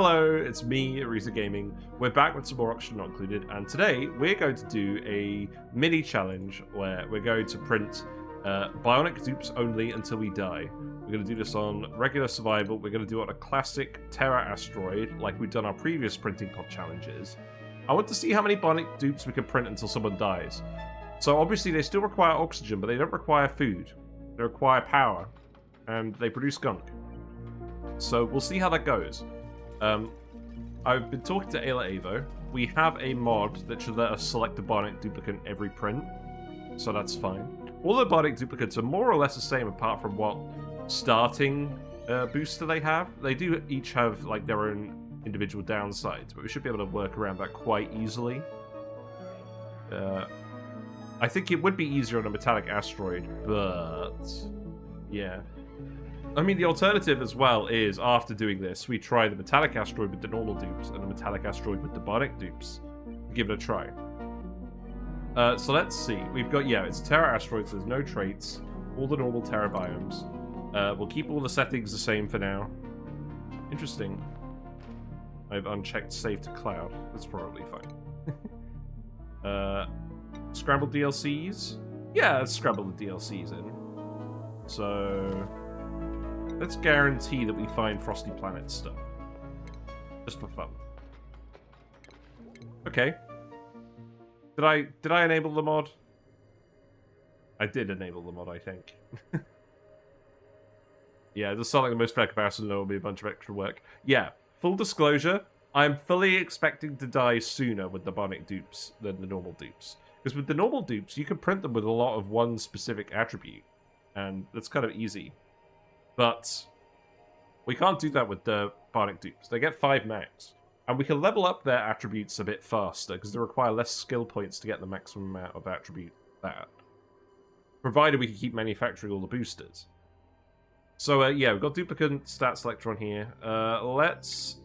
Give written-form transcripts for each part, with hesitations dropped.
Hello, it's me, Arisa Gaming. We're back with some more Oxygen Not Included, and today we're going to do a mini challenge where we're going to print Bionic dupes only until we die. We're going to do this on regular survival. We're going to do it on a classic Terra asteroid, like we've done our previous printing pod challenges. I want to see how many Bionic dupes we can print until someone dies. So obviously they still require oxygen, but they don't require food. They require power, and they produce gunk. So we'll see how that goes. I've been talking to Ayla Avo. We have a mod that should let us select a Bionic duplicant every print, so that's fine. All the Bionic duplicates are more or less the same apart from what starting booster they have. They do each have like their own individual downsides, but we should be able to work around that quite easily. I think it would be easier on a metallic asteroid, but yeah. I mean, the alternative as well is, after doing this, we try the metallic asteroid with the normal dupes and the metallic asteroid with the Bionic dupes. Give it a try. So let's see. We've got, yeah, it's a Terra asteroid, so there's no traits. All the normal Terra biomes. We'll keep all the settings the same for now. Interesting. I've unchecked save to cloud. That's probably fine. Scrambled DLCs? Yeah, let's scramble the DLCs in. So let's guarantee that we find Frosty Planet stuff. Just for fun. Okay. Did I enable the mod? I did enable the mod, I think. Yeah, this sounds like the most fair comparison, there will be a bunch of extra work. Yeah, full disclosure, I'm fully expecting to die sooner with the Bionic dupes than the normal dupes. Because with the normal dupes, you can print them with a lot of one specific attribute, and that's kind of easy. But we can't do that with the Bionic dupes. They get 5 max. And we can level up their attributes a bit faster, because they require less skill points to get the maximum amount of attribute that. Provided we can keep manufacturing all the boosters. So, yeah, we've got duplicate stat selector on here. Let's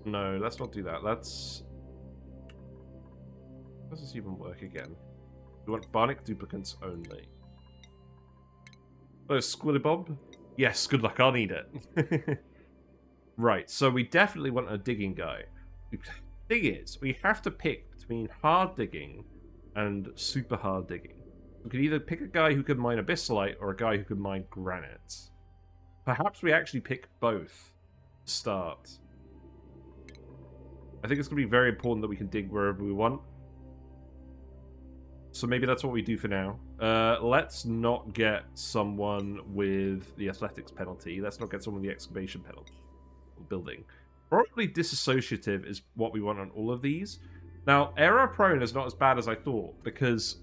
not do that. Let's... How does this even work again? We want Bionic duplicants only. Oh, Squillybob? Yes, good luck, I'll need it. Right, so we definitely want a digging guy. The thing is, we have to pick between hard digging and super hard digging. We can either pick a guy who can mine abyssalite or a guy who can mine granite. Perhaps we actually pick both to start. I think it's going to be very important that we can dig wherever we want. So maybe that's what we do for now. Let's not get someone with the athletics penalty. Let's not get someone with the excavation penalty. Building. Probably disassociative is what we want on all of these. Now, error prone is not as bad as I thought, because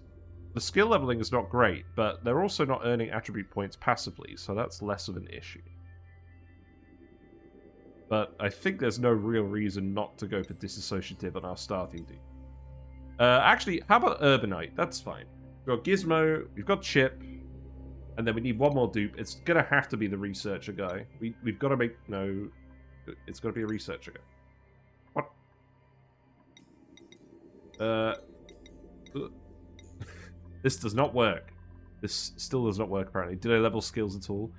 the skill leveling is not great, but they're also not earning attribute points passively, so that's less of an issue. But I think there's no real reason not to go for disassociative on our starting dude. Actually, how about Urbanite? That's fine. We've got Gizmo, we've got Chip, and then we need one more dupe. It's going to have to be the researcher guy. We've got to make... No, it's got to be a researcher guy. What? This does not work. This still does not work, apparently. Did I level skills at all?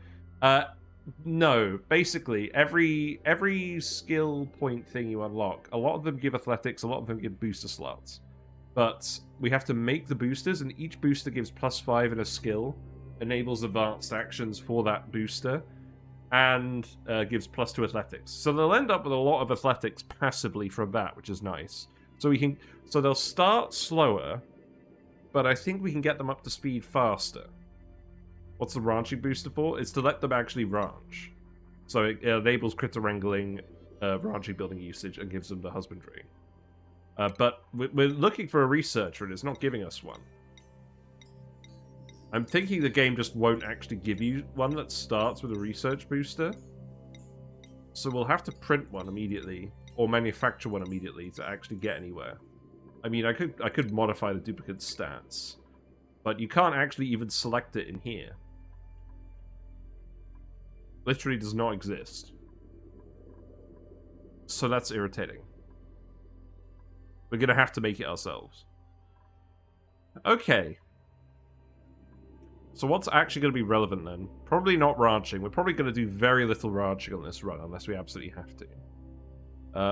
No. Basically, every skill point thing you unlock, a lot of them give athletics, a lot of them give booster slots. But we have to make the boosters, and each booster gives +5 in a skill, enables advanced actions for that booster, and gives +2 athletics. So they'll end up with a lot of athletics passively from that, which is nice. So they'll start slower, but I think we can get them up to speed faster. What's the ranching booster for? It's to let them actually ranch. So it enables critter wrangling, ranching building usage, and gives them the husbandry. But we're looking for a researcher, and it's not giving us one. I'm thinking the game just won't actually give you one that starts with a research booster. So we'll have to print one immediately, or manufacture one immediately to actually get anywhere. I mean, I could modify the duplicate stats, but you can't actually even select it in here. Literally does not exist. So that's irritating. We're going to have to make it ourselves. Okay. So what's actually going to be relevant then? Probably not ranching. We're probably going to do very little ranching on this run, unless we absolutely have to.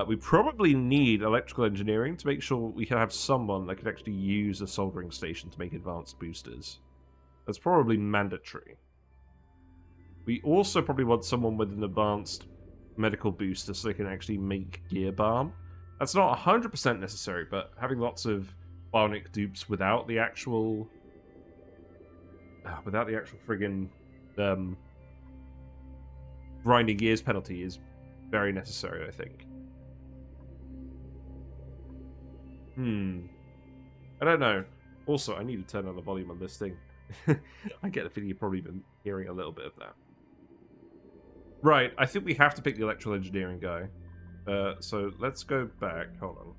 We probably need electrical engineering to make sure we can have someone that can actually use a soldering station to make advanced boosters. That's probably mandatory. We also probably want someone with an advanced medical booster so they can actually make Gear Balm. That's not 100% necessary, but having lots of bionic dupes without the actual friggin' grinding gears penalty is very necessary, I think. I don't know. Also, I need to turn on the volume on this thing. I get the feeling you've probably been hearing a little bit of that. Right, I think we have to pick the electrical engineering guy. So let's go back. Hold on.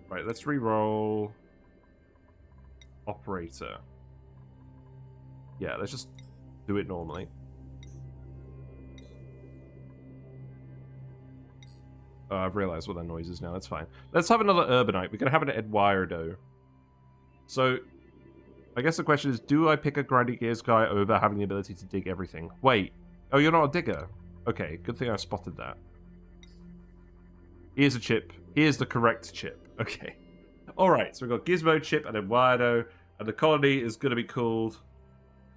Right, let's re-roll operator. Yeah, let's just do it normally. Oh, I've realized what that noise is now. That's fine. Let's have another Urbanite. We're going to have an Eduardo. So, I guess the question is, do I pick a grinding gears guy over having the ability to dig everything? Wait. Oh, you're not a digger. Okay, good thing I spotted that. Here's a chip. Here's the correct chip. Okay. Alright, so we've got Gizmo, Chip, and Eduardo. And the colony is going to be called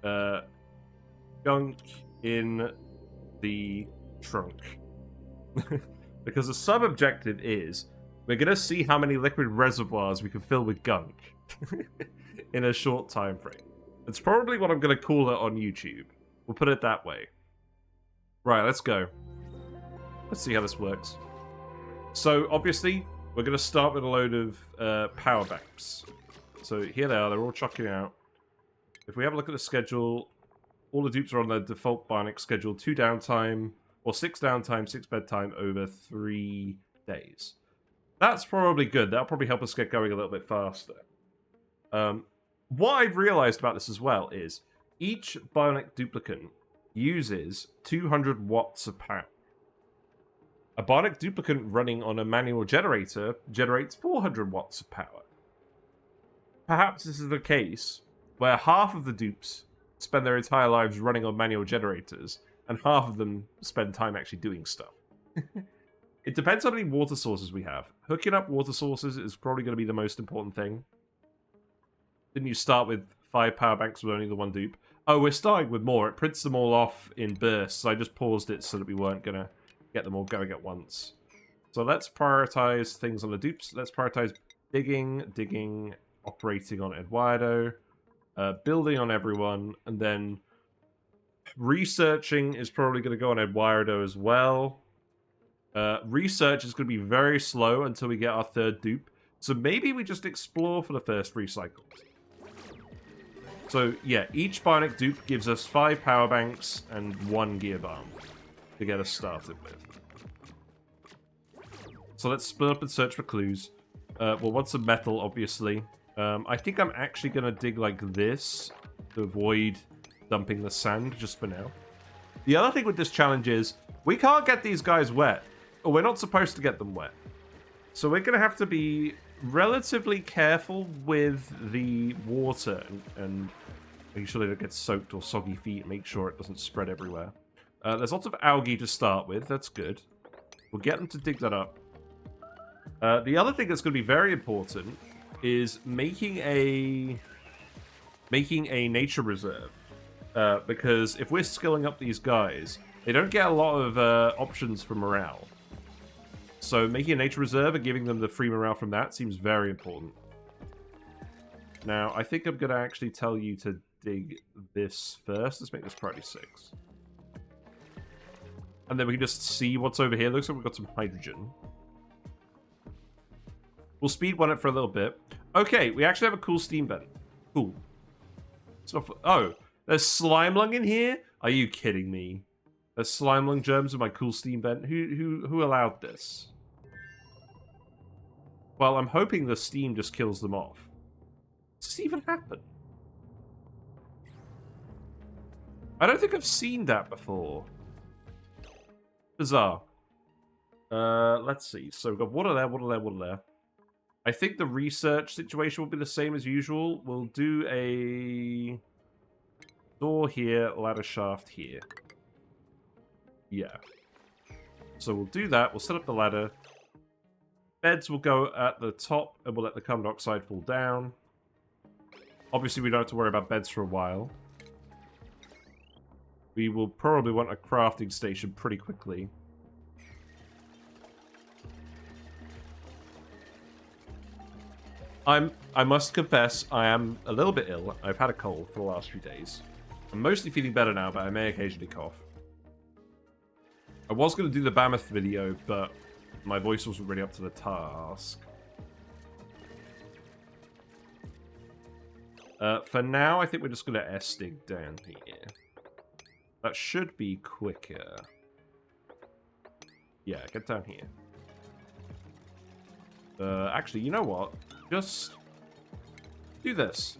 Gunk in the Trunk. Because the sub-objective is, we're going to see how many liquid reservoirs we can fill with gunk in a short time frame. It's probably what I'm going to call it on YouTube. We'll put it that way. Right, let's go. Let's see how this works. So, obviously, we're going to start with a load of power banks. So, here they are. They're all chucking out. If we have a look at the schedule, all the dupes are on the default Bionic schedule. 2 downtime, or 6 downtime, 6 bedtime over 3 days. That's probably good. That'll probably help us get going a little bit faster. What I've realized about this as well is each Bionic Duplicant uses 200 watts of power. A Bionic Duplicant running on a manual generator generates 400 watts of power. Perhaps this is the case where half of the dupes spend their entire lives running on manual generators, and half of them spend time actually doing stuff. It depends on how many water sources we have. Hooking up water sources is probably going to be the most important thing. Didn't you start with 5 power banks with only the 1 dupe? Oh, we're starting with more. It prints them all off in bursts, so I just paused it so that we weren't going to get them all going at once. So let's prioritize things on the dupes. Let's prioritize digging, operating on Eduardo, building on everyone, and then researching is probably going to go on Eduardo as well. Research is going to be very slow until we get our 3rd dupe. So maybe we just explore for the first recycle. So yeah, each Bionic dupe gives us 5 power banks and 1 Gear Balm to get us started with. So let's split up and search for clues. We'll want some metal, obviously. I think I'm actually going to dig like this to avoid dumping the sand just for now. The other thing with this challenge is we can't get these guys wet, or we're not supposed to get them wet. So we're going to have to be relatively careful with the water and make sure they don't get soaked or soggy feet and make sure it doesn't spread everywhere. There's lots of algae to start with. That's good. We'll get them to dig that up. The other thing that's going to be very important is making a nature reserve. Because if we're skilling up these guys, they don't get a lot of options for morale. So making a nature reserve and giving them the free morale from that seems very important. Now, I think I'm going to actually tell you to dig this first. Let's make this priority 6. And then we can just see what's over here. Looks like we've got some hydrogen. We'll speed one it for a little bit. Okay, we actually have a cool steam vent. Cool. It's not oh, there's slime lung in here? Are you kidding me? There's slime lung germs in my cool steam vent. Who allowed this? Well, I'm hoping the steam just kills them off. Does this even happen? I don't think I've seen that before. Bizarre. Let's see. So we've got water there, water there, water there. I think the research situation will be the same as usual. We'll do a Door here, ladder shaft here. Yeah. So we'll do that. We'll set up the ladder. Beds will go at the top, and we'll let the carbon dioxide fall down. Obviously, we don't have to worry about beds for a while. We will probably want a crafting station pretty quickly. I must confess, I am a little bit ill. I've had a cold for the last few days. I'm mostly feeling better now, but I may occasionally cough. I was going to do the Mammoth video, but my voice wasn't really up to the task. For now, I think we're just going to S-dig down here. That should be quicker. Yeah, get down here. Actually, you know what? Just do this.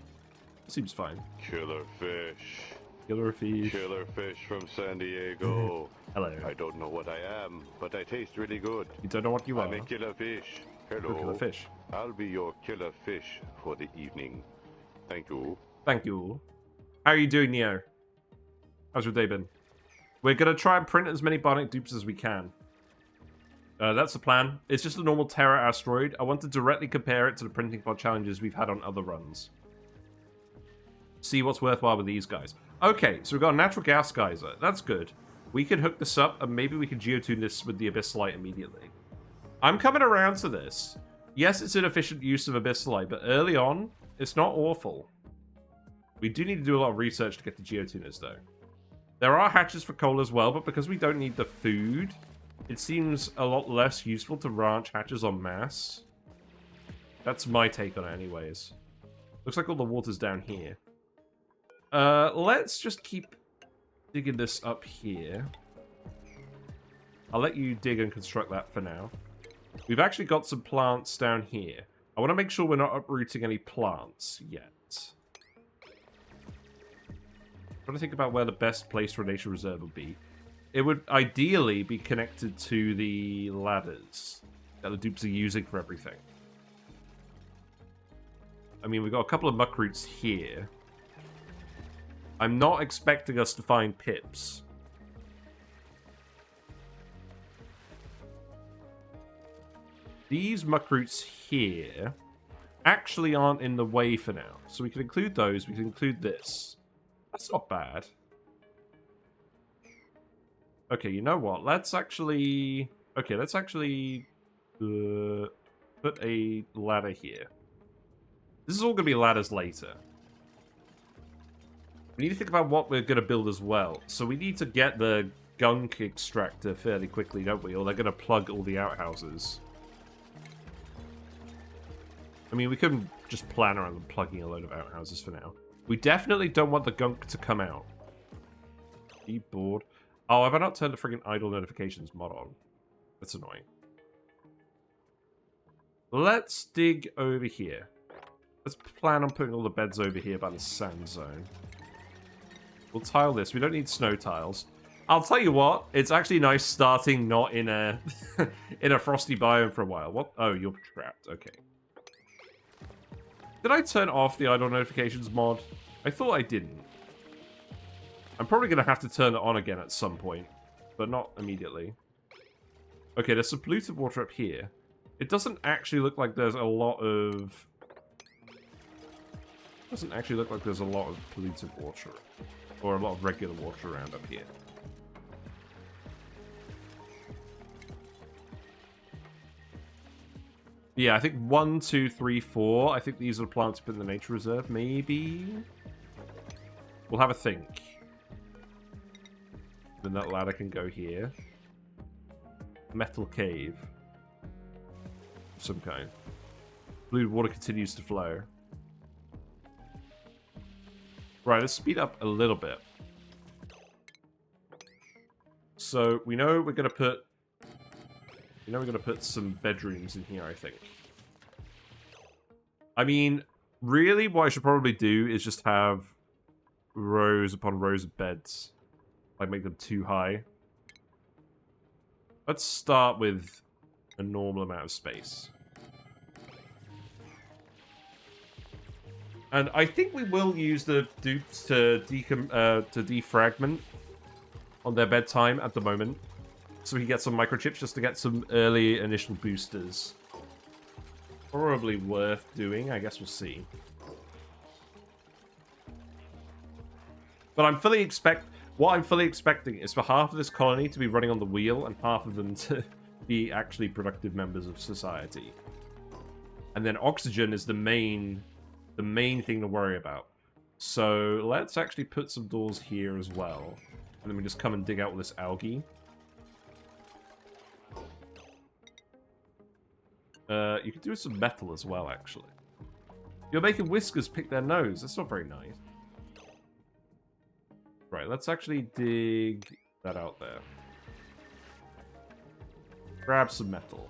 Seems fine. Killer fish. Killer fish. Killer fish from San Diego. Hello. I don't know what I am, but I taste really good. You don't know what you are. I'm a killer fish. Hello. You're a killer fish. I'll be your killer fish for the evening. Thank you. Thank you. How are you doing, Neo? How's your day been? We're going to try and print as many bionic dupes as we can. That's the plan. It's just a normal Terra asteroid. I want to directly compare it to the printing pod challenges we've had on other runs. See what's worthwhile with these guys. Okay, so we've got a natural gas geyser. That's good. We can hook this up, and maybe we can geotune this with the Abyss Light immediately. I'm coming around to this. Yes, it's inefficient use of Abyss Light, but early on, it's not awful. We do need to do a lot of research to get the geotuners, though. There are hatches for coal as well, but because we don't need the food, it seems a lot less useful to ranch hatches en masse. That's my take on it anyways. Looks like all the water's down here. Let's just keep digging this up here. I'll let you dig and construct that for now. We've actually got some plants down here. I want to make sure we're not uprooting any plants yet. I'm trying to think about where the best place for a nature reserve would be. It would ideally be connected to the ladders that the dupes are using for everything. I mean, we've got a couple of muck roots here. I'm not expecting us to find pips. These muck roots here actually aren't in the way for now. So we can include those. We can include this. That's not bad. Okay, you know what? Let's actually... Okay, let's actually put a ladder here. This is all going to be ladders later. We need to think about what we're going to build as well. So we need to get the Gunk Extractor fairly quickly, don't we? Or they're going to plug all the outhouses. I mean, we couldn't just plan around them plugging a load of outhouses for now. We definitely don't want the gunk to come out. Keyboard. Oh, have I not turned the friggin' idle notifications mod on? That's annoying. Let's dig over here. Let's plan on putting all the beds over here by the sand zone. We'll tile this. We don't need snow tiles. I'll tell you what, it's actually nice starting not in a in a frosty biome for a while. What? Oh, you're trapped. Okay. Did I turn off the idle notifications mod? I thought I didn't. I'm probably going to have to turn it on again at some point, but not immediately. Okay, there's some polluted water up here. It doesn't actually look like there's a lot of... Doesn't actually look like there's a lot of polluted water, or a lot of regular water around up here. Yeah, I think 1, 2, 3, 4. I think these are the plants up in the nature reserve. Maybe we'll have a think. Then that ladder can go here. Metal cave of some kind. Blue water continues to flow. Right, let's speed up a little bit. So we know we're gonna put some bedrooms in here, I think. I mean, really what I should probably do is just have rows upon rows of beds. Like, make them too high. Let's start with a normal amount of space. And I think we will use the dupes to defragment on their bedtime at the moment. So we can get some microchips just to get some early initial boosters. Probably worth doing. I guess we'll see. But what I'm fully expecting is for half of this colony to be running on the wheel and half of them to be actually productive members of society. And then oxygen is the main thing to worry about. So let's actually put some doors here as well. And then we just come and dig out all this algae. You could do some metal as well, actually. You're making whiskers pick their nose. That's not very nice. Right, let's actually dig that out there. Grab some metal.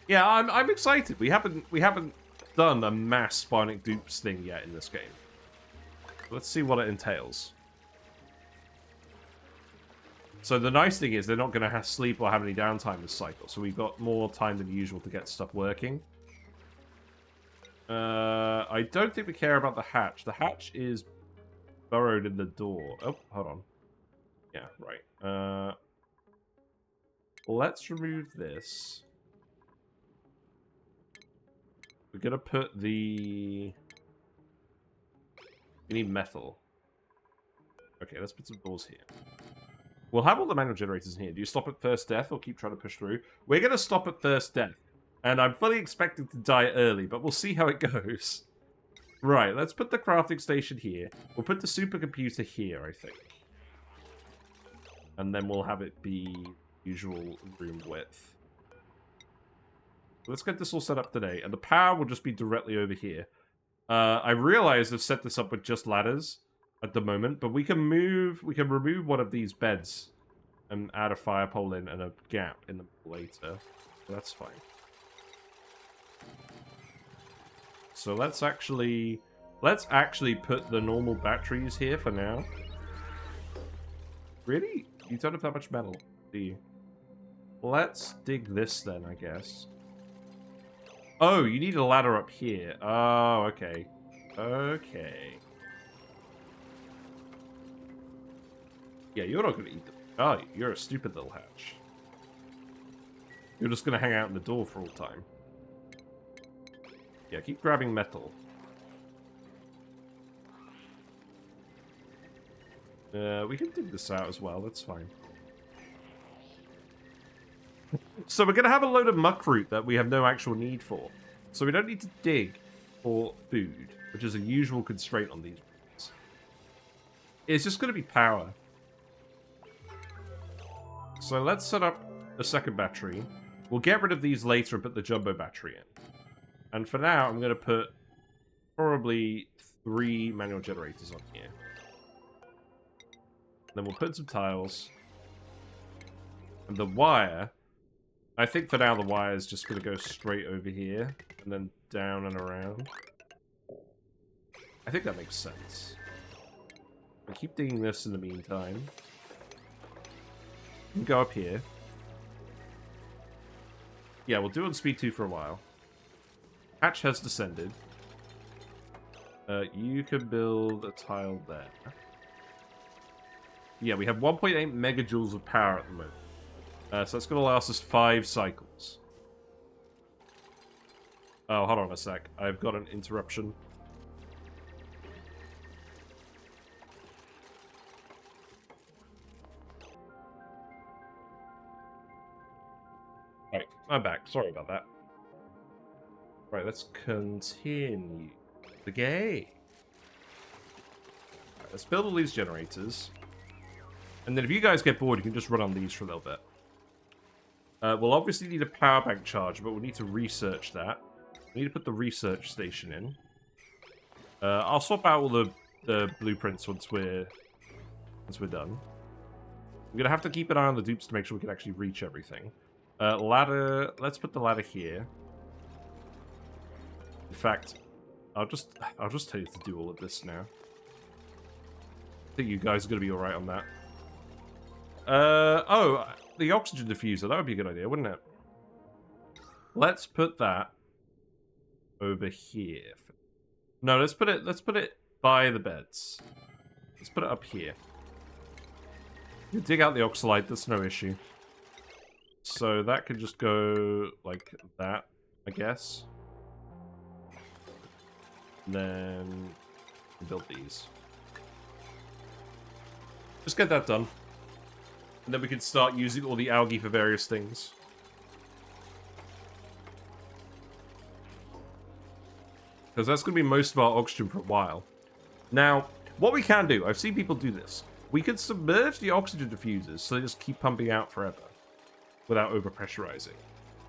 Yeah, I'm excited. We haven't done a mass Bionic dupes thing yet in this game. Let's see what it entails. So the nice thing is they're not going to have sleep or have any downtime this cycle, so we've got more time than usual to get stuff working. I don't think we care about the hatch. The hatch is burrowed in the door. Oh, hold on. Yeah, right. Let's remove this. We're going to put the... We need metal. Okay, let's put some doors here. We'll have all the manual generators in here. Do you stop at first death or keep trying to push through? We're going to stop at first death. And I'm fully expecting to die early, but we'll see how it goes. Right, let's put the crafting station here. We'll put the supercomputer here, I think. And then we'll have it be usual room width. Let's get this all set up today. And the power will just be directly over here. I realize I've set this up with just ladders at the moment, but we can remove one of these beds and add a fire pole in and a gap in the later. So that's fine. So let's actually put the normal batteries here for now. Really? You don't have that much metal, do you? Let's dig this then, I guess. Oh, you need a ladder up here. Oh, okay. Okay. Yeah, you're not going to eat them. Oh, you're a stupid little hatch. You're just going to hang out in the door for all time. Yeah, keep grabbing metal. We can dig this out as well, that's fine. So we're going to have a load of muckroot that we have no actual need for. So we don't need to dig for food, which is a usual constraint on these ones. It's just going to be power. So let's set up a second battery. We'll get rid of these later and put the jumbo battery in. And for now, I'm going to put probably 3 manual generators on here. Then we'll put some tiles. And the wire... I think for now the wire is just going to go straight over here. And then down and around. I think that makes sense. I'll keep digging this in the meantime. We can go up here. Yeah, we'll do it on speed 2 for a while. Hatch has descended. You can build a tile there. Yeah, we have 1.8 megajoules of power at the moment. So that's going to last us 5 cycles. Oh, hold on a sec. I've got an interruption. Right, I'm back. Sorry about that. Right, let's continue the game. Right, let's build all these generators. And then if you guys get bored, you can just run on these for a little bit. We'll obviously need a power bank charger, but we'll need to research that. We need to put the research station in. I'll swap out all the blueprints once we're done. I'm gonna have to keep an eye on the dupes to make sure we can actually reach everything. Ladder. Let's put the ladder here. In fact, I'll just tell you to do all of this now. I think you guys are gonna be all right on that. Oh, the oxygen diffuser. That would be a good idea, wouldn't it? Let's put that over here. No, let's put it by the beds. Let's put it up here. You dig out the oxalite, that's no issue. So that could just go like that, I guess. And then build these. Just get that done. And then we can start using all the algae for various things. Because that's going to be most of our oxygen for a while. Now, what we can do, I've seen people do this. We can submerge the oxygen diffusers so they just keep pumping out forever without overpressurizing.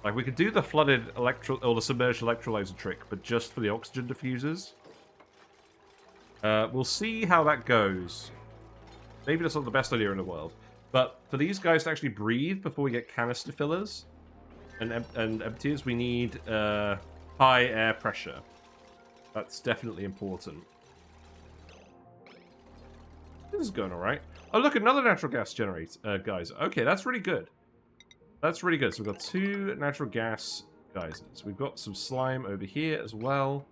Like, we could do the flooded or the submerged electrolyzer trick, but just for the oxygen diffusers. We'll see how that goes. Maybe that's not the best idea in the world. But for these guys to actually breathe before we get canister fillers and emptiers, we need high air pressure. That's definitely important. This is going alright. Oh, look, another natural gas generator, geyser. Okay, that's really good. That's really good. So we've got 2 natural gas geysers. We've got some slime over here as well.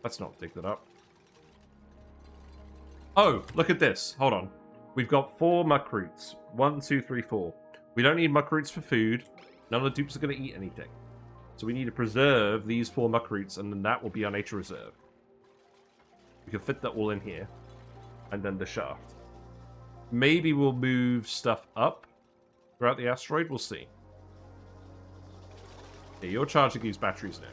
Let's not dig that up. Oh, look at this. Hold on. We've got 4 muck roots. 1, 2, 3, 4. We don't need muck roots for food. None of the dupes are going to eat anything. So we need to preserve these 4 muck roots, and then that will be our nature reserve. We can fit that all in here. And then the shaft. Maybe we'll move stuff up throughout the asteroid. We'll see. Okay, you're charging these batteries now.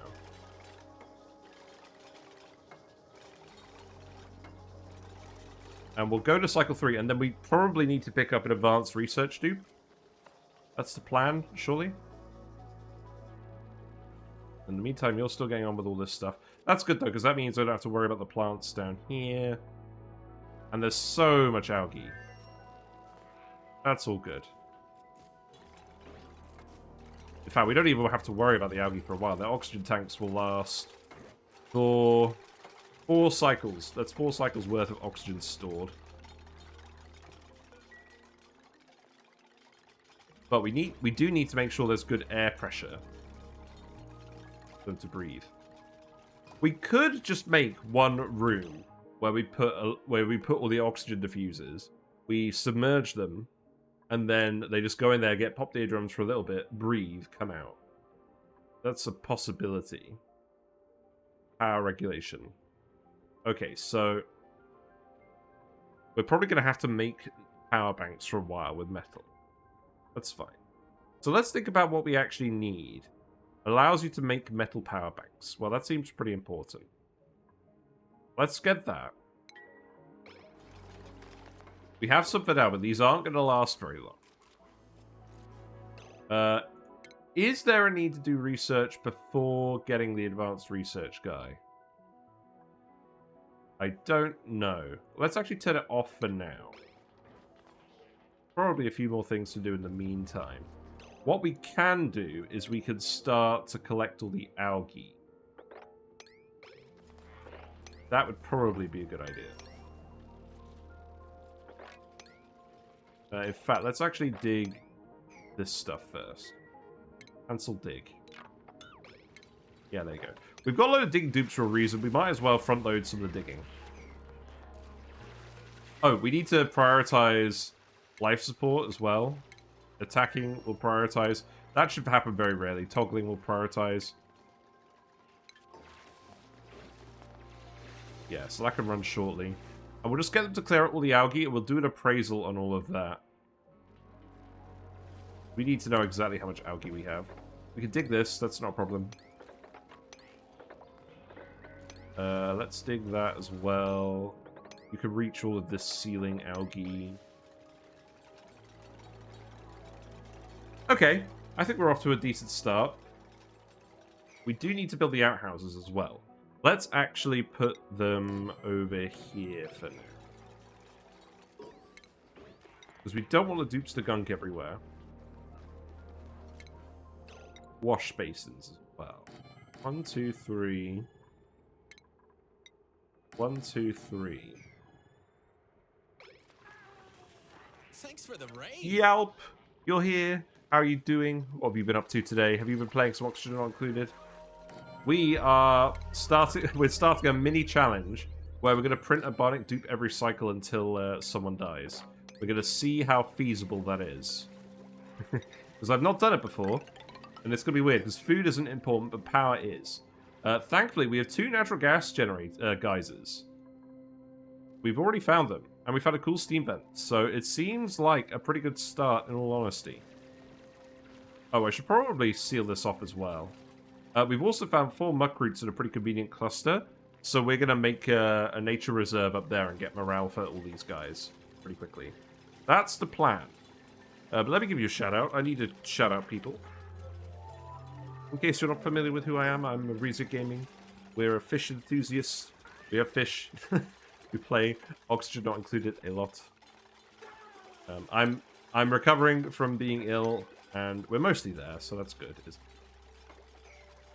And we'll go to cycle 3, and then we probably need to pick up an advanced research dupe. That's the plan, surely. In the meantime, you're still getting on with all this stuff. That's good, though, because that means I don't have to worry about the plants down here. And there's so much algae. That's all good. In fact, we don't even have to worry about the algae for a while. The oxygen tanks will last for 4 cycles. That's 4 cycles worth of oxygen stored. But we do need to make sure there's good air pressure for them to breathe. We could just make one room where we put all the oxygen diffusers. We submerge them, and then they just go in there, get popped eardrums for a little bit, breathe, come out. That's a possibility. Power regulation. Okay, so we're probably going to have to make power banks for a while with metal. That's fine. So let's think about what we actually need. Allows you to make metal power banks. Well, that seems pretty important. Let's get that. We have some for now, but these aren't going to last very long. Is there a need to do research before getting the advanced research guy? I don't know. Let's actually turn it off for now. Probably a few more things to do in the meantime. What we can do is we can start to collect all the algae. That would probably be a good idea. In fact, let's actually dig this stuff first. Cancel dig. Yeah, there you go. We've got a load of dig dupes for a reason. We might as well front load some of the digging. Oh, we need to prioritize life support as well. Attacking will prioritize. That should happen very rarely. Toggling will prioritize. Yeah, so that can run shortly. And we'll just get them to clear out all the algae, and we'll do an appraisal on all of that. We need to know exactly how much algae we have. We can dig this, that's not a problem. Let's dig that as well. You can reach all of this ceiling algae. Okay, I think we're off to a decent start. We do need to build the outhouses as well. Let's actually put them over here for now. Because we don't want the dupes to gunk everywhere. Wash basins as well. 1, 2, 3. 1, 2, 3. Thanks for the raid. Yelp! You're here. How are you doing? What have you been up to today? Have you been playing some Oxygen Not Included? We're starting a mini challenge where we're going to print a Bionic dupe every cycle until someone dies. We're going to see how feasible that is. Because I've not done it before, and it's going to be weird, because food isn't important, but power is. Thankfully, we have 2 natural gas geysers. We've already found them, and we've had a cool steam vent, so it seems like a pretty good start, in all honesty. Oh, I should probably seal this off as well. We've also found 4 muck roots in a pretty convenient cluster, so we're going to make a nature reserve up there and get morale for all these guys pretty quickly. That's the plan. But let me give you a shout-out. I need to shout-out people. In case you're not familiar with who I am, I'm Reza Gaming. We're a fish enthusiast. We have fish. We play Oxygen Not Included a lot. I'm recovering from being ill, and we're mostly there, so that's good.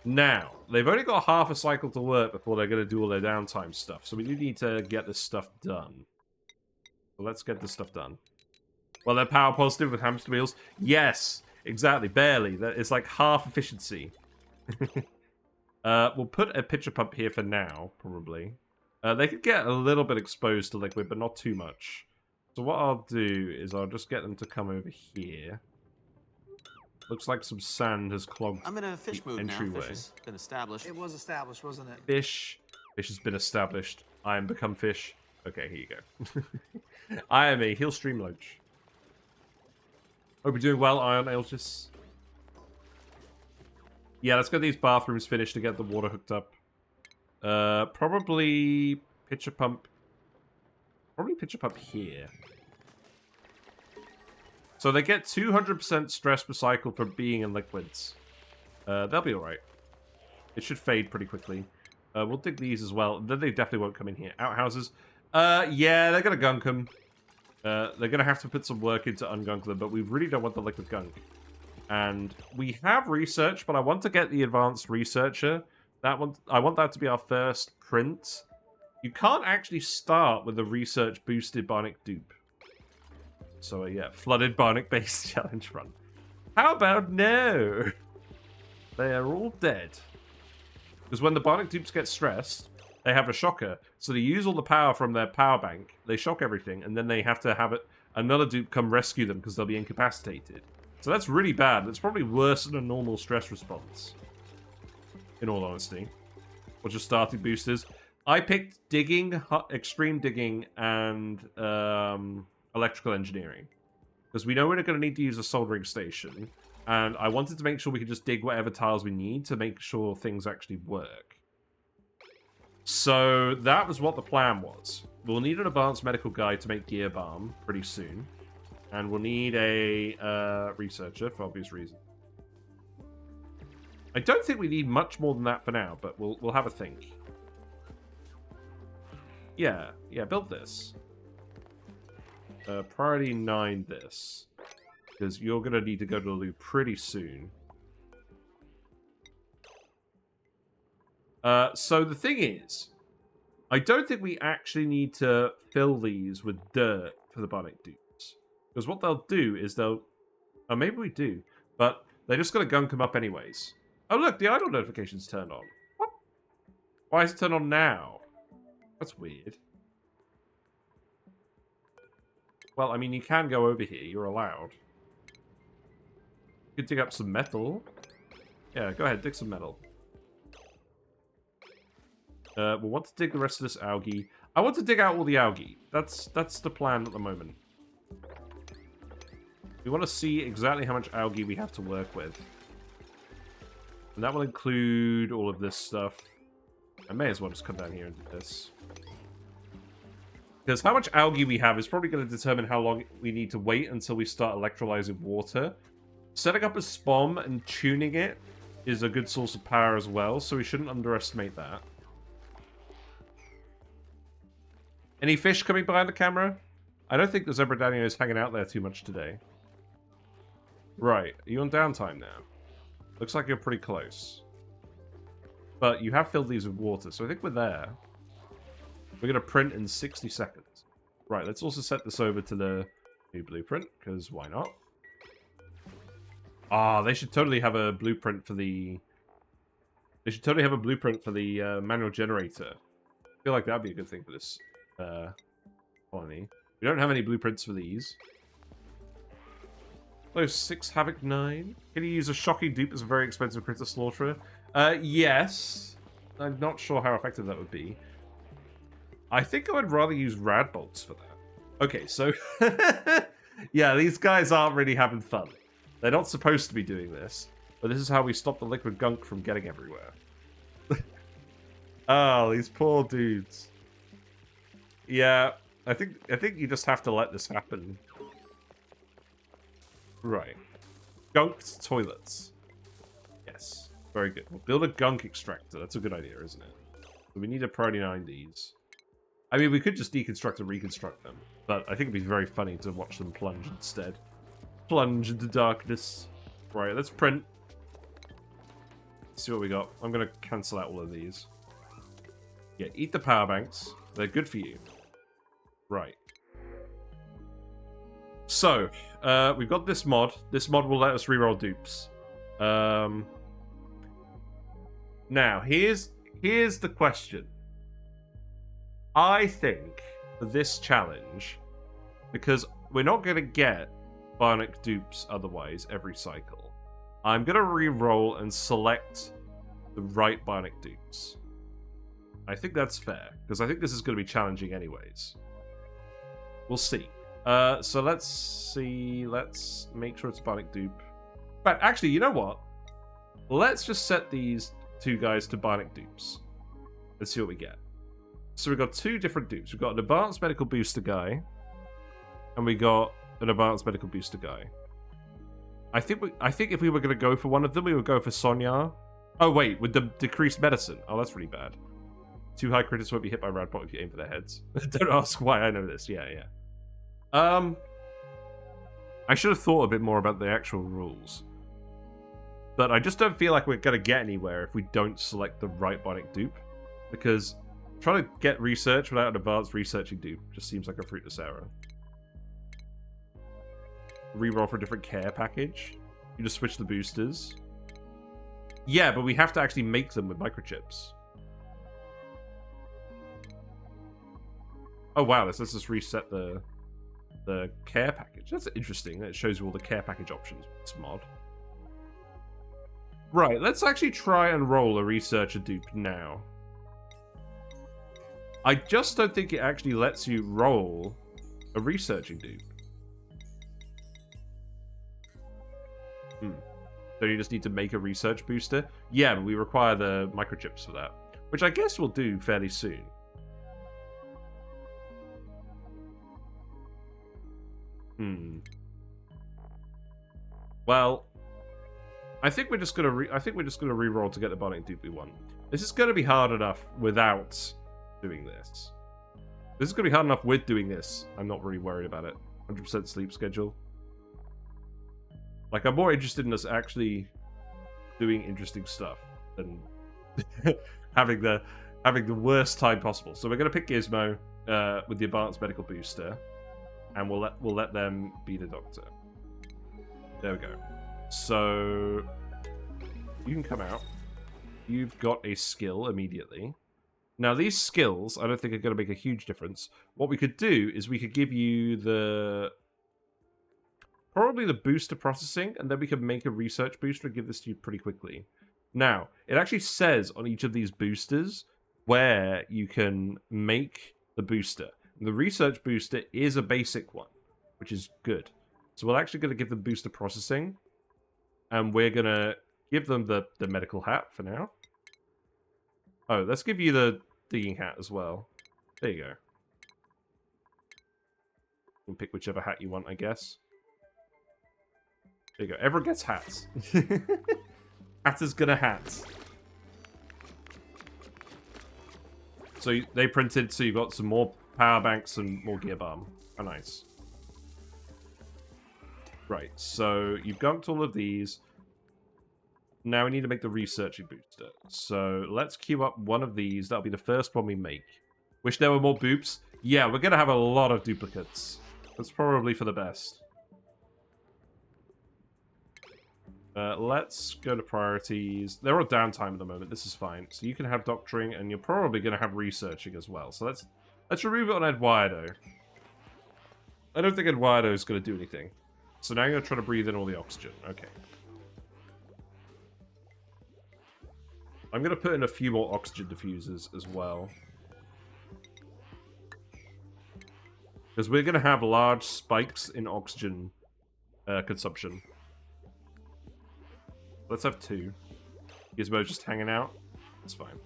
Now, they've only got half a cycle to work before they're going to do all their downtime stuff, so we do need to get this stuff done. So let's get this stuff done. Well, they're power positive with hamster wheels. Yes, exactly, barely. It's like half efficiency. We'll put a pitcher pump here for now, probably. They could get a little bit exposed to liquid, but not too much. So what I'll do is I'll just get them to come over here. Looks like some sand has clogged I'm in a fish mood now. Fish has been established. It was established, wasn't it? Fish has been established. I am become fish. Okay, here you go. I am a Hill Stream Loach. Hope you're doing well, Ion Ailgis. Yeah, let's get these bathrooms finished to get the water hooked up. Probably pitcher pump. Probably pitcher pump here. So they get 200% stress per cycle for being in liquids. They'll be alright. It should fade pretty quickly. We'll dig these as well. Then they definitely won't come in here. Outhouses. Yeah, they're going to gunk them. They're going to have to put some work into ungunk them, but we really don't want the liquid gunk. And we have research, but I want to get the advanced researcher. I want that to be our first print. You can't actually start with a research boosted Bionic dupe. So yeah, flooded Bionic base challenge run. How about no? They are all dead. Because when the Bionic dupes get stressed, they have a shocker. So they use all the power from their power bank, they shock everything, and then they have to have another dupe come rescue them because they'll be incapacitated. So that's really bad. That's probably worse than a normal stress response. In all honesty. Or just starting boosters. I picked digging, extreme digging, and electrical engineering. Because we know we're going to need to use a soldering station. And I wanted to make sure we could just dig whatever tiles we need to make sure things actually work. So that was what the plan was. We'll need an advanced medical guide to make Gear Balm pretty soon. And we'll need a researcher for obvious reasons. I don't think we need much more than that for now, but we'll have a think. Yeah, build this. Priority 9 this. Because you're going to need to go to the loop pretty soon. So the thing is, I don't think we actually need to fill these with dirt for the Bionic dupes. Because what they'll do is they'll... Oh, maybe we do. But they're just going to gunk them up anyways. Oh, look, the idle notification's turned on. What? Why is it turned on now? That's weird. Well, I mean, you can go over here. You're allowed. You can dig up some metal. Yeah, go ahead, dig some metal. We'll want to dig the rest of this algae. I want to dig out all the algae. That's the plan at the moment. We want to see exactly how much algae we have to work with. And that will include all of this stuff. I may as well just come down here and do this. Because how much algae we have is probably going to determine how long we need to wait until we start electrolyzing water. Setting up a SPOM and tuning it is a good source of power as well, so we shouldn't underestimate that. Any fish coming behind the camera? I don't think the Zebra Daniel is hanging out there too much today. Right, are you on downtime now? Looks like you're pretty close. But you have filled these with water, so I think we're there. We're going to print in 60 seconds. Right, let's also set this over to the new blueprint, because why not? Ah, they should totally have a blueprint for the... They should totally have a blueprint for the manual generator. I feel like that'd be a good thing for this colony. We don't have any blueprints for these. Those 6 Havoc 9. Can you use a shocking dupe as a very expensive critter slaughterer? Yes. I'm not sure how effective that would be. I think I would rather use rad bolts for that. Okay, so... yeah, these guys aren't really having fun. They're not supposed to be doing this. But this is how we stop the liquid gunk from getting everywhere. Oh, these poor dudes. Yeah, I think you just have to let this happen. Right. Gunked toilets. Yes. Very good. We'll build a gunk extractor. That's a good idea, isn't it? So we need to priority 9 these. I mean, we could just deconstruct and reconstruct them. But I think it'd be very funny to watch them plunge instead. Plunge into darkness. Right, let's print. Let's see what we got. I'm going to cancel out all of these. Yeah, eat the power banks. They're good for you. Right. So, we've got this mod. This mod will let us reroll dupes. Now, here's the question. I think for this challenge, because we're not going to get Bionic dupes otherwise every cycle, I'm going to re-roll and select the right Bionic dupes. I think that's fair, because I think this is going to be challenging anyways. We'll see. So let's see. Let's make sure it's Bionic dupe. But actually, you know what? Let's just set these 2 guys to Bionic dupes. Let's see what we get. So we've got 2 different dupes. We've got an advanced medical booster guy, and we got an advanced medical booster guy. I think if we were going to go for one of them, we would go for Sonya. Oh wait, with the decreased medicine. Oh, that's really bad. 2 high critters won't be hit by Radbot if you aim for their heads. Don't ask why I know this. Yeah. I should have thought a bit more about the actual rules. But I just don't feel like we're going to get anywhere if we don't select the right Bionic dupe. Because trying to get research without an advanced researching dupe just seems like a fruitless error. Reroll for a different care package. You just switch the boosters. Yeah, but we have to actually make them with microchips. Oh wow, let's just reset the care package. That's interesting. It shows you all the care package options with this mod. Right, let's actually try and roll a researcher dupe now. I just don't think it actually lets you roll a researching dupe. So you just need to make a research booster? Yeah, but we require the microchips for that. Which I guess we'll do fairly soon. Well, I think we're just gonna re-roll to get the Bionic dupe we want. This is gonna be hard enough without doing this. This is gonna be hard enough with doing this. I'm not really worried about it. 100% sleep schedule. Like, I'm more interested in us actually doing interesting stuff than having the worst time possible. So we're gonna pick Gizmo with the advanced medical booster, and we'll let them be the doctor. There we go. So you can come out. You've got a skill immediately. Now these skills, I don't think are going to make a huge difference. What we could do is we could give you probably the booster processing, and then we could make a research booster and give this to you pretty quickly. Now, it actually says on each of these boosters where you can make the booster. And the research booster is a basic one, which is good. So we're actually going to give them booster processing, and we're going to give them the medical hat for now. Oh, let's give you the digging hat as well. There you go. You can pick whichever hat you want, I guess. There you go. Everyone gets hats. Hatter's gonna hat. So they printed, so you've got some more power banks and more Gear Balm. Oh, nice. Right, so you've gunked all of these. Now we need to make the researching booster. So let's queue up one of these. That'll be the first one we make. Wish there were more boops. Yeah, we're going to have a lot of duplicates. That's probably for the best. Let's go to priorities. They're all downtime at the moment. This is fine. So you can have doctoring, and you're probably going to have researching as well. So let's remove it on Eduardo. I don't think Eduardo is going to do anything. So now you're going to try to breathe in all the oxygen. Okay. I'm going to put in a few more oxygen diffusers as well. Because we're going to have large spikes in oxygen consumption. Let's have 2. Gizmo just hanging out. That's fine.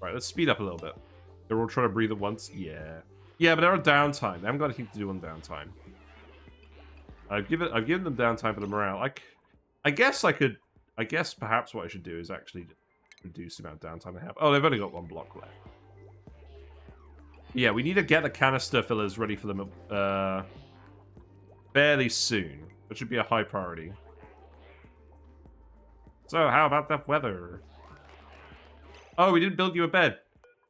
Right, let's speed up a little bit. They're all trying to breathe at once. Yeah. Yeah, but they're on downtime. They haven't got anything to do on downtime. I've given them downtime for the morale. I guess perhaps what I should do is actually reduce the amount of downtime they have. Oh, they've only got 1 block left. Yeah, we need to get the canister fillers ready for them fairly soon. That should be a high priority. So, how about that weather? Oh, we didn't build you a bed.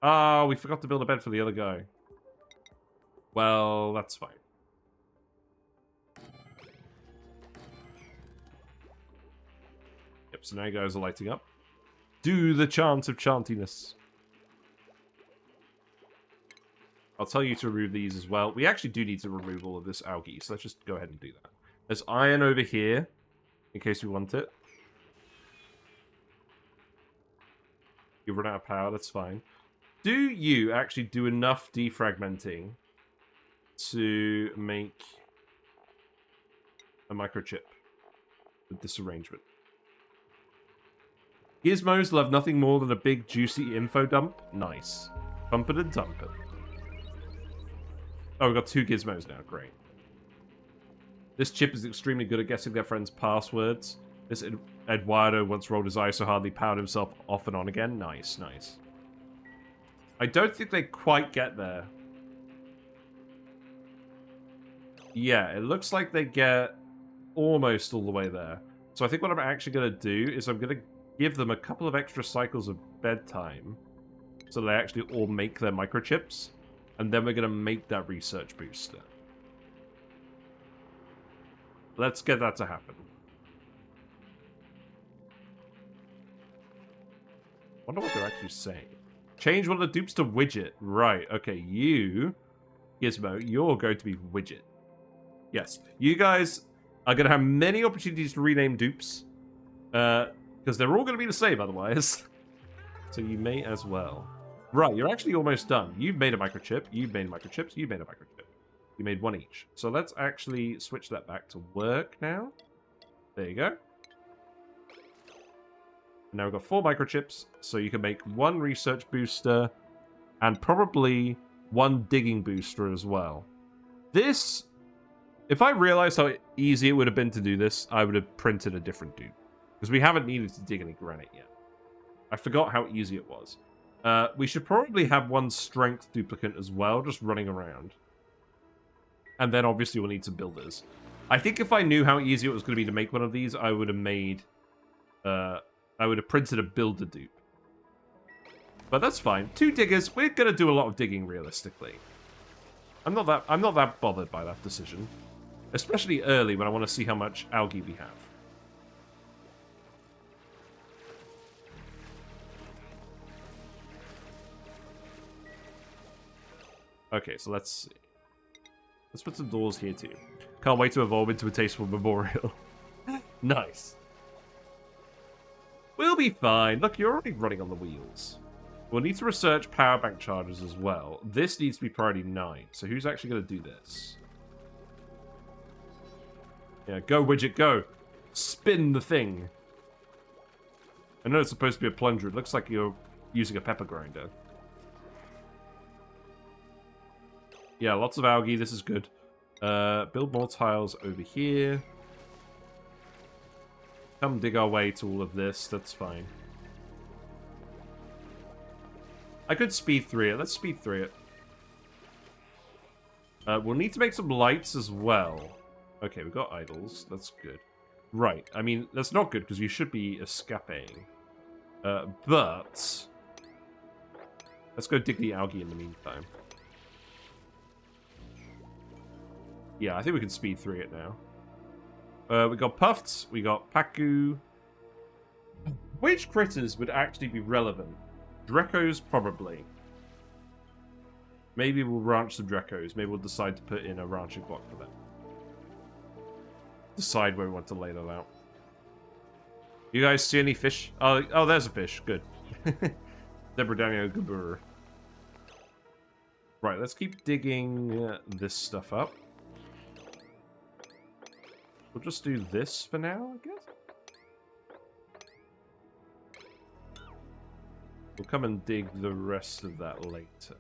Oh, we forgot to build a bed for the other guy. Well, that's fine. Yep, so now you guys are lighting up. Do the chant of chantiness. I'll tell you to remove these as well. We actually do need to remove all of this algae, so let's just go ahead and do that. There's iron over here, in case we want it. You run out of power, that's fine. Do you actually do enough defragmenting to make a microchip with this arrangement? Gizmos love nothing more than a big, juicy info dump. Nice. Pump it and dump it. Oh, we've got 2 gizmos now. Great. This chip is extremely good at guessing their friends' passwords. This Eduardo once rolled his eyes so hard he powered himself off and on again. Nice, nice. I don't think they quite get there. Yeah, it looks like they get almost all the way there. So I think what I'm actually going to do is I'm going to give them a couple of extra cycles of bedtime so they actually all make their microchips. And then we're going to make that research booster. Let's get that to happen. Wonder what they're actually saying. Change one of the dupes to widget. Right, okay, you, Gizmo, you're going to be widget. Yes, you guys are going to have many opportunities to rename dupes. Because they're all going to be the same otherwise. So you may as well. Right, you're actually almost done. You've made a microchip, you've made microchips, you've made a microchip. You made 1 each. So let's actually switch that back to work now. There you go. Now we've got 4 microchips, so you can make 1 research booster and probably 1 digging booster as well. This, if I realized how easy it would have been to do this, I would have printed a different dupe. Because we haven't needed to dig any granite yet. I forgot how easy it was. We should probably have 1 strength duplicant as well, just running around. And then obviously we'll need some builders. I think if I knew how easy it was going to be to make one of these, I would have made... I would have printed a builder dupe. But that's fine. 2 diggers. We're going to do a lot of digging realistically. I'm not that bothered by that decision. Especially early when I want to see how much algae we have. Okay, so let's see. Let's put some doors here too. Can't wait to evolve into a tasteful memorial. Nice. We'll be fine. Look, you're already running on the wheels. We'll need to research power bank charges as well. This needs to be priority 9. So who's actually going to do this? Yeah, go, widget, go. Spin the thing. I know it's supposed to be a plunger. It looks like you're using a pepper grinder. Yeah, lots of algae. This is good. Build more tiles over here. Come dig our way to all of this. That's fine. I could speed 3 it. Let's speed 3 it. We'll need to make some lights as well. Okay, we've got idols. That's good. Right. I mean, that's not good because you should be escaping. But... let's go dig the algae in the meantime. Yeah, I think we can speed through it now. We got Puffed, we got Paku. Which critters would actually be relevant? Drekos, probably. Maybe we'll ranch some Drekos. Maybe we'll decide to put in a ranching block for them. Decide where we want to lay them out. You guys see any fish? Oh, there's a fish. Good. Debradania Gabur. Right, let's keep digging this stuff up. We'll just do this for now, I guess. We'll come and dig the rest of that later.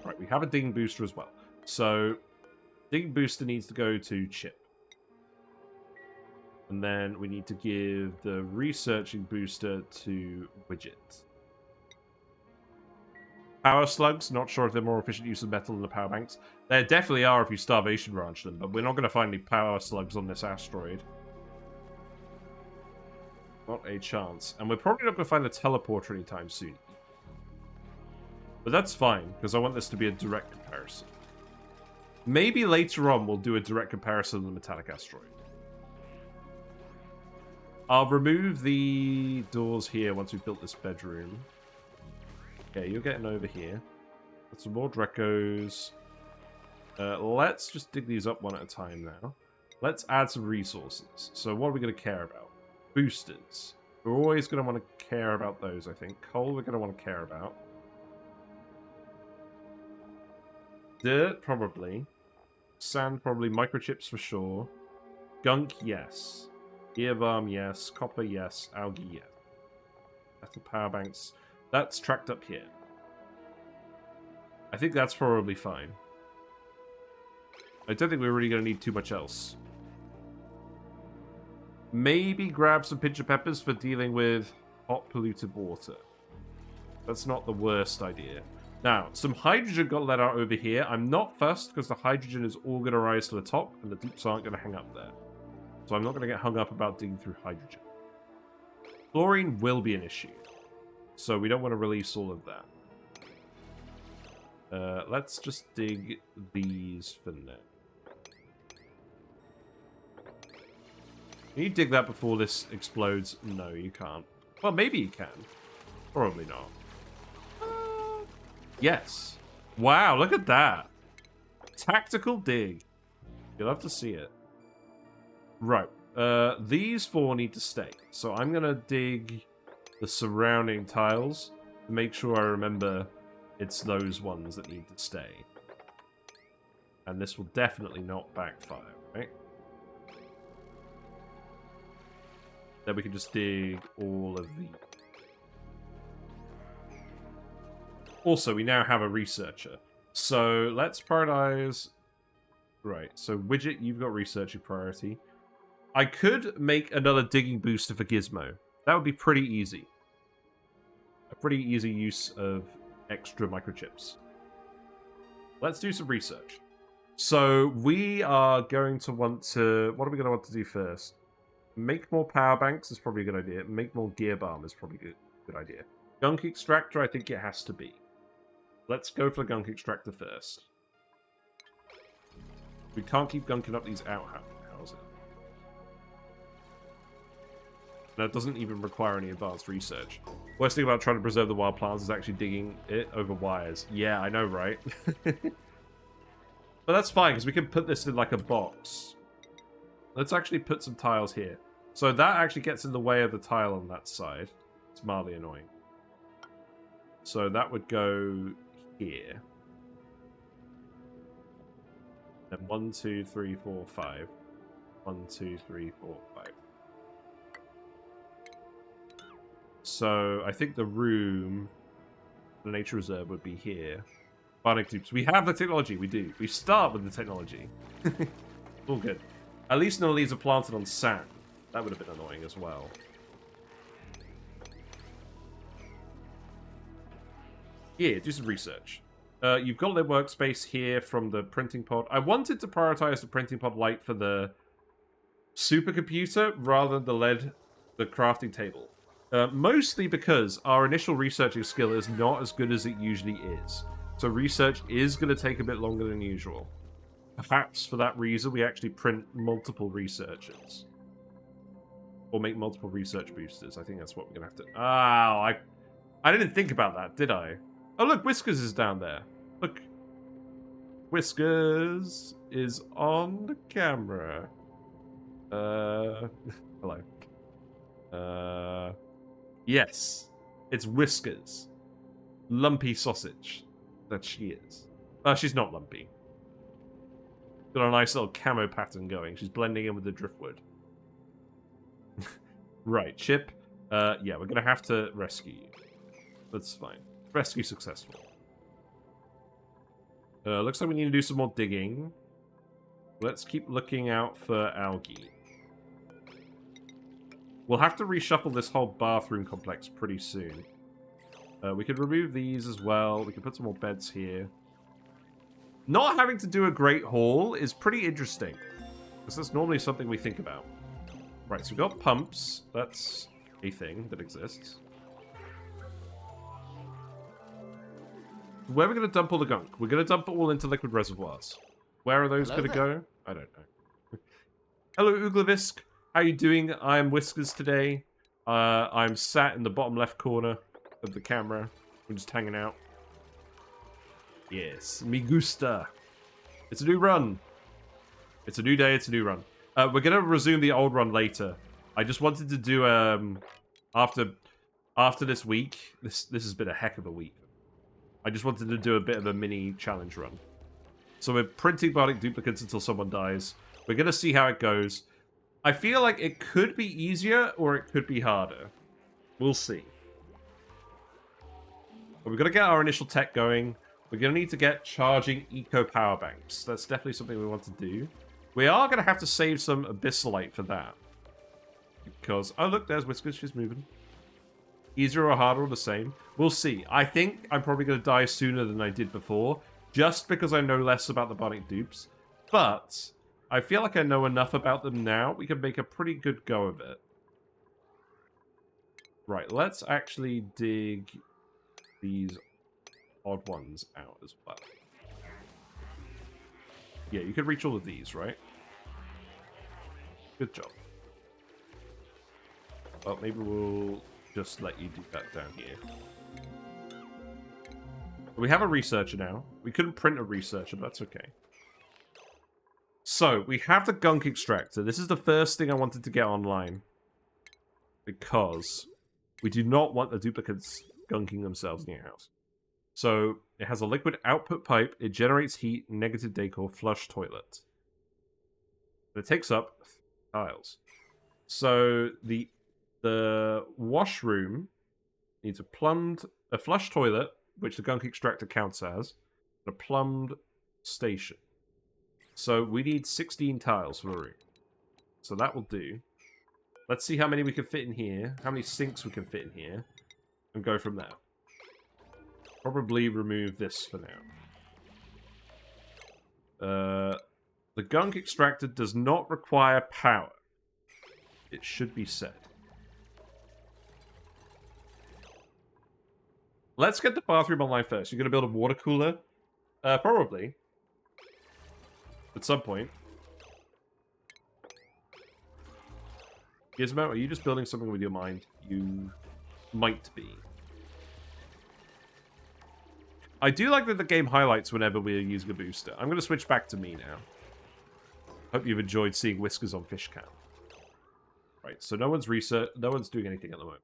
Right, we have a digging booster as well. So, digging booster needs to go to Chip. And then we need to give the researching booster to Widget. Power slugs, not sure if they're more efficient use of metal than the power banks. There definitely are if you starvation ranch them, but we're not going to find any power slugs on this asteroid. Not a chance. And we're probably not going to find a teleporter anytime soon. But that's fine, because I want this to be a direct comparison. Maybe later on we'll do a direct comparison of the metallic asteroid. I'll remove the doors here once we've built this bedroom. Okay, you're getting over here. Got some more Drekos. Let's just dig these up one at a time now. Let's add some resources. So what are we going to care about? Boosters. We're always going to want to care about those, I think. Coal we're going to want to care about. Dirt, probably. Sand, probably. Microchips for sure. Gunk, yes. Gear Balm, yes. Copper, yes. Algae, yes. Metal power banks. That's tracked up here. I think that's probably fine. I don't think we're really going to need too much else. Maybe grab some pinch of peppers for dealing with hot polluted water. That's not the worst idea. Now, some hydrogen got let out over here. I'm not fussed because the hydrogen is all going to rise to the top and the dupes aren't going to hang up there. So I'm not going to get hung up about digging through hydrogen. Chlorine will be an issue. So we don't want to release all of that. Let's just dig these for now. Can you dig that before this explodes? No, you can't. Well, maybe you can. Probably not. Yes. Wow, look at that. Tactical dig. You'll have to see it. Right. These four need to stay. So I'm going to dig the surrounding tiles to make sure I remember it's those ones that need to stay. And this will definitely not backfire, right? Then we can just dig all of the... Also, we now have a researcher. So let's prioritize... Right, so Widget, you've got researching priority. I could make another digging booster for Gizmo. That would be pretty easy. A pretty easy use of extra microchips. Let's do some research. So we are going to want to... What are we going to want to do first? Make more power banks is probably a good idea. Make more Gear Balm is probably a good idea. Gunk Extractor, I think it has to be. Let's go for the Gunk Extractor first. We can't keep gunking up these outhouses. That doesn't even require any advanced research. Worst thing about trying to preserve the wild plants is actually digging it over wires. Yeah, I know, right? But that's fine, because we can put this in like a box. Let's actually put some tiles here. So that actually gets in the way of the tile on that side. It's mildly annoying. So that would go here. And 1, 2, 3, 4, 5. 1, 2, 3, 4, 5. So I think the room, the nature reserve, would be here. Bionic dupes. We have the technology. We do. We start with the technology. All good. At least none of these are planted on sand. That would have been annoying as well. Here, do some research. You've got the workspace here from the printing pod. I wanted to prioritize the printing pod light for the supercomputer rather than the crafting table. Mostly because our initial researching skill is not as good as it usually is. So research is going to take a bit longer than usual. Perhaps for that reason, we actually print multiple researchers. Or make multiple research boosters. I think that's what we're going to have to... Oh, I didn't think about that, did I? Oh, look, Whiskers is down there. Look. Whiskers is on the camera. Hello. Yes. It's Whiskers. Lumpy sausage. That she is. She's not lumpy. Got a nice little camo pattern going. She's blending in with the driftwood. Right, Chip. Yeah, we're gonna have to rescue you. That's fine. Rescue successful. Looks like we need to do some more digging. Let's keep looking out for algae. We'll have to reshuffle this whole bathroom complex pretty soon. We could remove these as well. We could put some more beds here. Not having to do a great haul is pretty interesting. Because that's normally something we think about. Right, so we've got pumps. That's a thing that exists. Where are we going to dump all the gunk? We're going to dump it all into liquid reservoirs. Where are those going to go? I don't know. Hello, Uglavisk. How you doing? I'm Whiskers today. I'm sat in the bottom left corner of the camera. We're just hanging out. Yes, me gusta. It's a new run. It's a new day, it's a new run. We're going to resume the old run later. I just wanted to do, after this week, this has been a heck of a week. I just wanted to do a bit of a mini challenge run. So we're printing Bionic Duplicants until someone dies. We're going to see how it goes. I feel like it could be easier or it could be harder. We'll see. But we've got to get our initial tech going. We're going to need to get charging eco power banks. That's definitely something we want to do. We are going to have to save some abyssalite for that. Because, oh look, there's Whiskers. She's moving. Easier or harder or the same? We'll see. I think I'm probably going to die sooner than I did before. Just because I know less about the Bionic dupes. But I feel like I know enough about them now. We can make a pretty good go of it. Right, let's actually dig these odd ones out as well. Yeah, you can reach all of these, right? Good job. Well, maybe we'll just let you do that down here. We have a researcher now. We couldn't print a researcher, but that's okay. So, we have the Gunk Extractor. This is the first thing I wanted to get online. Because we do not want the duplicates gunking themselves in your house. So, it has a liquid output pipe. It generates heat, negative decor, flush toilet. And it takes up tiles. So, the washroom needs a flush toilet, which the Gunk Extractor counts as, and a plumbed station. So we need 16 tiles for the room. So that will do. Let's see how many we can fit in here, how many sinks we can fit in here, and go from there. Probably remove this for now. The Gunk Extractor does not require power. It should be said. Let's get the bathroom online first. You're going to build a water cooler? Probably. At some point. Gizmo, are you just building something with your mind? You might be. I do like that the game highlights whenever we're using a booster. I'm going to switch back to me now. Hope you've enjoyed seeing Whiskers on fish cam. Right, so no one's doing anything at the moment.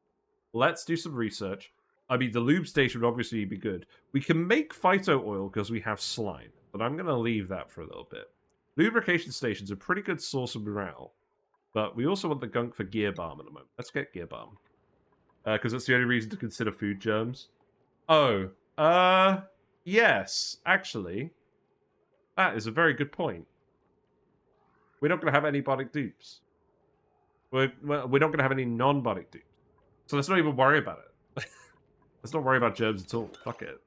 Let's do some research. I mean, the lube station would obviously be good. We can make phyto oil because we have slime, but I'm going to leave that for a little bit. Lubrication station's a pretty good source of morale, but we also want the gunk for Gear Balm at the moment. Let's get Gear Balm. Because that's the only reason to consider food germs. Oh, yes, actually. That is a very good point. We're not going to have any Bionic dupes. We're not going to have any non-Bionic dupes. So let's not even worry about it. Let's not worry about germs at all. Fuck it.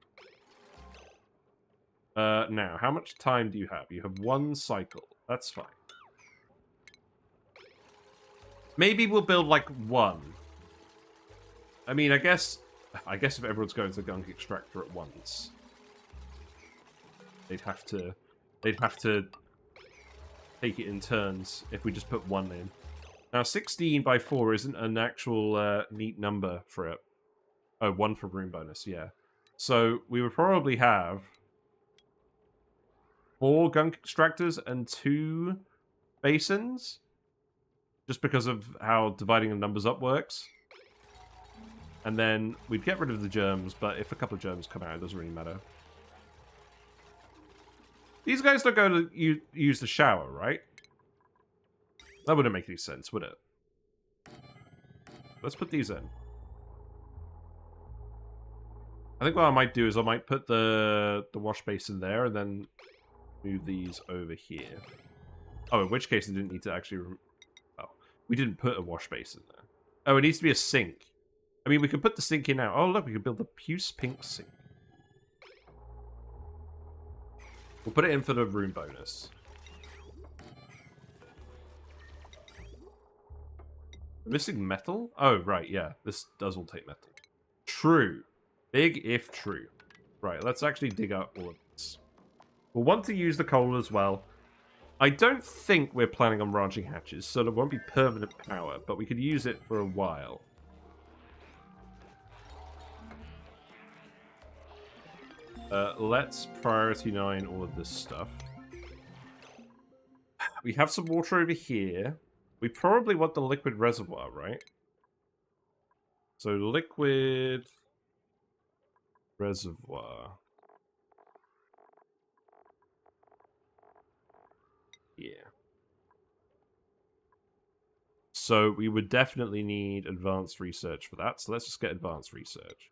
Now, how much time do you have? You have one cycle. That's fine. Maybe we'll build, like, one. I mean, I guess if everyone's going to the Gunk Extractor at once. They'd have to take it in turns if we just put one in. Now, 16 by 4 isn't an actual neat number for it. Oh, 1 for room bonus, yeah. So we would probably have 4 gunk extractors and 2 basins, just because of how dividing the numbers up works. And then we'd get rid of the germs, but if a couple of germs come out, it doesn't really matter. These guys don't go to use the shower, right? That wouldn't make any sense, would it? Let's put these in. I think what I might do is I might put the wash basin there and then move these over here. Oh, in which case I didn't need to actually... Oh, we didn't put a wash basin there. Oh, it needs to be a sink. I mean, we could put the sink in now. Oh, look, we could build the puce pink sink. We'll put it in for the room bonus. Missing metal? Oh, right, yeah. This does all take metal. True. Big if true. Right, let's actually dig out all of this. We'll want to use the coal as well. I don't think we're planning on branching hatches, so there won't be permanent power, but we could use it for a while. Let's priority 9 all of this stuff. We have some water over here. We probably want the liquid reservoir, right? So liquid reservoir. Yeah. So we would definitely need advanced research for that. So let's just get advanced research.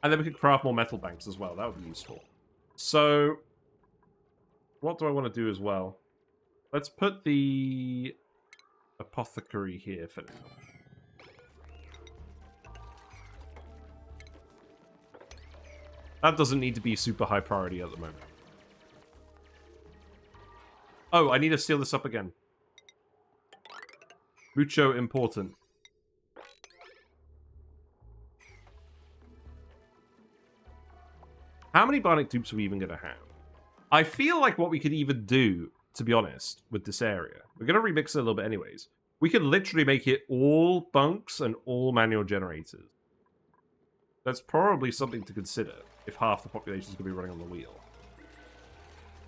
And then we could craft more metal banks as well. That would be useful. So, what do I want to do as well? Let's put the apothecary here for now. That doesn't need to be super high priority at the moment. Oh, I need to seal this up again. Mucho important. How many bionic dupes are we even going to have? I feel like what we could even do, to be honest, with this area, we're going to remix it a little bit anyways. We could literally make it all bunks and all manual generators. That's probably something to consider if half the population is going to be running on the wheel.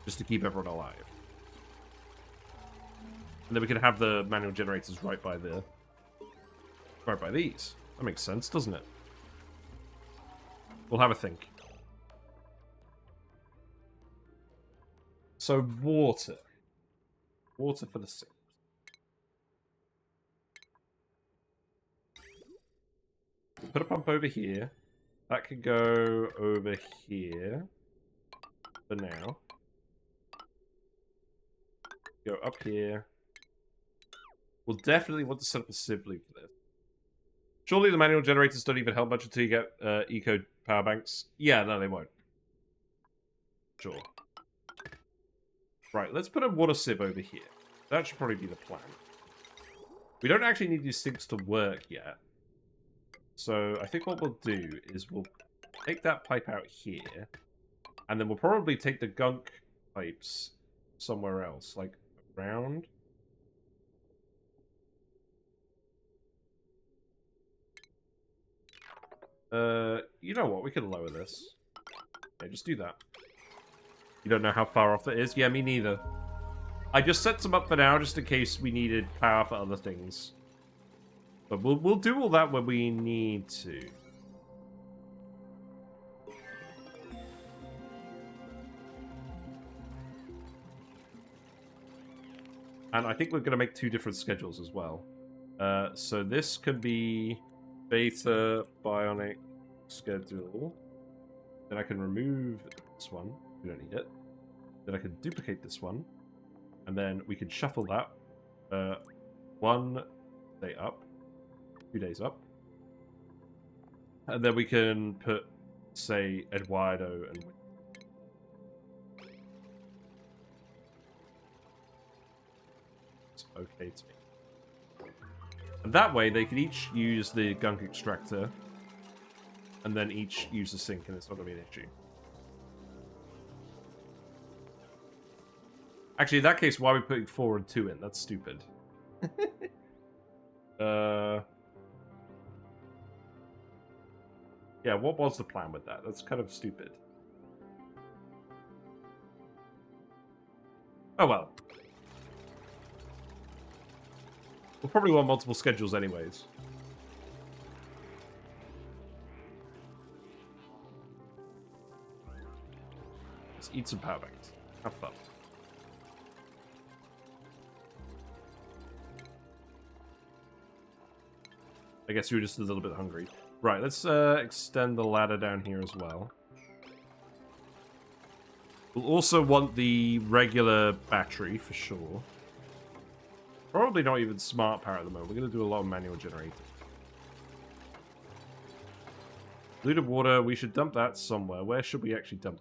Just to keep everyone alive. And then we can have the manual generators right by these. That makes sense, doesn't it? We'll have a think. So, water. Water for the sinks. We'll put a pump over here. That could go over here. For now. Go up here. We'll definitely want to set up a sieve loop for this. Surely the manual generators don't even help much until you get eco power banks. Yeah, no, they won't. Sure. Right, let's put a water sieve over here. That should probably be the plan. We don't actually need these sinks to work yet. So I think what we'll do is we'll take that pipe out here. And then we'll probably take the gunk pipes somewhere else. Like, around. You know what? We can lower this. Yeah, just do that. You don't know how far off it is? Yeah, me neither. I just set some up for now, just in case we needed power for other things. But we'll do all that when we need to. And I think we're going to make 2 different schedules as well. So this could be beta bionic schedule. Then I can remove this one. We don't need it. Then I can duplicate this one. And then we can shuffle that. 1 day up. 2 days up. And then we can put, say, Eduardo and... It's okay to me. And that way, they can each use the Gunk Extractor. And then each use the sink, and it's not going to be an issue. Actually, in that case, why are we putting 4 and 2 in? That's stupid. Yeah, what was the plan with that? That's kind of stupid. Oh well. We'll probably want multiple schedules anyways. Let's eat some power banks. Have fun. I guess you were just a little bit hungry. Right, let's extend the ladder down here as well. We'll also want the regular battery for sure. Probably not even smart power at the moment. We're going to do a lot of manual generating. Polluted water, we should dump that somewhere. Where should we actually dump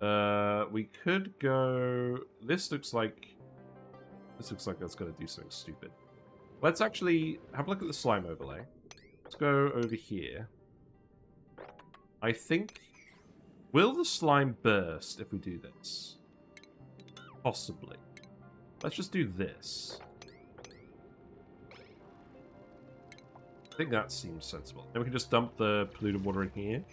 that? We could go... This looks like that's going to do something stupid. Let's actually have a look at the slime overlay. Let's go over here. I think... Will the slime burst if we do this? Possibly. Let's just do this. I think that seems sensible. Then we can just dump the polluted water in here.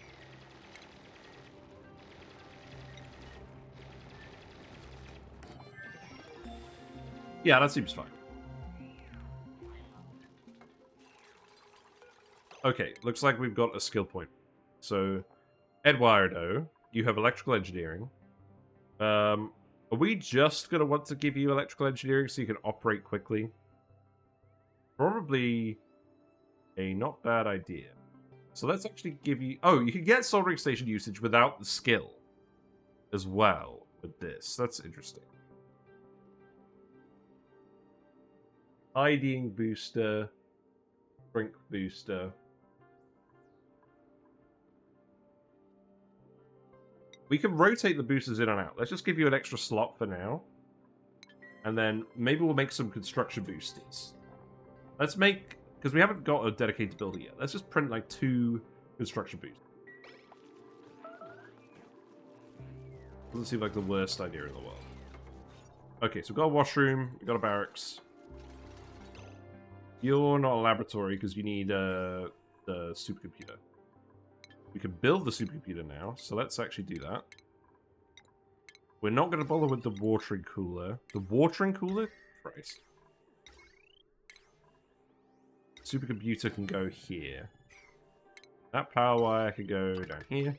Yeah, that seems fine. Okay, looks like we've got a skill point. So, Eduardo, you have electrical engineering. Are we just going to want to give you electrical engineering so you can operate quickly? Probably a not bad idea. So let's actually give you... Oh, you can get soldering station usage without the skill as well with this. That's interesting. IDing booster. Shrink booster. We can rotate the boosters in and out. Let's just give you an extra slot for now. And then maybe we'll make some construction boosters. Let's make... Because we haven't got a dedicated builder yet. Let's just print like 2 construction boosters. Doesn't seem like the worst idea in the world. Okay, so we've got a washroom. We've got a barracks. You're not a laboratory because you need the supercomputer. We can build the supercomputer now, so let's actually do that. We're not going to bother with the watering cooler. The watering cooler? Christ. Supercomputer can go here. That power wire can go down here.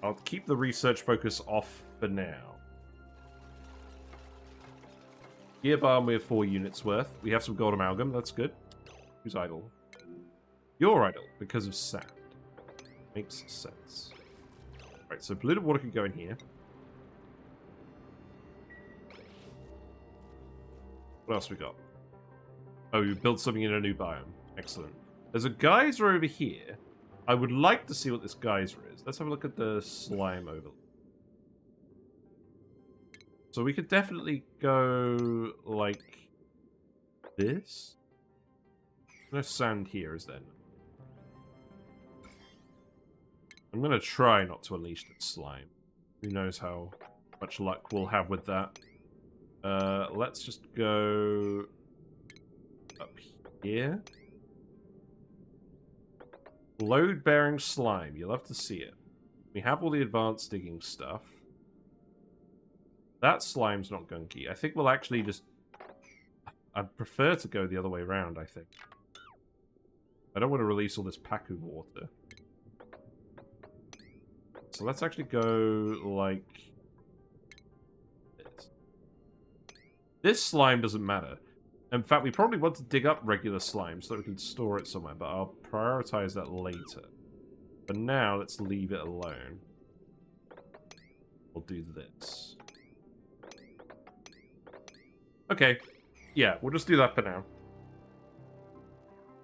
I'll keep the research focus off for now. Gear Balm, we have 4 units worth. We have some gold amalgam, that's good. Who's idle? You're idle because of sand. Makes sense. Right, so polluted water can go in here. What else we got? Oh, you built something in a new biome. Excellent. There's a geyser over here. I would like to see what this geyser is. Let's have a look at the slime overlay. So we could definitely go like this. No sand here, is there? I'm going to try not to unleash that slime. Who knows how much luck we'll have with that. Let's just go up here. Load-bearing slime. You'll have to see it. We have all the advanced digging stuff. That slime's not gunky. I think we'll actually just... I'd prefer to go the other way around, I think. I don't want to release all this Paku water. So let's actually go like this. This slime doesn't matter. In fact, we probably want to dig up regular slime so that we can store it somewhere, but I'll prioritize that later. For now, let's leave it alone. We'll do this. Okay. Yeah, we'll just do that for now.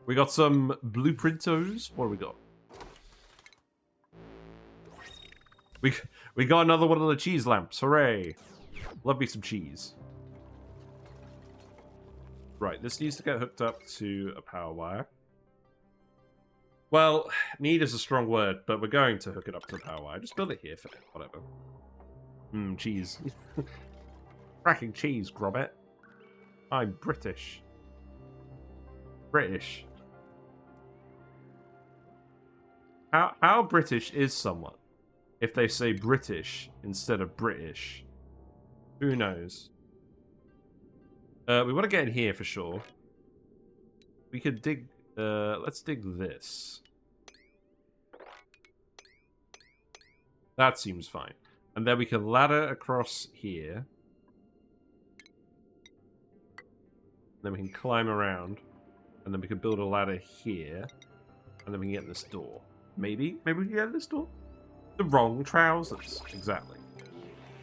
We got some blueprintos. What do we got? We got another one of the cheese lamps. Hooray. Love me some cheese. Right, this needs to get hooked up to a power wire. Well, need is a strong word, but we're going to hook it up to the power wire. Just build it here for now, whatever. Cheese. Cracking cheese, Grommet. I'm British. British. How British is someone if they say British instead of British? Who knows? We want to get in here for sure. We could dig... let's dig this. That seems fine. And then we can ladder across here. Then we can climb around. And then we can build a ladder here. And then we can get in this door. Maybe? Maybe we can get in this door? The wrong trousers. Exactly.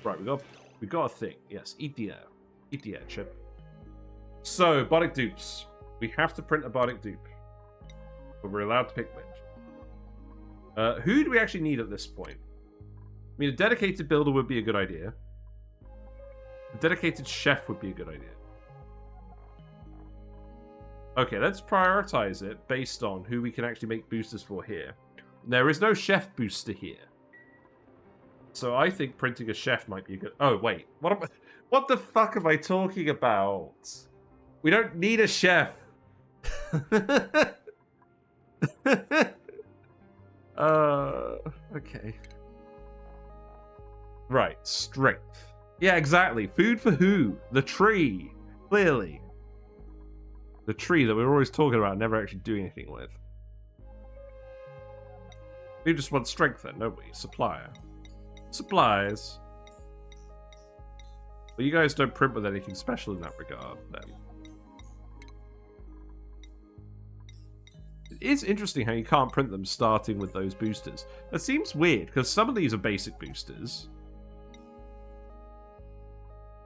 Right, we got a thing. Yes, eat the air. Eat the air, Chip. So, Bionic dupes. We have to print a Bionic dupe. But we're allowed to pick which. Who do we actually need at this point? I mean, a dedicated builder would be a good idea. A dedicated chef would be a good idea. Okay, let's prioritize it based on who we can actually make boosters for here. There is no chef booster here. So I think printing a chef might be a good... Oh, wait. What the fuck am I talking about? We don't need a chef. Okay. Right, strength. Yeah, exactly. Food for who? The tree. Clearly. The tree that we're always talking about, never actually doing anything with. We just want strength then, don't we? Supplier. Supplies. Well, you guys don't print with anything special in that regard, then. It is interesting how you can't print them starting with those boosters. That seems weird, because some of these are basic boosters.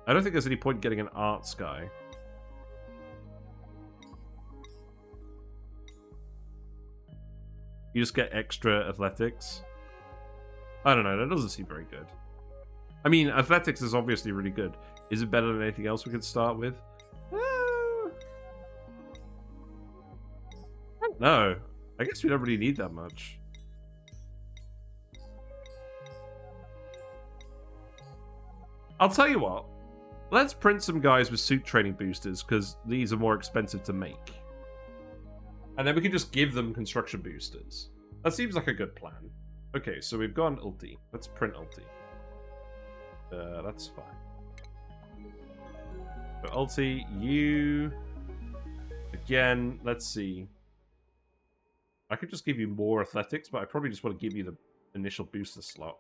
I don't think there's any point getting an arts guy. You just get extra athletics. I don't know, that doesn't seem very good. I mean, athletics is obviously really good. Is it better than anything else we could start with? I don't know. I guess we don't really need that much. I'll tell you what. Let's print some guys with suit training boosters, because these are more expensive to make. And then we can just give them construction boosters. That seems like a good plan. Okay, so we've got an ulti. Let's print ulti. That's fine. But ulti, you... Again, let's see. I could just give you more athletics, but I probably just want to give you the initial booster slot.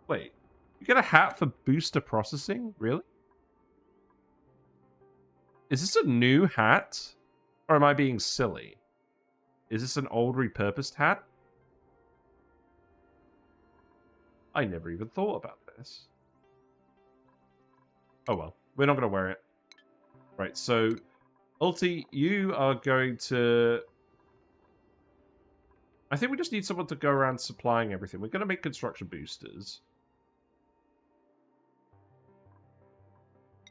Wait, you get a hat for booster processing? Really? Is this a new hat? Or am I being silly? Is this an old repurposed hat? I never even thought about this. Oh well, we're not going to wear it. Right, so... Ulti, you are going to... I think we just need someone to go around supplying everything. We're going to make construction boosters.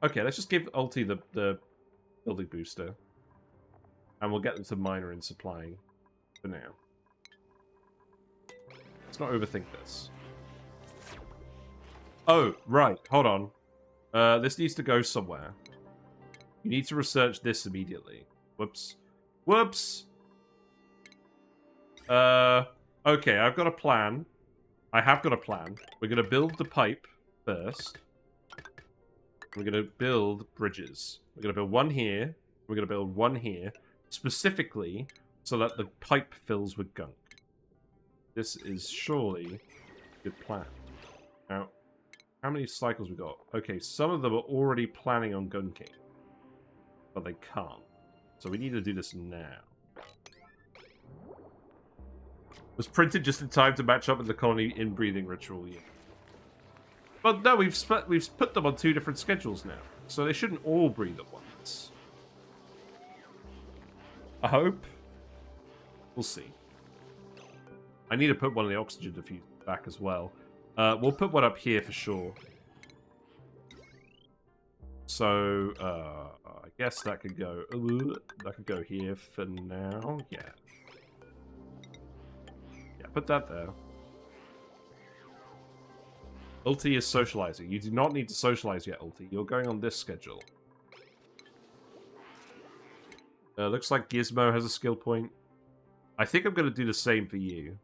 Okay, let's just give Ulti the building booster. And we'll get them to miner in supplying for now. Let's not overthink this. Oh, right. Hold on. This needs to go somewhere. You need to research this immediately. Whoops. Whoops! Okay, I've got a plan. I have got a plan. We're going to build the pipe first. We're going to build bridges. We're going to build one here. We're going to build one here. Specifically, so that the pipe fills with gunk. This is surely a good plan. Now, how many cycles we got? Okay, some of them are already planning on gunking. But they can't. So we need to do this now. Was printed just in time to match up with the colony inbreeding ritual, yeah. But no, we've put them on 2 different schedules now. So they shouldn't all breed at once. I hope. We'll see. I need to put one of the oxygen diffusers back as well. We'll put one up here for sure. So, I guess that could go... that could go here for now. Yeah. Yeah, put that there. Ulti is socializing. You do not need to socialize yet, Ulti. You're going on this schedule. Looks like Gizmo has a skill point. I think I'm going to do the same for you.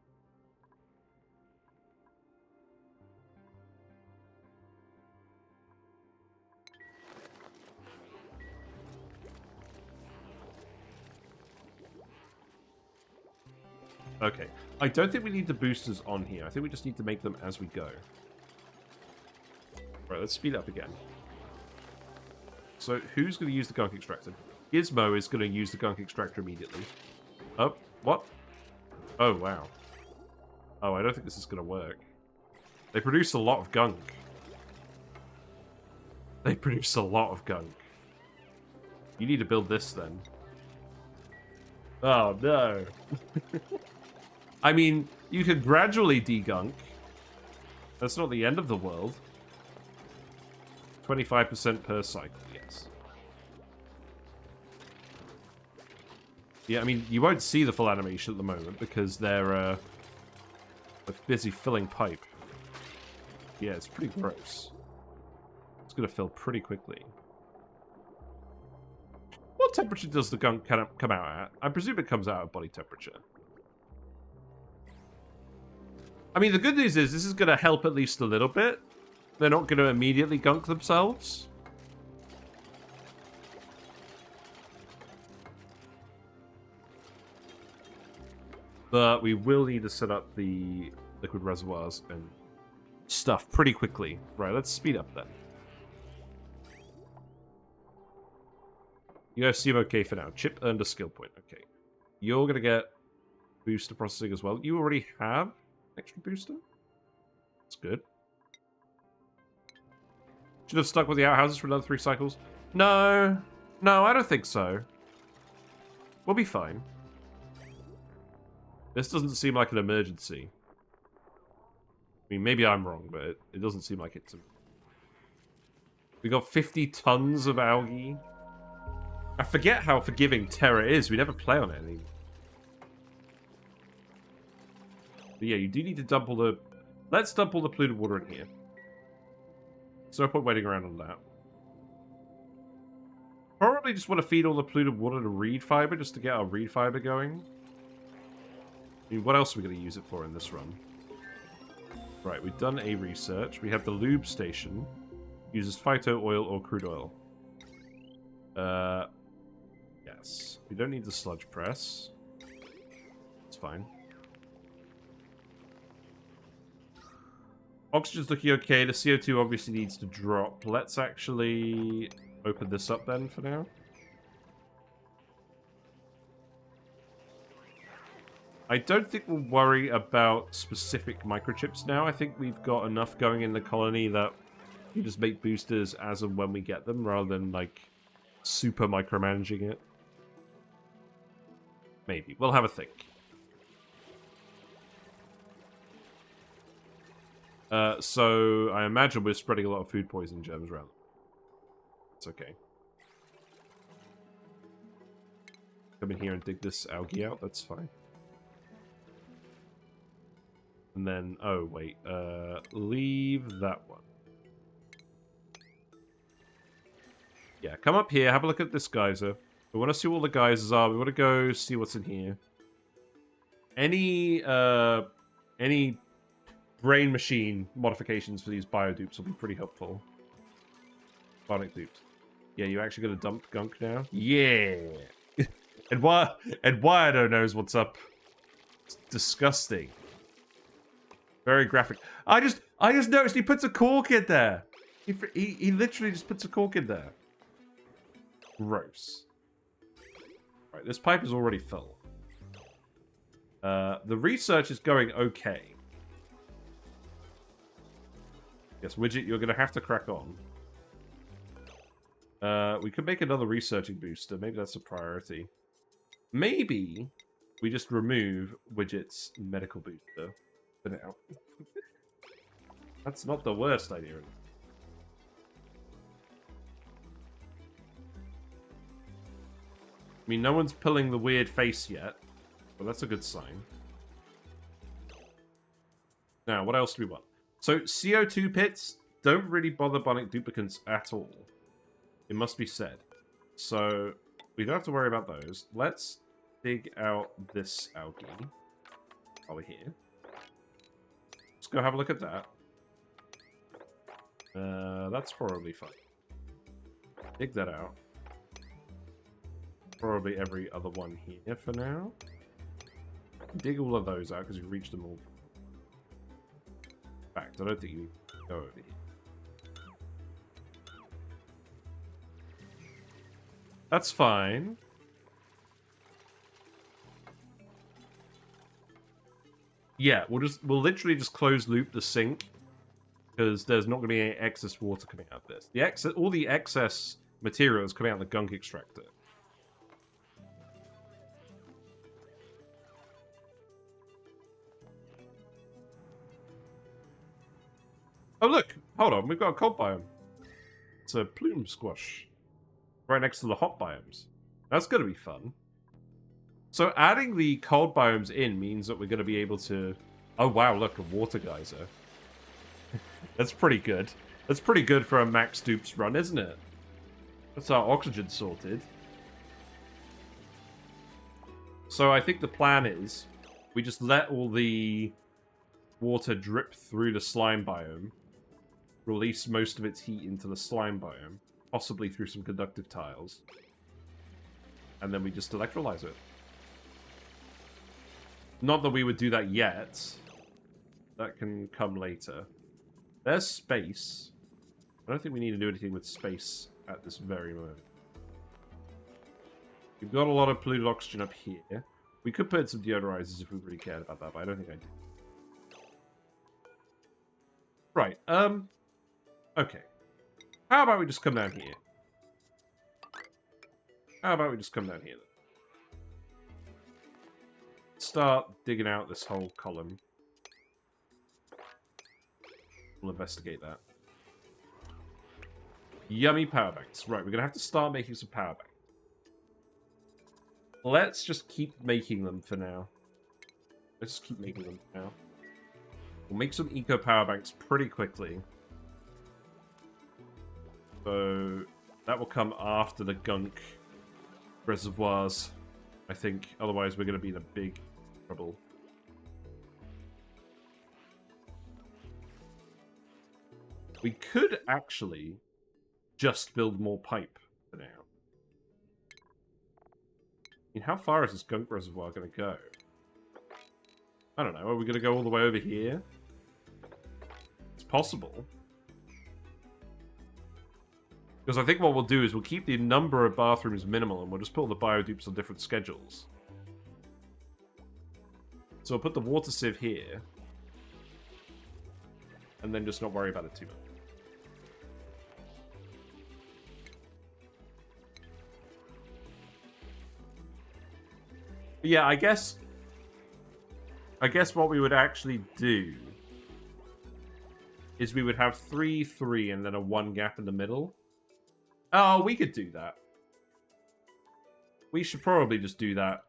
Okay. I don't think we need the boosters on here. I think we just need to make them as we go. Right, let's speed up again. So, who's going to use the Gunk Extractor? Gizmo is going to use the Gunk Extractor immediately. Oh, what? Oh, wow. Oh, I don't think this is going to work. They produce a lot of gunk. They produce a lot of gunk. You need to build this, then. Oh, no. I mean, you could gradually degunk. That's not the end of the world. 25% per cycle, yes. Yeah, I mean, you won't see the full animation at the moment because they're busy filling pipe. Yeah, it's pretty gross. It's going to fill pretty quickly. What temperature does the gunk come out at? I presume it comes out at body temperature. I mean, the good news is this is going to help at least a little bit. They're not going to immediately gunk themselves. But we will need to set up the liquid reservoirs and stuff pretty quickly. Right, let's speed up then. You guys seem okay for now. Chip earned a skill point. Okay. You're going to get booster processing as well. You already have extra booster? That's good. Should have stuck with the outhouses for another 3 cycles. No. No, I don't think so. We'll be fine. This doesn't seem like an emergency. I mean, maybe I'm wrong, but it doesn't seem like it to me. We got 50 tons of algae. I forget how forgiving Terra is. We never play on it anymore. But yeah, you do need to dump all the... Let's dump all the polluted water in here. There's no point waiting around on that. Probably just want to feed all the polluted water to reed fiber just to get our reed fiber going. I mean, what else are we going to use it for in this run? Right, we've done a research. We have the lube station. Uses phyto oil or crude oil. Yes. We don't need the sludge press. It's fine. Oxygen's looking okay. The CO2 obviously needs to drop. Let's actually open this up then for now. I don't think we'll worry about specific microchips now. I think we've got enough going in the colony that we just make boosters as and when we get them, rather than, like, super micromanaging it. Maybe. We'll have a think. So, I imagine we're spreading a lot of food poison germs around. It's okay. Come in here and dig this algae out, that's fine. And then, oh wait, leave that one. Yeah, come up here, have a look at this geyser. We want to see what all the geysers are. We want to go see what's in here. Any brain machine modifications for these biodupes will be pretty helpful. Bionic dupes. Yeah, you actually got to dump gunk now? Yeah! and Wyatt knows what's up. It's disgusting. Very graphic. I just noticed he puts a cork in there. He literally just puts a cork in there. Gross. Right, this pipe is already full. The research is going okay. Yes, Widget, you're going to have to crack on. We could make another researching booster. Maybe that's a priority. Maybe we just remove Widget's medical booster for now. That's not the worst idea. mean, no one's pulling the weird face yet, but that's a good sign. Now, what else do we want? So, CO2 pits don't really bother Bionic Duplicants at all. It must be said. So, we don't have to worry about those. Let's dig out this algae while we're here. Let's go have a look at that. That's probably fine. Dig that out. Probably every other one here for now. Dig all of those out because you've reached them all. In fact, I don't think you need to go over here. That's fine. Yeah, we'll literally just close loop the sink because there's not going to be any excess water coming out of this. All the excess material is coming out of the Gunk Extractor. Oh, look! Hold on, we've got a cold biome. It's a plume squash. Right next to the hot biomes. That's going to be fun. So adding the cold biomes in means that we're going to be able to... Oh, wow, look, a Water Geyser. That's pretty good. That's pretty good for a max dupes run, isn't it? That's our oxygen sorted. So I think the plan is we just let all the water drip through the slime biome, release most of its heat into the slime biome, possibly through some conductive tiles, and then we just electrolyze it. Not that we would do that yet. That can come later. There's space. I don't think we need to do anything with space at this very moment. We've got a lot of polluted oxygen up here. We could put in some deodorizers if we really cared about that, but I don't think I do. Right, okay. How about we just come down here? How about we just come down here, then? Start digging out this whole column. We'll investigate that. Yummy power banks. Right, we're going to have to start making some power banks. Let's just keep making them for now. Let's just keep making them for now. We'll make some eco power banks pretty quickly. So that will come after the gunk reservoirs, I think. Otherwise, we're going to be in a big trouble. We could actually just build more pipe for now. I mean, how far is this gunk reservoir going to go? I don't know. Are we going to go all the way over here? It's possible. Because I think what we'll do is we'll keep the number of bathrooms minimal and we'll just put all the biodupes on different schedules. So we'll put the water sieve here. And then just not worry about it too much. But yeah, I guess what we would actually do is we would have 3, 3, and then a 1 gap in the middle. Oh, we could do that. We should probably just do that.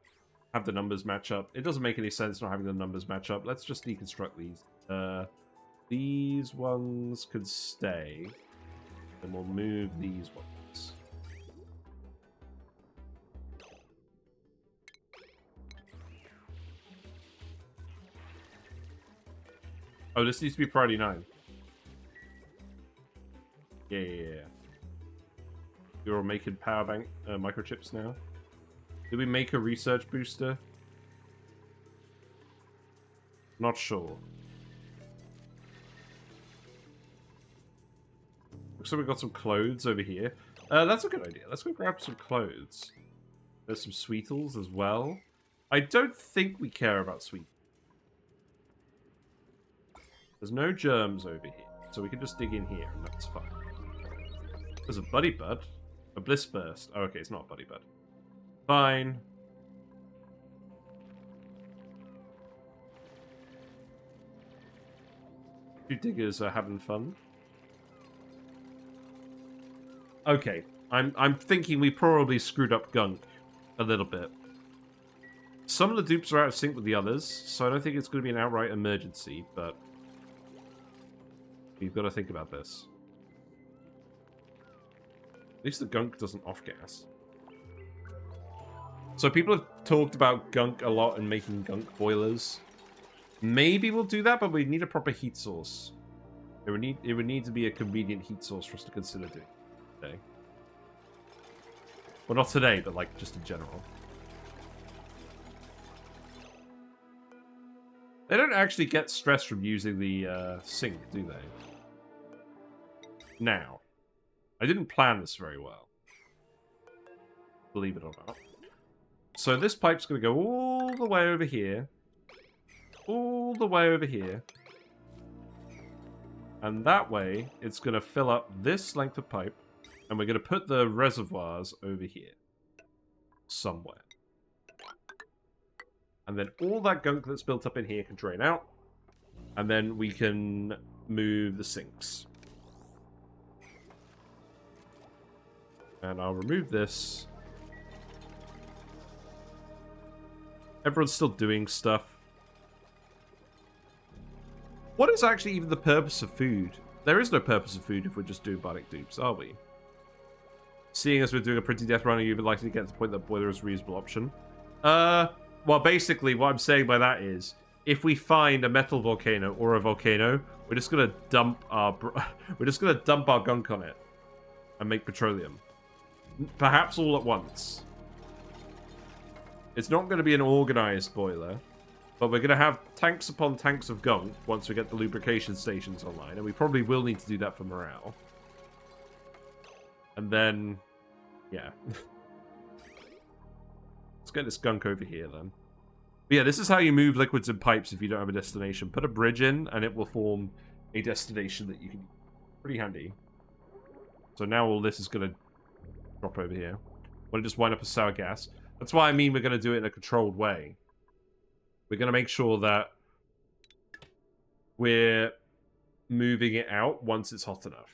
Have the numbers match up. It doesn't make any sense not having the numbers match up. Let's just deconstruct these. These ones could stay. And we'll move these ones. Oh, this needs to be priority 9. Yeah. You're making power bank microchips now. Did we make a research booster? Not sure. Looks like we've got some clothes over here. That's a good idea. Let's go grab some clothes. There's some sweetles as well. I don't think we care about sweet. There's no germs over here, so we can just dig in here, and that's fine. There's a buddy bud. A bliss burst. Oh, okay, it's not a buddy bud. Fine. Two diggers are having fun. Okay, I'm thinking we probably screwed up gunk a little bit. Some of the dupes are out of sync with the others, so I don't think it's going to be an outright emergency, but we've got to think about this. At least the gunk doesn't off-gas. So people have talked about gunk a lot and making gunk boilers. Maybe we'll do that, but we need a proper heat source. It would need to be a convenient heat source for us to consider doing today. Well, not today, but like just in general. They don't actually get stress from using the sink, do they? Now, I didn't plan this very well. Believe it or not. So this pipe's going to go all the way over here. All the way over here. And that way, it's going to fill up this length of pipe. And we're going to put the reservoirs over here. Somewhere. And then all that gunk that's built up in here can drain out. And then we can move the sinks. And I'll remove this. Everyone's still doing stuff. What is actually even the purpose of food? There is no purpose of food if we're just doing bionic dupes, are we? Seeing as we're doing a pretty death run, you'd be likely to get to the point that boiler is a reasonable option. Well, basically, what I'm saying by that is, if we find a metal volcano or a volcano, we're just gonna dump our gunk on it and make petroleum. Perhaps all at once. It's not going to be an organized boiler, but we're going to have tanks upon tanks of gunk once we get the lubrication stations online, and we probably will need to do that for morale. And then, yeah. Let's get this gunk over here, then. But yeah, this is how you move liquids in pipes if you don't have a destination. Put a bridge in, and it will form a destination that you can... Pretty handy. So now all this is going to drop over here. Want to just wind up a sour gas. That's why I mean we're going to do it in a controlled way. We're going to make sure that we're moving it out once it's hot enough.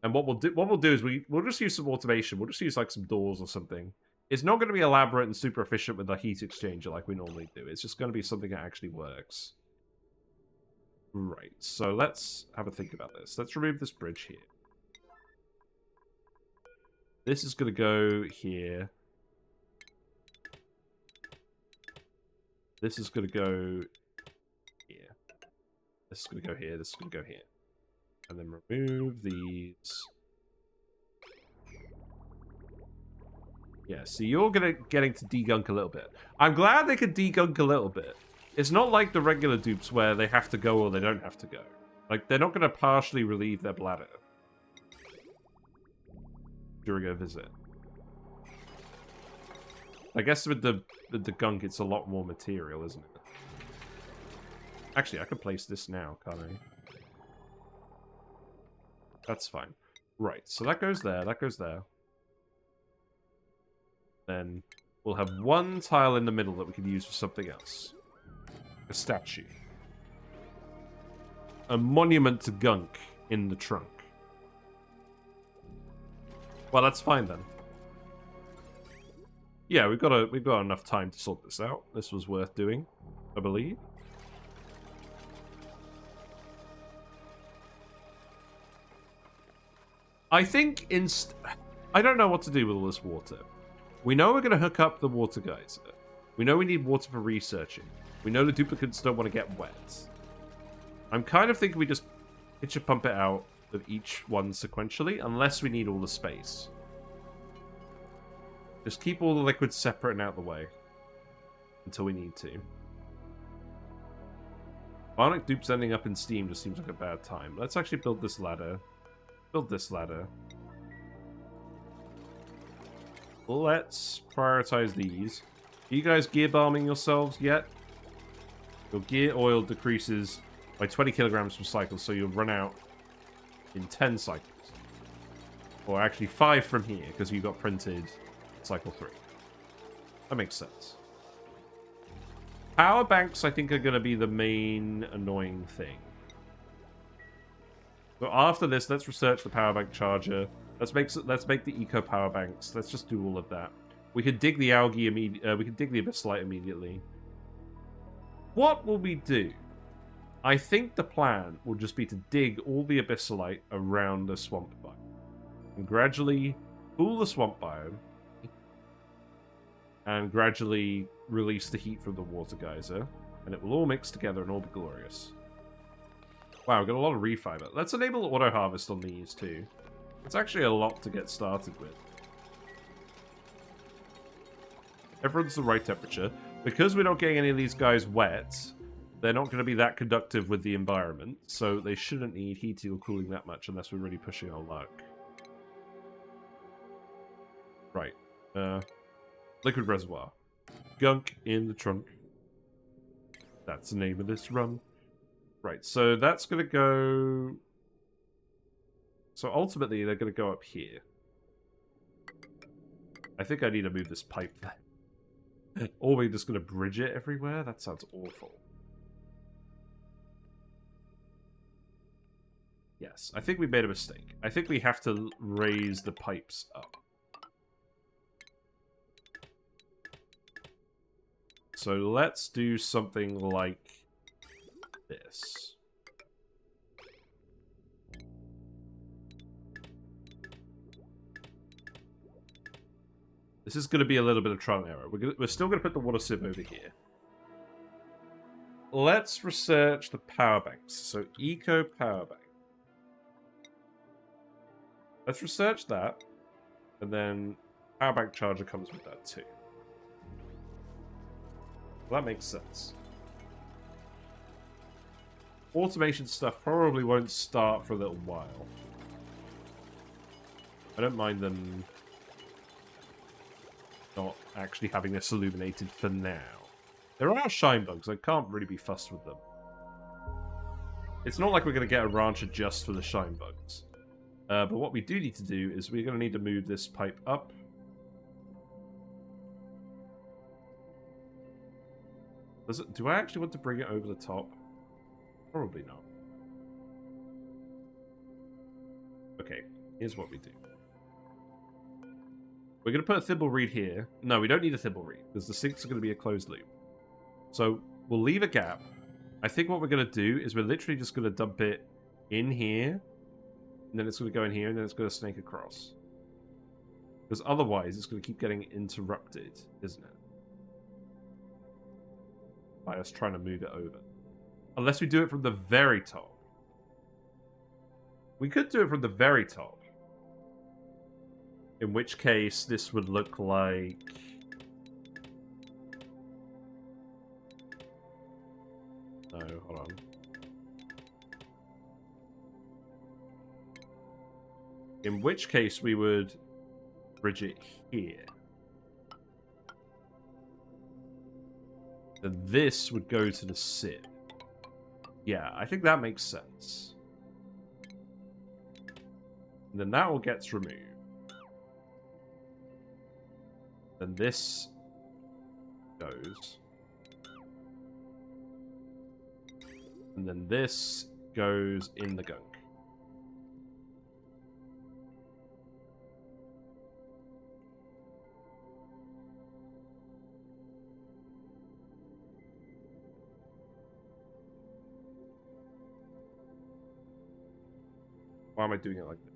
And what we'll do is we'll just use some automation. We'll just use like some doors or something. It's not going to be elaborate and super efficient with a heat exchanger like we normally do. It's just going to be something that actually works. Right, so let's have a think about this. Let's remove this bridge here. This is going to go here. This is going to go here. This is going to go here. This is going to go here. And then remove these. Yeah, so you're getting to degunk a little bit. I'm glad they could degunk a little bit. It's not like the regular dupes where they have to go or they don't have to go. Like, they're not going to partially relieve their bladder during a visit. I guess with the gunk, it's a lot more material, isn't it? Actually, I can place this now, can't I? That's fine. Right, so that goes there, that goes there. Then we'll have one tile in the middle that we can use for something else. A statue. A monument to gunk in the trunk. Well, that's fine then. Yeah, we've got enough time to sort this out. This was worth doing, I believe. I think I don't know what to do with all this water. We know we're going to hook up the Water Geyser. We know we need water for researching. We know the duplicants don't want to get wet. I'm kind of thinking we just pitcher pump it out of each one sequentially, unless we need all the space. Just keep all the liquids separate and out of the way. Until we need to. Bionic dupes ending up in steam just seems like a bad time. Let's actually build this ladder. Build this ladder. Let's prioritize these. Are you guys gear balming yourselves yet? Your gear oil decreases by 20 kilograms per cycle, so you'll run out in 10 cycles. Or actually 5 from here, because you got printed cycle 3. That makes sense. Power banks, I think, are going to be the main annoying thing. So after this, let's research the power bank charger. Let's make the eco power banks. Let's just do all of that. We could dig the algae we could dig the abyssalite immediately. What will we do? I think the plan will just be to dig all the abyssalite around the swamp biome. And gradually cool the swamp biome. And gradually release the heat from the water geyser. And it will all mix together and all be glorious. Wow, we've got a lot of refiber. Let's enable auto harvest on these too. It's actually a lot to get started with. Everyone's the right temperature. Because we're not getting any of these guys wet, they're not going to be that conductive with the environment, so they shouldn't need heating or cooling that much unless we're really pushing our luck. Right. Liquid reservoir. Gunk in the trunk. That's the name of this run. Right, so that's going to go... So ultimately, they're going to go up here. I think I need to move this pipe there. Or we're just going to bridge it everywhere? That sounds awful. Yes, I think we made a mistake. I think we have to raise the pipes up. So let's do something like this. This is going to be a little bit of trial and error. We're still going to put the water sieve over here. Let's research the power banks. So, eco power bank. Let's research that. And then power bank charger comes with that too. Well, that makes sense. Automation stuff probably won't start for a little while. I don't mind them not actually having this illuminated for now. There are shine bugs. I can't really be fussed with them. It's not like we're going to get a rancher just for the shine bugs. But what we do need to do is we're going to need to move this pipe up. Do I actually want to bring it over the top? Probably not. Okay, here's what we do. We're going to put a thimble reed here. No, we don't need a thimble reed, because the sinks are going to be a closed loop. So, we'll leave a gap. I think what we're going to do is we're literally just going to dump it in here, and then it's going to go in here, and then it's going to snake across. Because otherwise, it's going to keep getting interrupted, isn't it? By us trying to move it over. Unless we do it from the very top. We could do it from the very top. In which case, this would look like... No, hold on. In which case, we would bridge it here. Then this would go to the sieve. Yeah, I think that makes sense. And then that all gets removed. Then this goes. And then this goes in the gunk. Why am I doing it like this?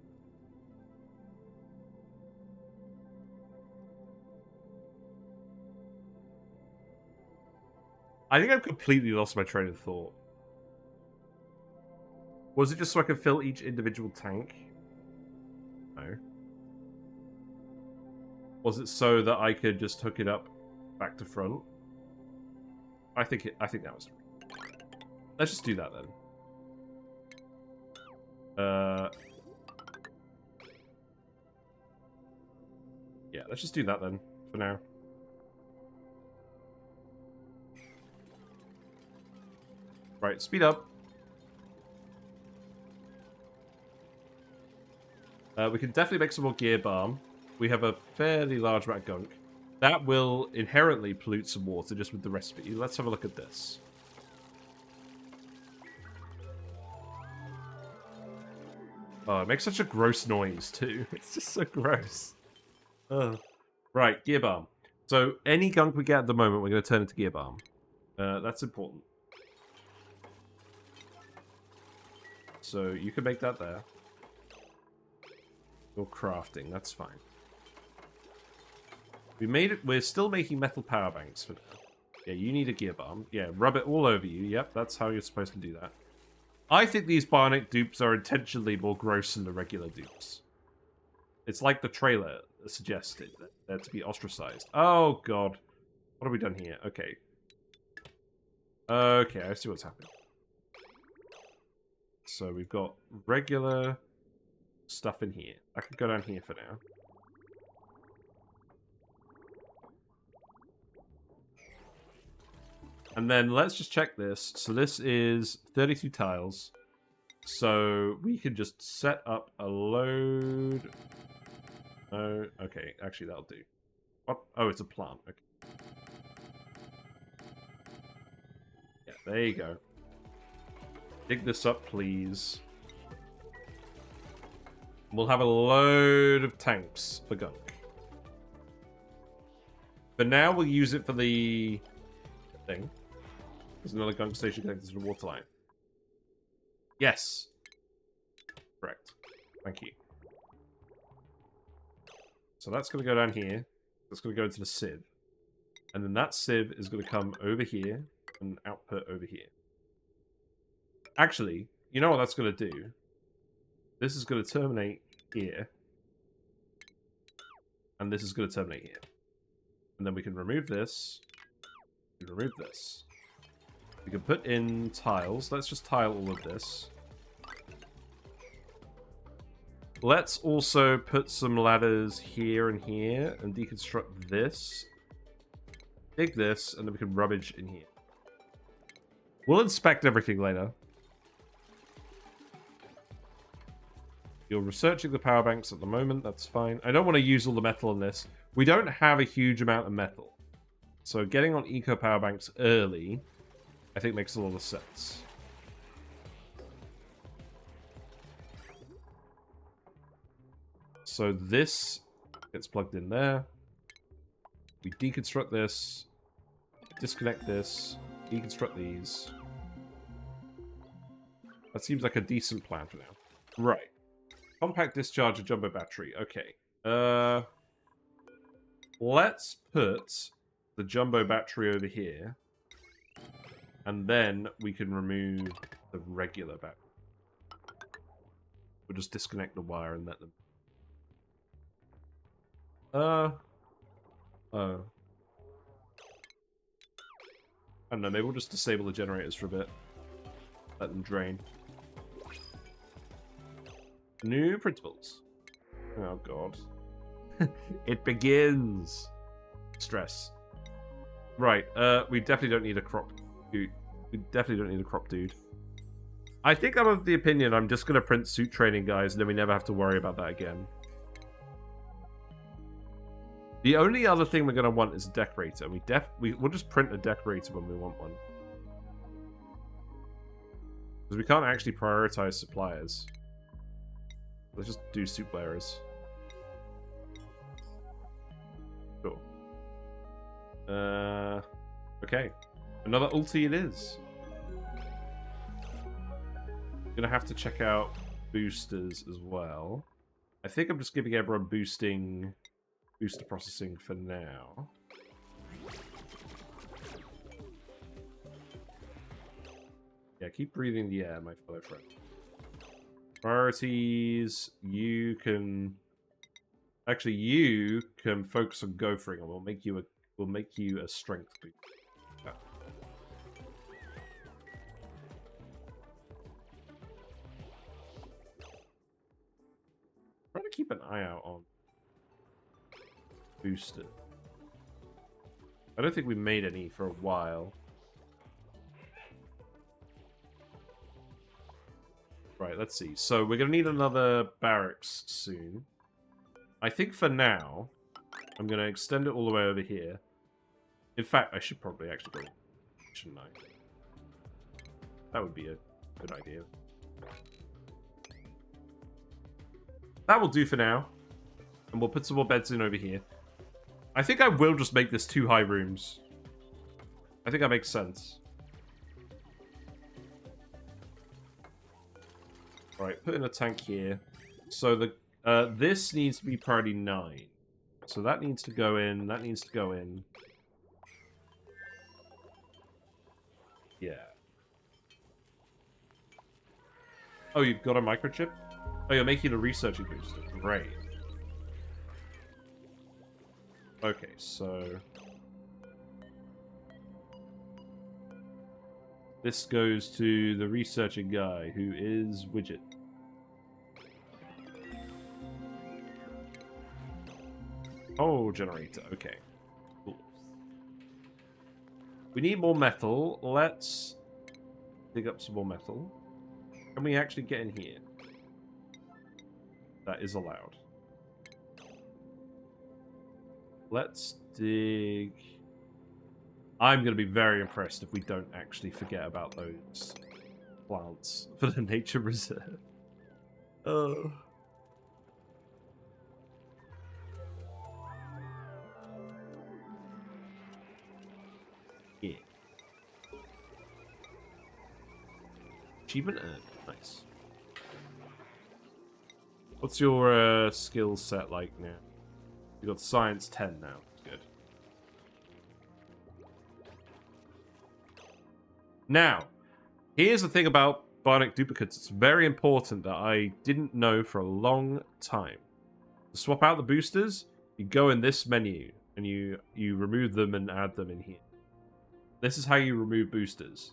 I think I've completely lost my train of thought. Was it just so I could fill each individual tank? No. Was it so that I could just hook it up back to front? I think that was it. Let's just do that then. Yeah, let's just do that then, for now. Right, speed up. We can definitely make some more Gear Balm. We have a fairly large amount of gunk. That will inherently pollute some water just with the recipe. Let's have a look at this. Oh, it makes such a gross noise, too. It's just so gross. Ugh. Right, Gear Balm. So any gunk we get at the moment, we're going to turn into Gear Balm. That's important. So you can make that there. Or crafting, that's fine. We made it. We're still making metal power banks for now. Yeah, you need a Gear Balm. Yeah, rub it all over you. Yep, that's how you're supposed to do that. I think these bionic dupes are intentionally more gross than the regular dupes. It's like the trailer suggested, that they're to be ostracized. Oh, God. What have we done here? Okay. Okay, I see what's happening. So we've got regular stuff in here. I could go down here for now. And then let's just check this. So this is 32 tiles. So we can just set up a load. Oh, okay. Actually, that'll do. What? Oh, it's a plant. Okay. Yeah, there you go. Dig this up, please. We'll have a load of tanks for gunk. For now, we'll use it for the thing. There's another gunk station connected to the water line. Yes. Correct. Thank you. So that's going to go down here. That's going to go into the sieve. And then that sieve is going to come over here and output over here. Actually, you know what that's going to do? This is going to terminate here. And this is going to terminate here. And then we can remove this. We can remove this. We can put in tiles. Let's just tile all of this. Let's also put some ladders here and here and deconstruct this. Dig this, and then we can rubbish in here. We'll inspect everything later. You're researching the power banks at the moment, that's fine. I don't want to use all the metal on this. We don't have a huge amount of metal. So getting on eco power banks early, I think makes a lot of sense. So this gets plugged in there. We deconstruct this, disconnect this, deconstruct these. That seems like a decent plan for now. Right. Compact discharger jumbo battery. Okay. Let's put the jumbo battery over here. And then we can remove the regular battery. We'll just disconnect the wire and let them... I don't know, maybe we'll just disable the generators for a bit. Let them drain. New principles. Oh, God. It begins! Stress. Right, we definitely don't need a crop dude. We definitely don't need a crop dude. I think I'm of the opinion I'm just going to print suit training guys, and then we never have to worry about that again. The only other thing we're going to want is a decorator. We'll just print a decorator when we want one. Because we can't actually prioritize suppliers. Let's just do suit wearers. Cool. Okay. Another ulti it is. Gonna have to check out boosters as well. I think I'm just giving everyone booster processing for now. Yeah, keep breathing the air, my fellow friend. Priorities, you can... Actually, you can focus on gophering, and we'll make you a strength boost. Yeah. Try to keep an eye out on booster. I don't think we made any for a while. Right, let's see. So we're going to need another barracks soon. I think for now, I'm going to extend it all the way over here. In fact, I should probably actually go, shouldn't I? That would be a good idea. That will do for now. And we'll put some more beds in over here. I think I will just make this 2 high rooms. I think that makes sense. Alright, put in a tank here. So the this needs to be priority 9. So that needs to go in, that needs to go in. Yeah. Oh, you've got a microchip? Oh, you're making a researching booster. Great. Okay, so... this goes to the researching guy, who is Widget. Oh, generator. Okay. Cool. We need more metal. Let's dig up some more metal. Can we actually get in here? That is allowed. Let's dig... I'm going to be very impressed if we don't actually forget about those plants for the nature reserve. Oh. Yeah. Achievement earned. Nice. What's your skill set like now? You got science 10 now. Good. Now, here's the thing about Bionic Duplicants. It's very important that I didn't know for a long time. To swap out the boosters, you go in this menu and you remove them and add them in here. This is how you remove boosters.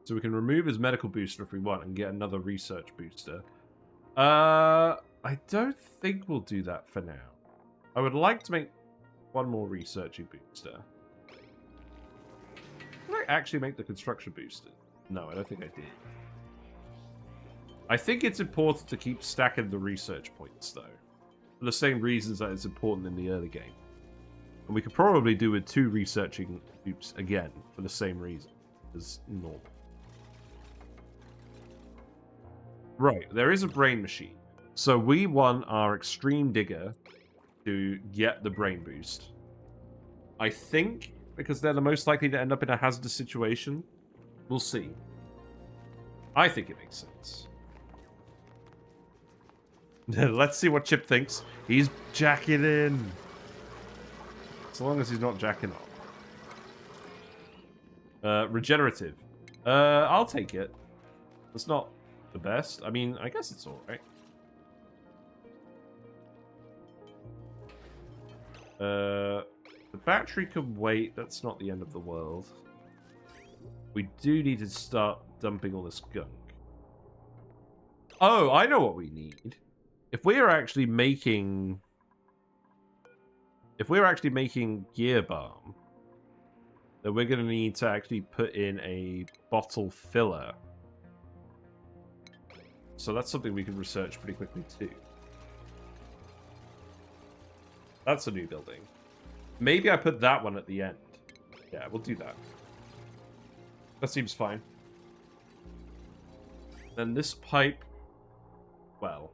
So we can remove his medical booster if we want and get another research booster. I don't think we'll do that for now. I would like to make one more researching booster. Did I actually make the construction booster? No, I don't think I did. I think it's important to keep stacking the research points, though. For the same reasons that it's important in the early game. And we could probably do with 2 researching dupes again, for the same reason as normal. Right, there is a brain machine. So we want our extreme digger to get the brain boost. I think, because they're the most likely to end up in a hazardous situation. We'll see. I think it makes sense. Let's see what Chip thinks. He's jacking in. As long as he's not jacking off. Regenerative. I'll take it. It's not the best. I mean, I guess it's alright. The battery can wait. That's not the end of the world. We do need to start dumping all this gunk. Oh, I know what we need. If we are actually making... If we're actually making Gear Balm, then we're going to need to actually put in a bottle filler. So that's something we can research pretty quickly too. That's a new building. Maybe I put that one at the end. Yeah, we'll do that. That seems fine. Then this pipe... Well...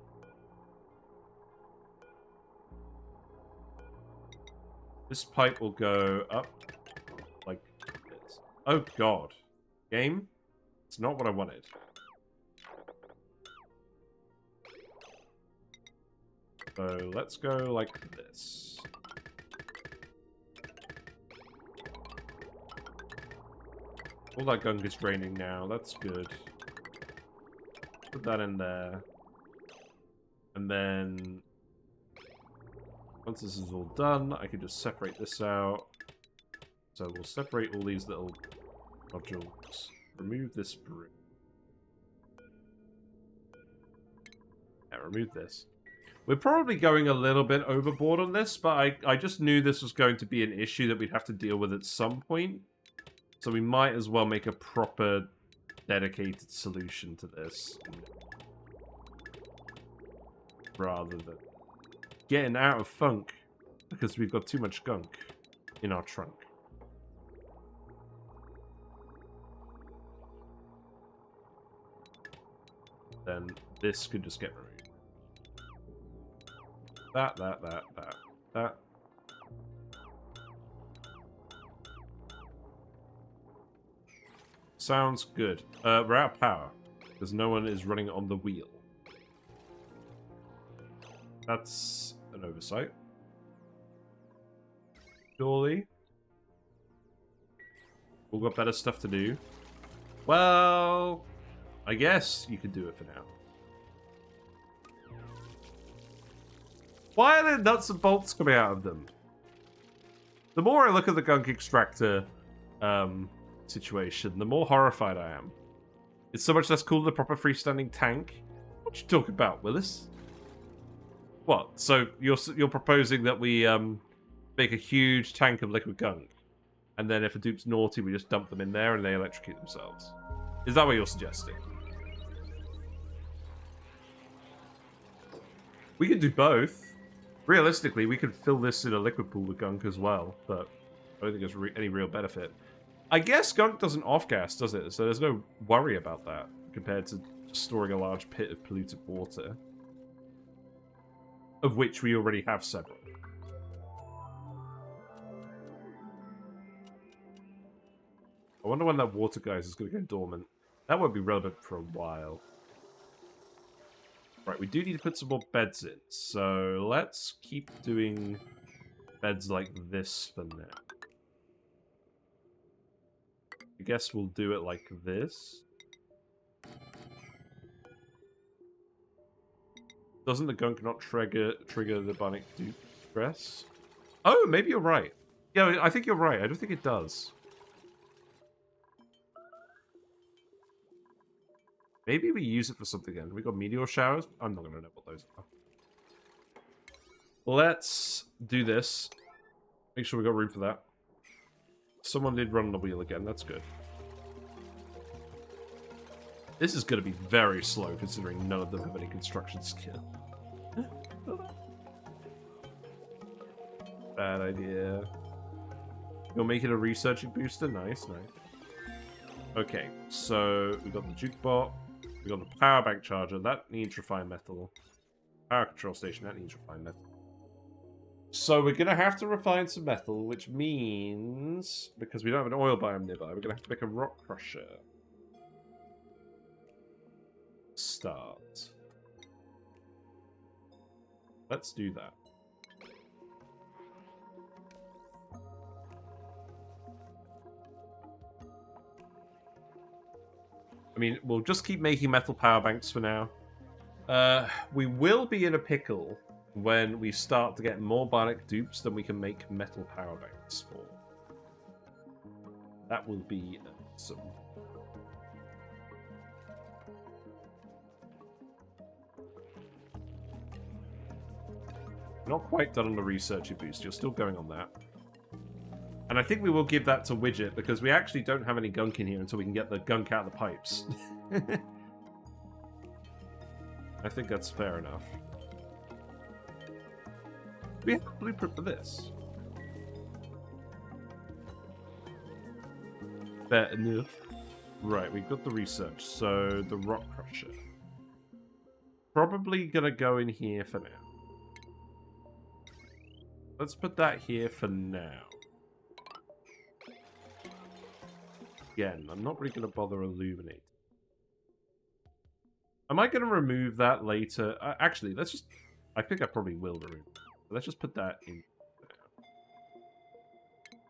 This pipe will go up like this. Oh god. Game? It's not what I wanted. So let's go like this. All that gunk is draining now. That's good. Put that in there. And then... once this is all done, I can just separate this out. So we'll separate all these little nodules. Remove this broom. Yeah, remove this. We're probably going a little bit overboard on this, but I just knew this was going to be an issue that we'd have to deal with at some point. So we might as well make a proper, dedicated solution to this. Rather than getting out of funk because we've got too much gunk in our trunk. Then this could just get removed. That. Sounds good. We're out of power because no one is running on the wheel. That's an oversight. Surely. We've got better stuff to do. Well, I guess you could do it for now. Why are there nuts and bolts coming out of them? The more I look at the Gunk Extractor situation, the more horrified I am. It's so much less cool than a proper freestanding tank. What you talking about, Willis? What? So you're proposing that we make a huge tank of liquid gunk, and then if a dupe's naughty, we just dump them in there and they electrocute themselves? Is that what you're suggesting? We can do both. Realistically, we could fill this in a liquid pool with gunk as well, but I don't think there's any real benefit. I guess gunk doesn't off-gas, does it? So there's no worry about that compared to storing a large pit of polluted water, of which we already have several. I wonder when that Water Geyser is going to go dormant. That won't be relevant for a while. Right, we do need to put some more beds in, so let's keep doing beds like this for now. I guess we'll do it like this. Doesn't the gunk not trigger the Bionic dupe stress? Oh, maybe you're right. Yeah, I think you're right. I don't think it does. Maybe we use it for something then. We got meteor showers. I'm not going to know what those are. Let's do this. Make sure we got room for that. Someone did run the wheel again. That's good. This is going to be very slow considering none of them have any construction skill. Bad idea. You'll make it a researching booster? Nice, nice. Okay, so we got the jukebot. We got the power bank charger. That needs refined metal. Power control station. That needs refined metal. So we're going to have to refine some metal, which means, because we don't have an oil biome nearby, we're going to have to make a rock crusher. Start. Let's do that. I mean, we'll just keep making metal power banks for now. We will be in a pickle when we start to get more bionic dupes than we can make metal power banks for. That will be awesome. We're not quite done on the researchy boost. You're still going on that. And I think we will give that to Widget, because we actually don't have any gunk in here until we can get the gunk out of the pipes. I think that's fair enough. We have a blueprint for this. Fair enough. Right, we've got the research. So, the rock crusher. Probably gonna go in here for now. Let's put that here for now. Again, I'm not really going to bother illuminating. Am I going to remove that later? Actually, let's just... I think I probably will remove it. Let's just put that in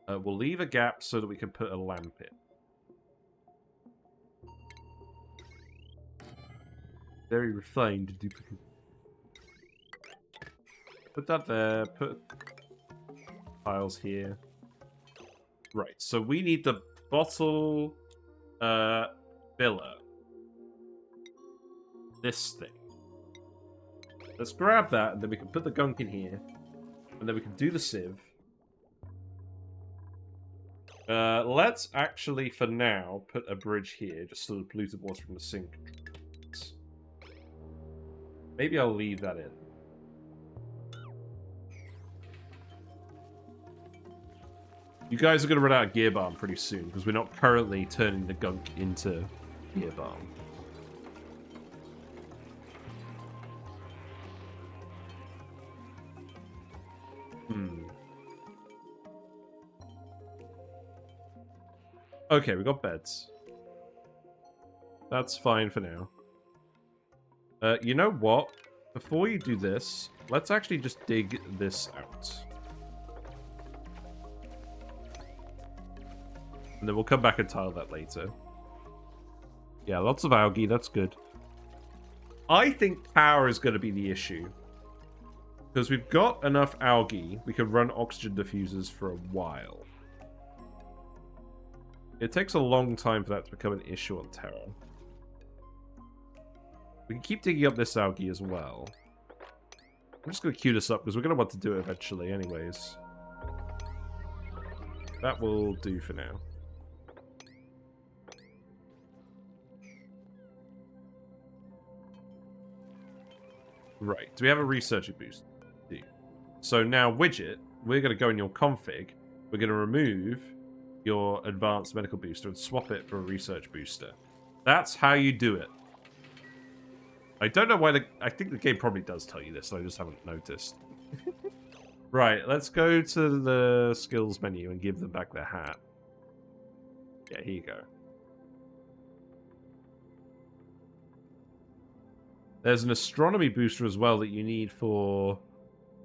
there. We'll leave a gap so that we can put a lamp in. Very refined duplicate. Put that there. Put tiles here. Right, so we need the bottle filler. This thing. Let's grab that, and then we can put the gunk in here. And then we can do the sieve. Let's actually, for now, put a bridge here, just so the polluted water from the sink. Maybe I'll leave that in. You guys are going to run out of Gear Balm pretty soon, because we're not currently turning the gunk into Gear Balm. Okay, we got beds. That's fine for now. You know what? Before you do this, let's actually just dig this out. And then we'll come back and tile that later. Yeah, lots of algae, that's good. I think power is going to be the issue. Because we've got enough algae, we can run oxygen diffusers for a while. It takes a long time for that to become an issue on Terra. We can keep digging up this algae as well. I'm just going to queue this up because we're going to want to do it eventually anyways. That will do for now. Right, do we have a researcher boost? So now, widget, we're going to go in your config. We're going to remove your advanced medical booster and swap it for a research booster. That's how you do it. I don't know why I think the game probably does tell you this, I just haven't noticed. Right, let's go to the skills menu and give them back their hat. Yeah, here you go. There's an astronomy booster as well that you need for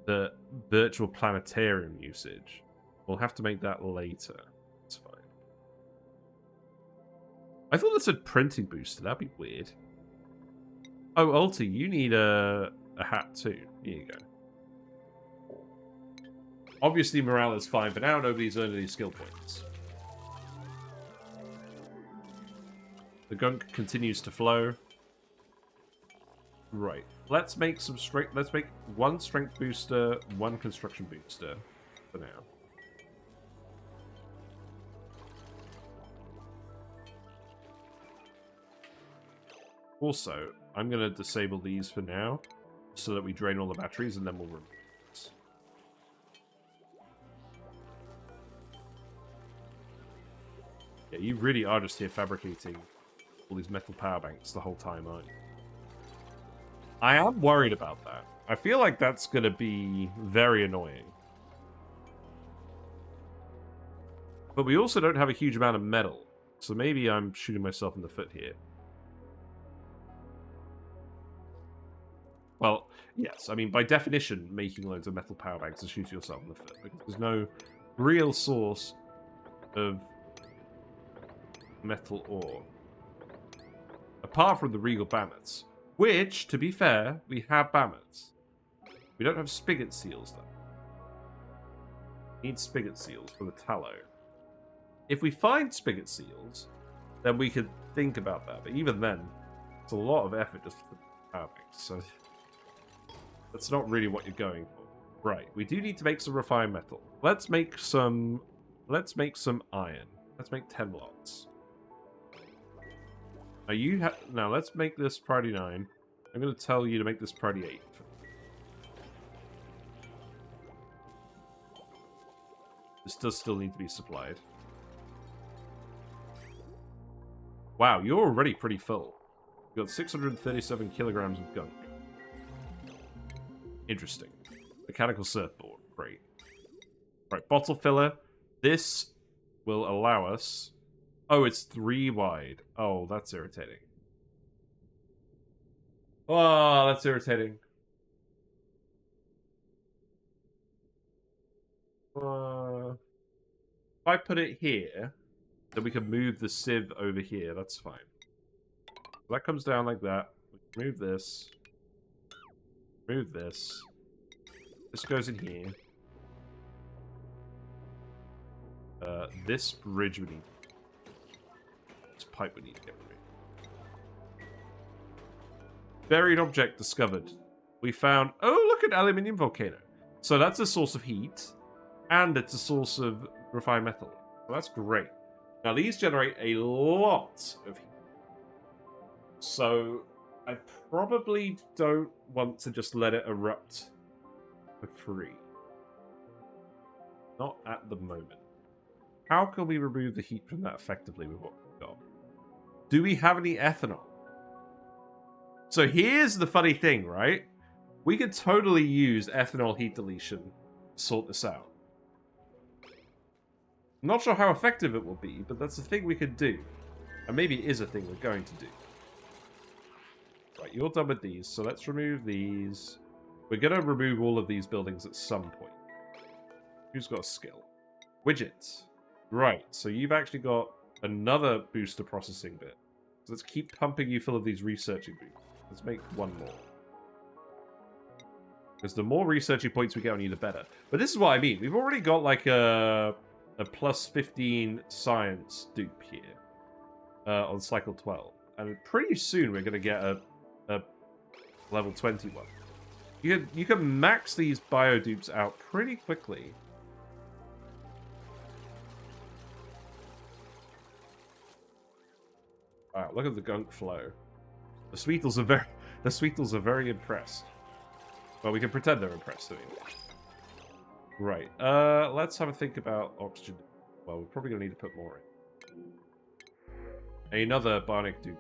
the virtual planetarium usage. We'll have to make that later. That's fine. I thought that said printing booster. That'd be weird. Oh, Ulti, you need a hat too. Here you go. Obviously, morale is fine, but now nobody's earned any skill points. The gunk continues to flow. Right. Let's make some strength. Let's make one strength booster, one construction booster for now. Also, I'm going to disable these for now so that we drain all the batteries and then we'll remove this. Yeah, you really are just here fabricating all these metal power banks the whole time, aren't you? I am worried about that. I feel like that's going to be very annoying. But we also don't have a huge amount of metal, so maybe I'm shooting myself in the foot here. Well, yes, I mean, by definition, making loads of metal power banks is shooting yourself in the foot, because there's no real source of metal ore. Apart from the Regal Bammets. Which, to be fair, we have Bammets. We don't have spigot seals, though. We need spigot seals for the tallow. If we find spigot seals, then we could think about that. But even then, it's a lot of effort just for the power banks, so that's not really what you're going for. Right, we do need to make some refined metal. Let's make some iron. Let's make 10 lots. Now let's make this priority 9. I'm going to tell you to make this priority 8. This does still need to be supplied. Wow, you're already pretty full. You've got 637 kilograms of gunk. Interesting. Mechanical surfboard. Great. Right, bottle filler. This will allow us... Oh, it's 3 wide. Oh, that's irritating. Oh, that's irritating. If I put it here, then we can move the sieve over here. That's fine. That comes down like that. We move this. Move this. This goes in here. This bridge we need. This pipe we need to get removed. Buried object discovered. We found... Oh, look at aluminium volcano. So that's a source of heat. And it's a source of refined metal. So that's great. Now, these generate a lot of heat. So, I probably don't want to just let it erupt for free. Not at the moment. How can we remove the heat from that effectively with what we've got? Do we have any ethanol? So here's the funny thing, right? We could totally use ethanol heat deletion to sort this out. I'm not sure how effective it will be, but that's a thing we could do. And maybe it is a thing we're going to do. Right, you're done with these, so let's remove these. We're going to remove all of these buildings at some point. Who's got a skill? Widgets. Right, so you've actually got another booster processing bit. So let's keep pumping you full of these researching boosts. Let's make one more. Because the more researching points we get on you, the better. But this is what I mean. We've already got like a plus 15 science dupe here on cycle 12. And pretty soon we're going to get a level 21. You can max these bio dupes out pretty quickly. Wow, look at the gunk flow. The Sweetles are very impressed. Well, we can pretend they're impressed anyway. Right. Let's have a think about oxygen. Well, we're probably gonna need to put more in. Another Bionic dupe.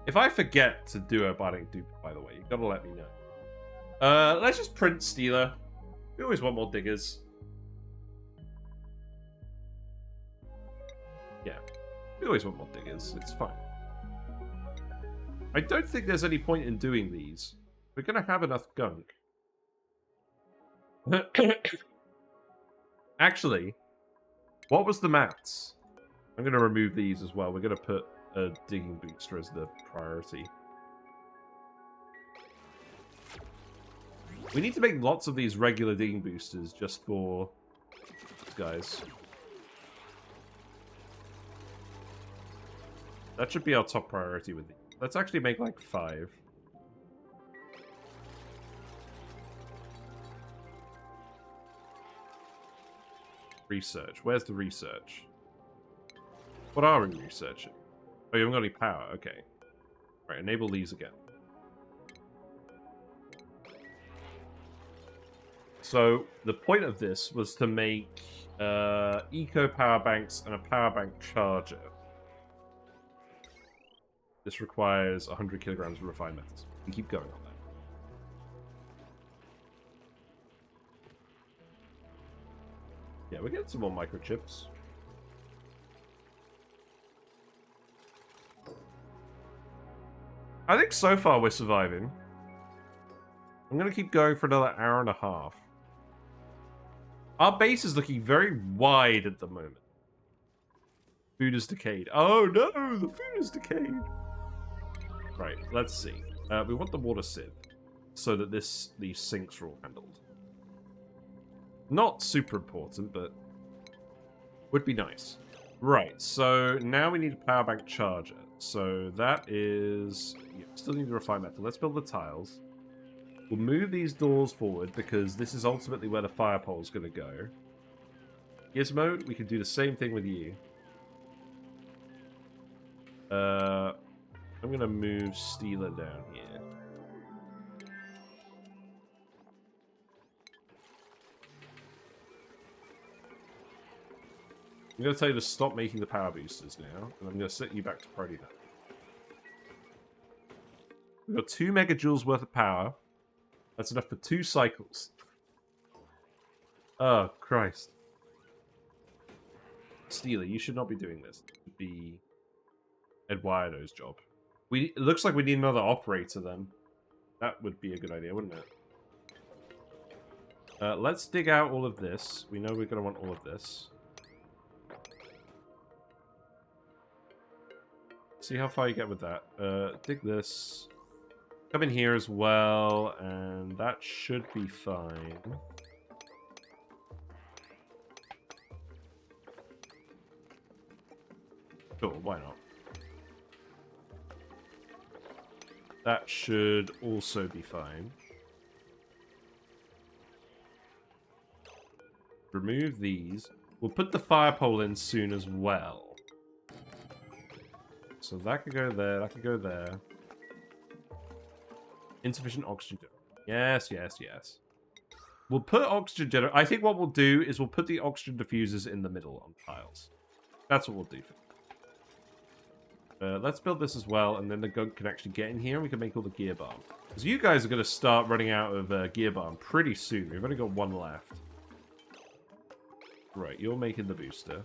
If I forget to do a Bionic dupe, by the way, you gotta let me know. Let's just print Stealer. We always want more diggers. Yeah. We always want more diggers. It's fine. I don't think there's any point in doing these. We're going to have enough gunk. Actually, what was the maths? I'm going to remove these as well. We're going to put a digging booster as the priority. We need to make lots of these regular digging boosters just for guys. That should be our top priority with these. Let's actually make like 5. Research. Where's the research? What are we researching? Oh, you haven't got any power. Okay. Right, enable these again. So, the point of this was to make eco power banks and a power bank charger. This requires 100 kilograms of refined metals. We keep going on that. Yeah, we're getting some more microchips. I think so far we're surviving. I'm going to keep going for another hour and a half. Our base is looking very wide at the moment. Food is decayed. Oh no, the food is decayed. Right, let's see. We want the water sieve so that these sinks are all handled. Not super important, but would be nice. Right, so now we need a power bank charger. So that is... Yeah, still need to refine metal. Let's build the tiles. We'll move these doors forward because this is ultimately where the fire pole is going to go. Gizmo, we can do the same thing with you. I'm going to move Stealer down here. I'm going to tell you to stop making the power boosters now, and I'm going to set you back to priority now. We've got 2 megajoules worth of power. That's enough for 2 cycles. Oh, Christ. Stealer, you should not be doing this. It should be Eduardo's job. It looks like we need another operator then. That would be a good idea, wouldn't it? Let's dig out all of this. We know we're going to want all of this. See how far you get with that. Dig this. Come in here as well, and that should be fine. Sure, why not? That should also be fine. Remove these. We'll put the fire pole in soon as well. So that could go there, that could go there. Insufficient oxygen. Yes, yes, yes. We'll put oxygen generator. I think what we'll do is we'll put the oxygen diffusers in the middle on tiles. That's what we'll do for let's build this as well, and then the gunk can actually get in here, and we can make all the Gear Balm. Because you guys are going to start running out of Gear Balm pretty soon. We've only got 1 left. Right, you're making the booster.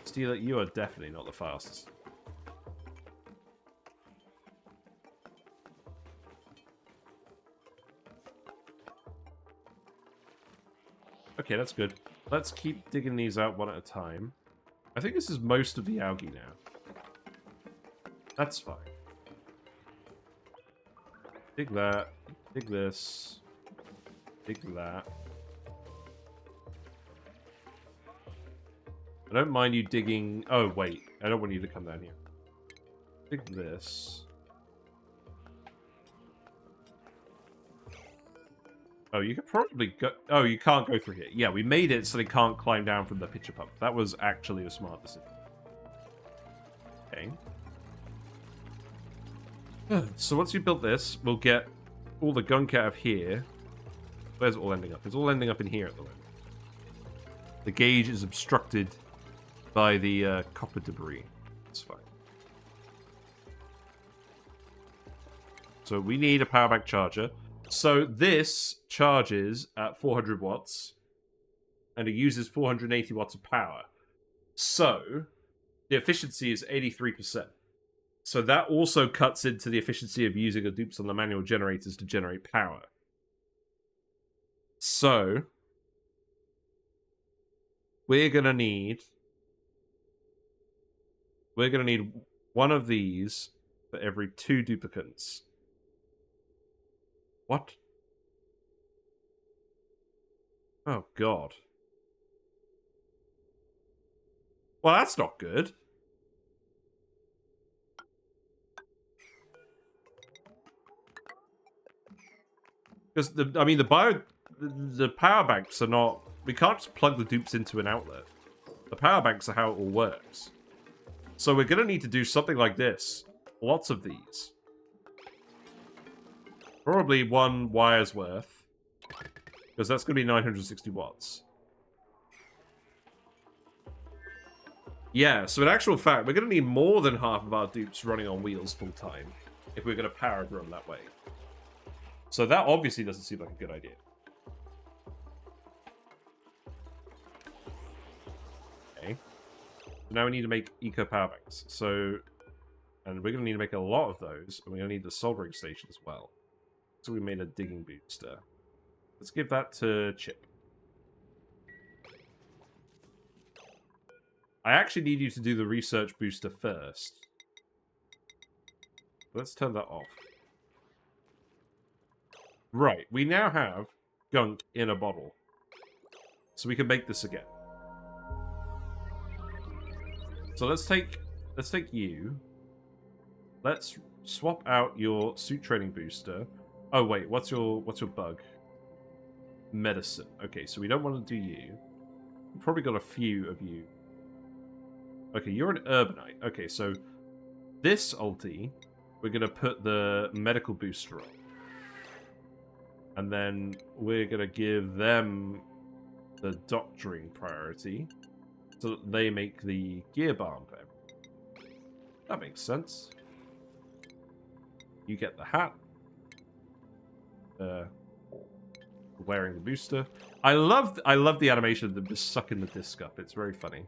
Stealer, you are definitely not the fastest. Okay, that's good. Let's keep digging these out one at a time. I think this is most of the algae now. That's fine. Dig that. Dig this. Dig that. I don't mind you digging... Oh, wait. I don't want you to come down here. Dig this. Oh, you could probably go... Oh, you can't go through here. Yeah, we made it so they can't climb down from the pitcher pump. That was actually a smart decision. Okay. So once you built this, we'll get all the gunk out of here. Where's it all ending up? It's all ending up in here at the moment. The gauge is obstructed by the copper debris. It's fine. So we need a power bank charger. So this charges at 400 watts, and it uses 480 watts of power. So the efficiency is 83%. So that also cuts into the efficiency of using the dupes on the manual generators to generate power. So we're gonna need one of these for every 2 duplicants. What? Oh, God. Well, that's not good. Because, the power banks are not... We can't just plug the dupes into an outlet. The power banks are how it all works. So we're going to need to do something like this. Lots of these. Probably 1 wire's worth. Because that's going to be 960 watts. Yeah, so in actual fact, we're going to need more than half of our dupes running on wheels full time. If we're going to power run that way. So that obviously doesn't seem like a good idea. Okay. Now we need to make eco power banks. So, and we're going to need to make a lot of those. And we're going to need the soldering station as well. So we made a digging booster. Let's give that to Chip. I actually need you to do the research booster first. Let's turn that off. Right, we now have gunk in a bottle. So we can make this again. So let's take you. Let's swap out your suit training booster. Oh wait, what's your bug? Medicine. Okay, so we don't want to do you. We've probably got a few of you. Okay, you're an urbanite. Okay, so this ulti, we're gonna put the medical booster on. And then we're going to give them the doctoring priority so that they make the Gear Balm for everyone. That makes sense. You get the hat. Wearing the booster. I love the animation of them just sucking the disc up. It's very funny.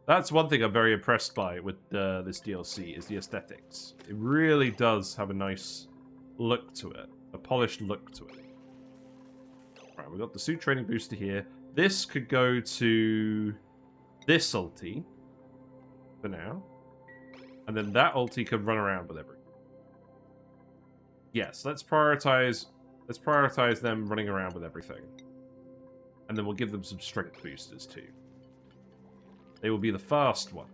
That's one thing I'm very impressed by with this DLC is the aesthetics. It really does have a nice look to it. A polished look to it. Right, we've got the suit training booster here. This could go to this ulti for now. And then that ulti can run around with everything. Yes, let's prioritize them running around with everything. And then we'll give them some strength boosters too. They will be the fast one.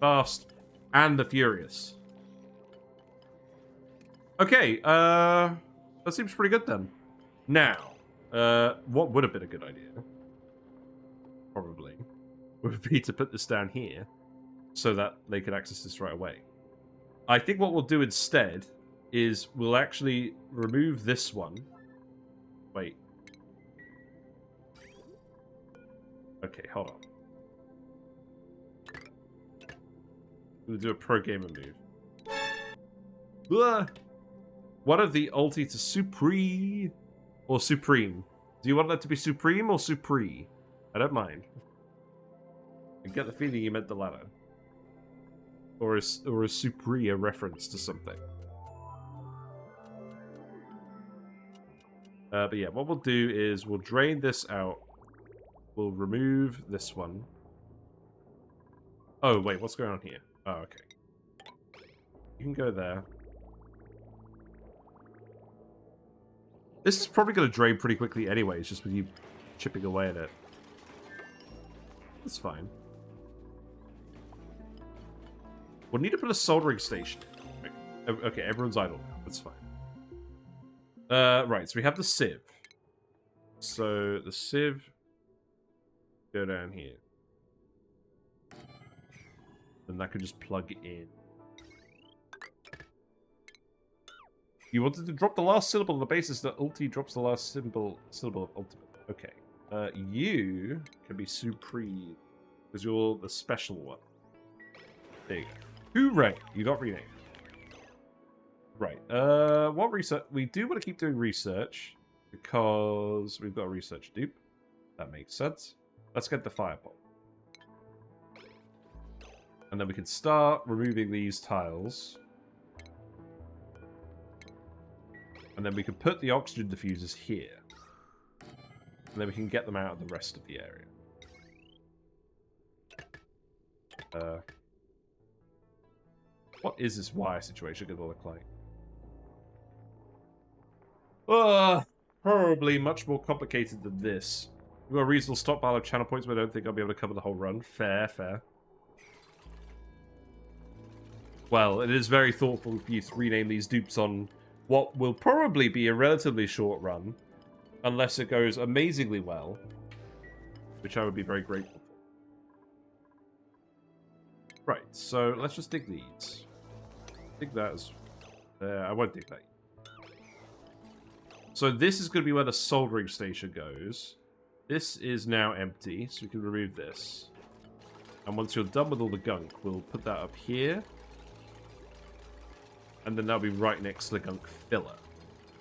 Fast and the furious. Okay, that seems pretty good then. Now, what would have been a good idea, probably, would be to put this down here so that they can access this right away. I think what we'll do instead is we'll actually remove this one. Wait. Okay, hold on. We'll do a pro gamer move. Blah! One of the ulti to Supreme or Supreme. Do you want that to be Supreme or Supreme? I don't mind. I get the feeling you meant the latter. Or is Supreme a reference to something? But yeah, what we'll do is we'll drain this out. We'll remove this one. Oh, wait, what's going on here? Oh, okay. You can go there. This is probably going to drain pretty quickly anyways, just with you chipping away at it. That's fine. We'll need to put a soldering station. Okay, everyone's idle now. That's fine. Right, so we have the sieve. So the sieve go down here. Then that could just plug in. You wanted to drop the last syllable on the basis that ulti drops the last syllable of ultimate. Okay. You can be supreme. Because you're the special one. There you go. Hooray! You got renamed. Right. What research? We do want to keep doing research. Because we've got a research dupe. That makes sense. Let's get the fireball. And then we can start removing these tiles. And then we can put the oxygen diffusers here. And then we can get them out of the rest of the area. What is this wire situation going to look like? Probably much more complicated than this. We've got a reasonable stockpile of channel points, but I don't think I'll be able to cover the whole run. Fair, fair. Well, it is very thoughtful for you to rename these dupes on what will probably be a relatively short run, unless it goes amazingly well, which I would be very grateful for. Right, so let's just dig these. Dig that as... I won't dig that. So this is going to be where the soldering station goes. This is now empty, so we can remove this. And once you're done with all the gunk, we'll put that up here. And then that'll be right next to the gunk filler.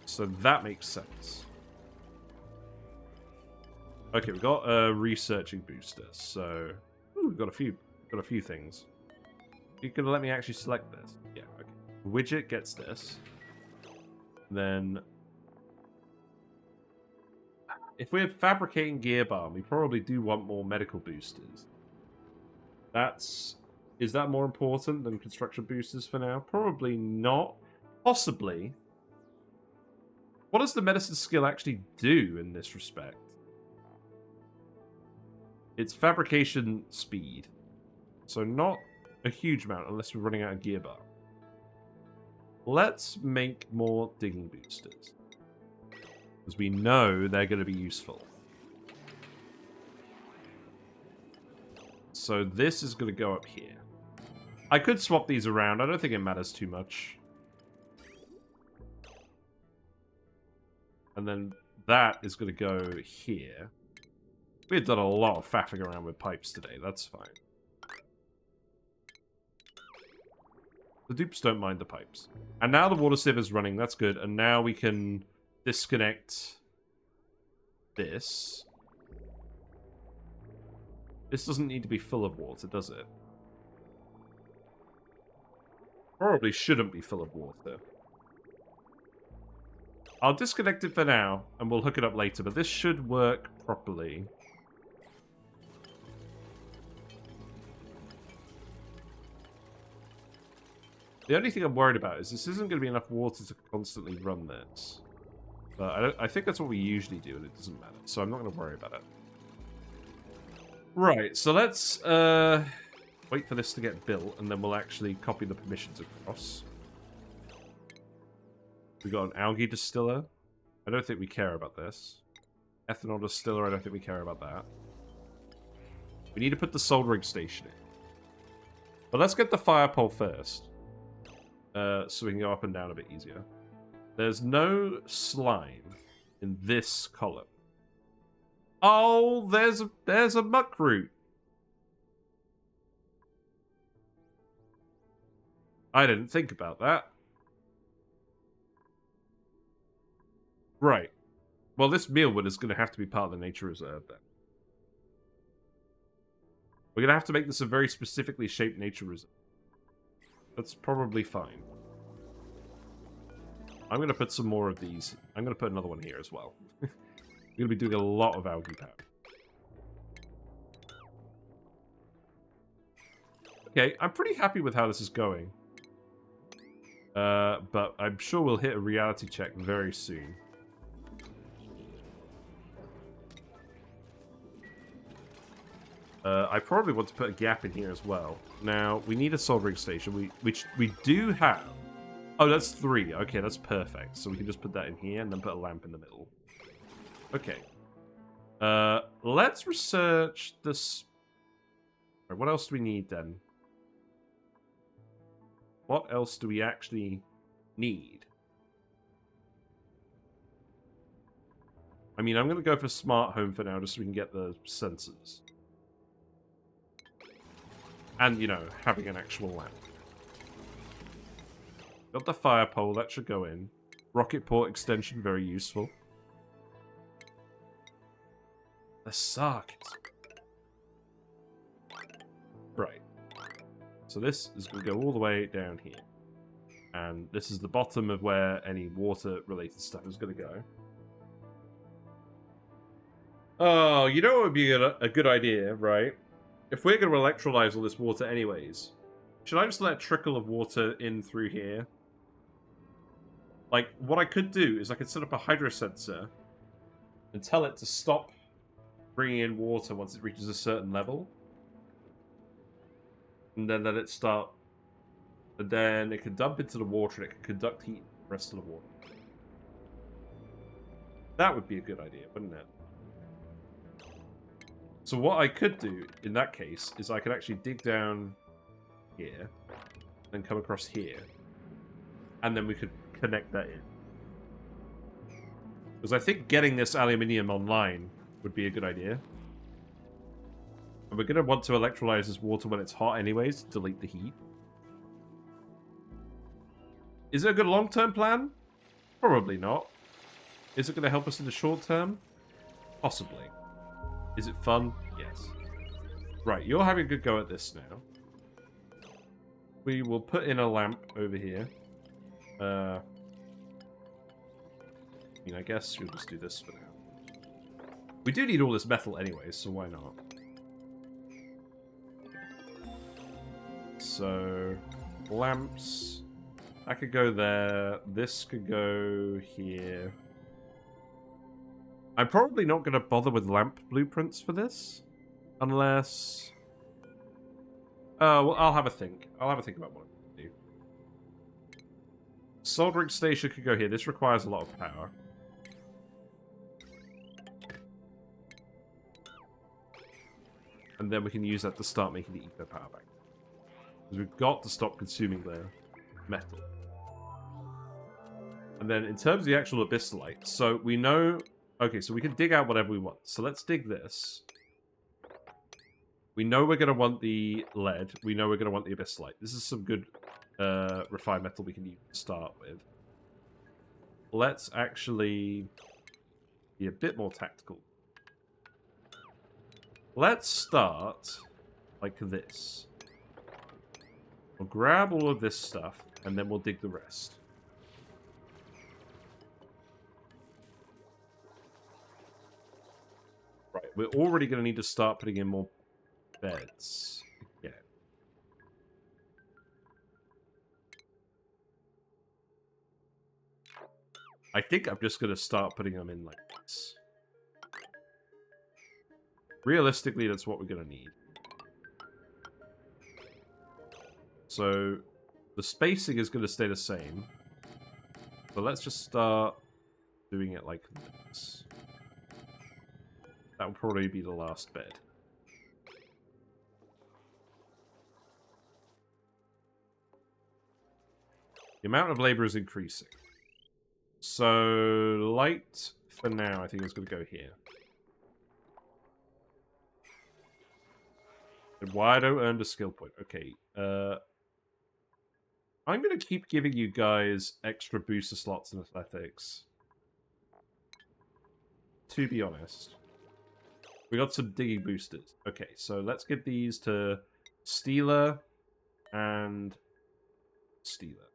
So that makes sense. Okay, we've got a researching booster. So we've got a few things. You're gonna let me actually select this? Yeah, okay. Widget gets this. Then if we're fabricating Gear Balm, we probably do want more medical boosters. Is that more important than construction boosters for now? Probably not. Possibly. What does the medicine skill actually do in this respect? It's fabrication speed. So not a huge amount unless we're running out of Gear Balm. Let's make more digging boosters. Because we know they're going to be useful. So this is going to go up here. I could swap these around. I don't think it matters too much. And then that is going to go here. We've done a lot of faffing around with pipes today. That's fine. The dupes don't mind the pipes. And now the water sieve is running. That's good. And now we can disconnect this. This doesn't need to be full of water, does it? Probably shouldn't be full of water. I'll disconnect it for now, and we'll hook it up later, but this should work properly. The only thing I'm worried about is this isn't going to be enough water to constantly run this. But I think that's what we usually do, and it doesn't matter, so I'm not going to worry about it. Right, so let's wait for this to get built, and then we'll actually copy the permissions across. We got an algae distiller. I don't think we care about this. Ethanol distiller, I don't think we care about that. We need to put the soldering station in. But let's get the fire pole first. So we can go up and down a bit easier. There's no slime in this column. Oh, there's a muck root. I didn't think about that. Right. Well, this mealwood is going to have to be part of the nature reserve then. We're going to have to make this a very specifically shaped nature reserve. That's probably fine. I'm going to put some more of these. I'm going to put another one here as well. We're going to be doing a lot of algae power. Okay, I'm pretty happy with how this is going. But I'm sure we'll hit a reality check very soon. I probably want to put a gap in here as well. Now, we need a soldering station, which we do have. Oh, that's 3. Okay, that's perfect. So we can just put that in here and then put a lamp in the middle. Okay. Let's research this. Right, what else do we need then? What else do we actually need? I mean, I'm going to go for smart home for now, just so we can get the sensors. And, you know, having an actual lamp. Got the fire pole, that should go in. Rocket port extension, very useful. The socket. Right. So this is going to go all the way down here. And this is the bottom of where any water-related stuff is going to go. Oh, you know what would be a good idea, right? If we're going to electrolyze all this water anyways, should I just let a trickle of water in through here? Like, what I could do is I could set up a hydro sensor and tell it to stop bringing in water once it reaches a certain level. And then let it start. And then it can dump into the water and it can conduct heat the rest of the water. That would be a good idea, wouldn't it? So what I could do in that case is I could actually dig down here and come across here. And then we could connect that in. Because I think getting this aluminium online would be a good idea. And we're going to want to electrolyze this water when it's hot anyways to delete the heat. Is it a good long-term plan? Probably not. Is it going to help us in the short term? Possibly. Is it fun? Yes. Right, you're having a good go at this now. We will put in a lamp over here. I mean, I guess we'll just do this for now. We do need all this metal anyways, so why not? So, lamps. That could go there. This could go here. I'm probably not going to bother with lamp blueprints for this. Unless... well, I'll have a think. I'll have a think about what I'm going to do. Soldering station could go here. This requires a lot of power. And then we can use that to start making the eco power bank. Because we've got to stop consuming the metal. And then in terms of the actual abyssalite, so we know... Okay, so we can dig out whatever we want. So let's dig this. We know we're going to want the lead. We know we're going to want the abyssalite. This is some good refined metal we can use to start with. Let's actually be a bit more tactical. Let's start like this. We'll grab all of this stuff, and then we'll dig the rest. Right, we're already going to need to start putting in more beds. Yeah. I think I'm just going to start putting them in like this. Realistically, that's what we're going to need. So, the spacing is going to stay the same. But let's just start doing it like this. That will probably be the last bed. The amount of labor is increasing. So, light for now, I think is going to go here. Wido earned a skill point. Okay. I'm going to keep giving you guys extra booster slots in athletics. To be honest. We got some digging boosters. Okay, so let's give these to Steeler and Steeler.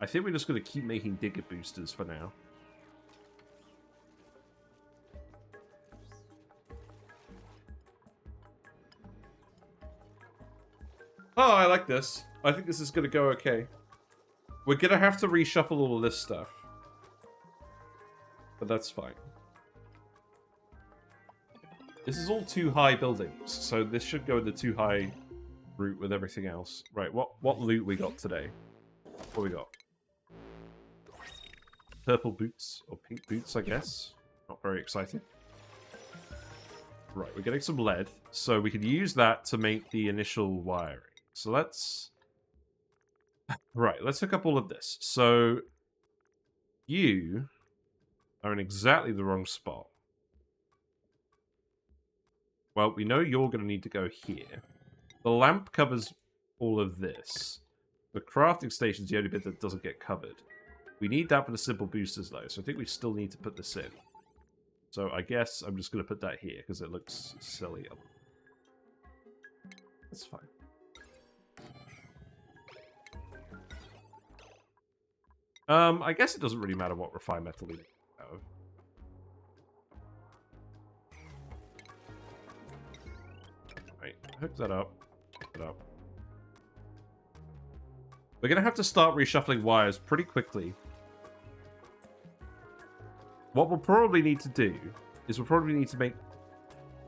I think we're just going to keep making digger boosters for now. Oh, I like this. I think this is going to go okay. We're going to have to reshuffle all of this stuff. But that's fine. This is all too high buildings, so this should go in the too high route with everything else. Right, what loot we got today? What we got? Purple boots, or pink boots, I guess. Not very exciting. Right, we're getting some lead, so we can use that to make the initial wiring. So let's... Right, let's hook up all of this. So, you are in exactly the wrong spot. Well, we know you're going to need to go here. The lamp covers all of this. The crafting station's the only bit that doesn't get covered. We need that for the simple boosters, though, so I think we still need to put this in. So I guess I'm just going to put that here, because it looks silly. That's fine. I guess it doesn't really matter what refined metal we make out of. Right, hook that up. Hook it up. We're going to have to start reshuffling wires pretty quickly. What we'll probably need to do is we'll probably need to make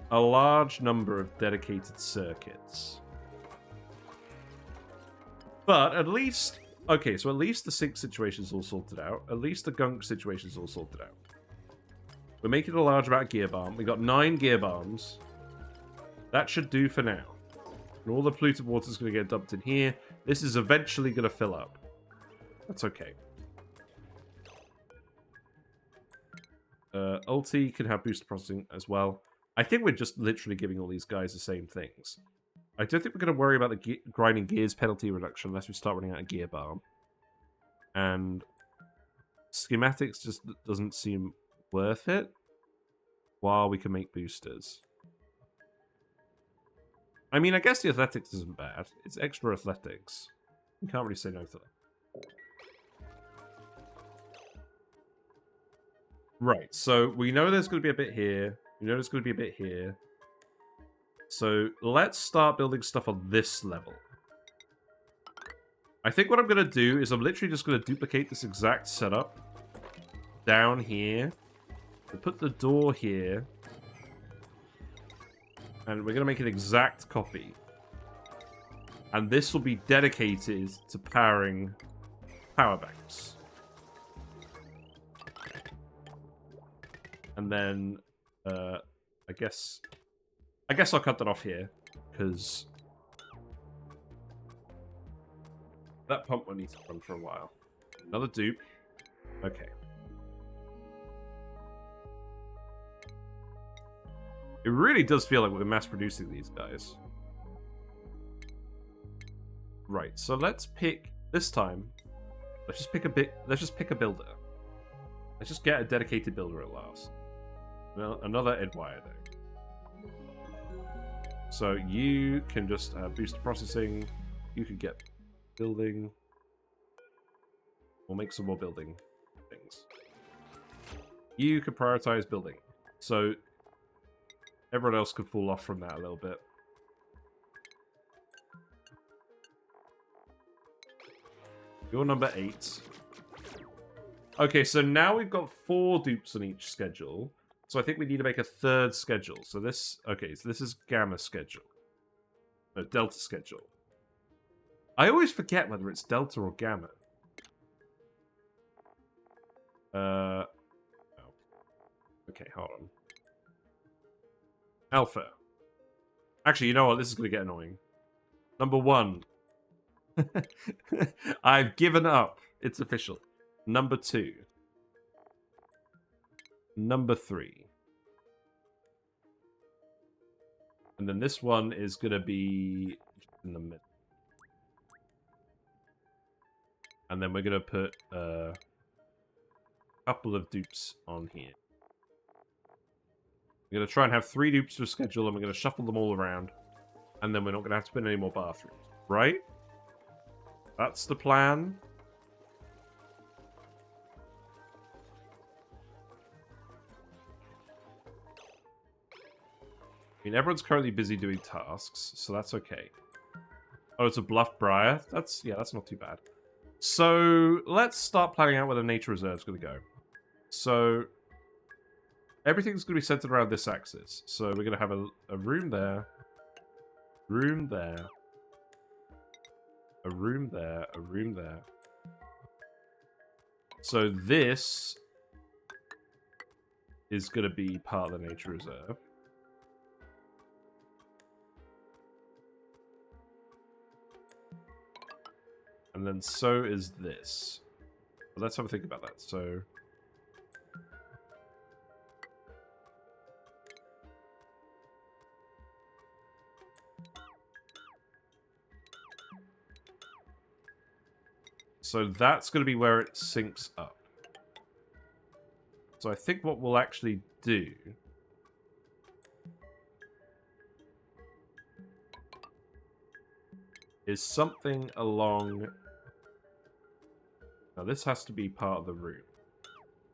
a large number of dedicated circuits. But at least... Okay, so at least the sink situation's all sorted out. At least the gunk situation's all sorted out. We're making a large amount of Gear Balm. We got 9 Gear Balms. That should do for now. And all the polluted water is going to get dumped in here. This is eventually going to fill up. That's okay. Ulti can have booster processing as well. I think we're just literally giving all these guys the same things. I don't think we're going to worry about the grinding gears penalty reduction unless we start running out of Gear Balm. And schematics just doesn't seem worth it while we can make boosters. I mean, I guess the athletics isn't bad. It's extra athletics. You can't really say no to that. Right, so we know there's going to be a bit here. We know there's going to be a bit here. So let's start building stuff on this level. I think what I'm going to do is I'm literally just going to duplicate this exact setup down here. We'll put the door here. And we're going to make an exact copy. And this will be dedicated to powering power banks. And then, I guess I'll cut that off here, because that pump will need to run for a while. Another dupe. Okay. It really does feel like we're mass producing these guys. Right, so let's pick this time. Let's just pick a builder. Let's just get a dedicated builder at last. Well, another Edwire though. So you can just boost processing. You could get building. We'll make some more building things. You could prioritize building. So everyone else could fall off from that a little bit. You're number 8. Okay, so now we've got 4 dupes on each schedule. So I think we need to make a 3rd schedule. So this... Okay, so this is Gamma schedule. No, Delta schedule. I always forget whether it's Delta or Gamma. Oh. Okay, hold on. Alpha. Actually, you know what? This is going to get annoying. Number 1. I've given up. It's official. Number 2. Number 3. And then this one is going to be in the middle. And then we're going to put a couple of dupes on here. We're going to try and have 3 dupes to schedule, and we're going to shuffle them all around. And then we're not going to have to put any more bathrooms. Right? That's the plan. mean, everyone's currently busy doing tasks, so that's okay. Oh, it's a bluff briar? That's not too bad. So, let's start planning out where the nature reserve's going to go. So, everything's going to be centered around this axis. So, we're going to have a room there, room there, a room there, a room there. So, this is going to be part of the nature reserve. And then so is this. But let's have a think about that. So that's going to be where it syncs up. So I think what we'll actually do is something along... Now this has to be part of the room.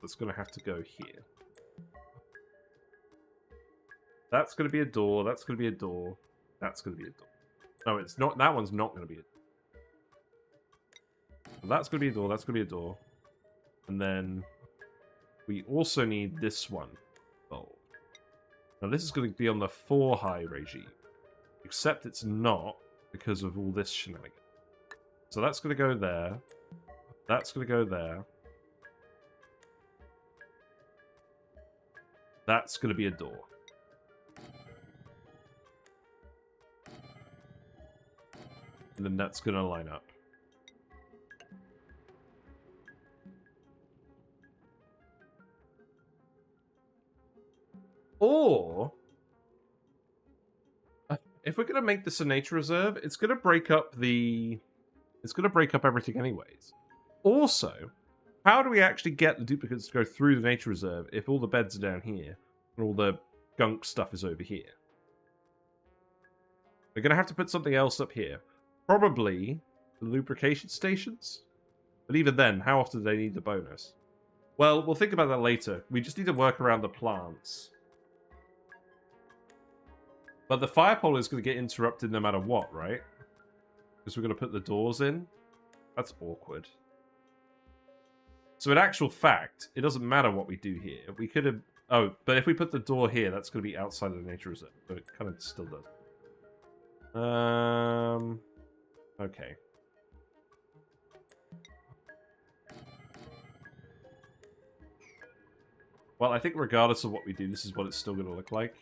That's going to have to go here. That's going to be a door, that's going to be a door, that's going to be a door. No, it's not. That one's not going to be a door. That's going to be a door, that's going to be a door. And then we also need this one bulb. Now this is going to be on the 4 high regime. Except it's not because of all this shenanigans. So that's going to go there. That's going to go there. That's going to be a door. And then that's going to line up. Or, if we're going to make this a nature reserve, it's going to break up the... It's going to break up everything anyways. Also, how do we actually get the duplicates to go through the nature reserve if all the beds are down here and all the gunk stuff is over here? We're going to have to put something else up here. Probably the lubrication stations? But even then, how often do they need the bonus? Well, we'll think about that later. We just need to work around the plants. But the fire pole is going to get interrupted no matter what, right? Because we're going to put the doors in. That's awkward. So in actual fact, it doesn't matter what we do here. We could have... Oh, but if we put the door here, that's going to be outside of the nature reserve. But it kind of still does. Okay. Well, I think regardless of what we do, this is what it's still going to look like.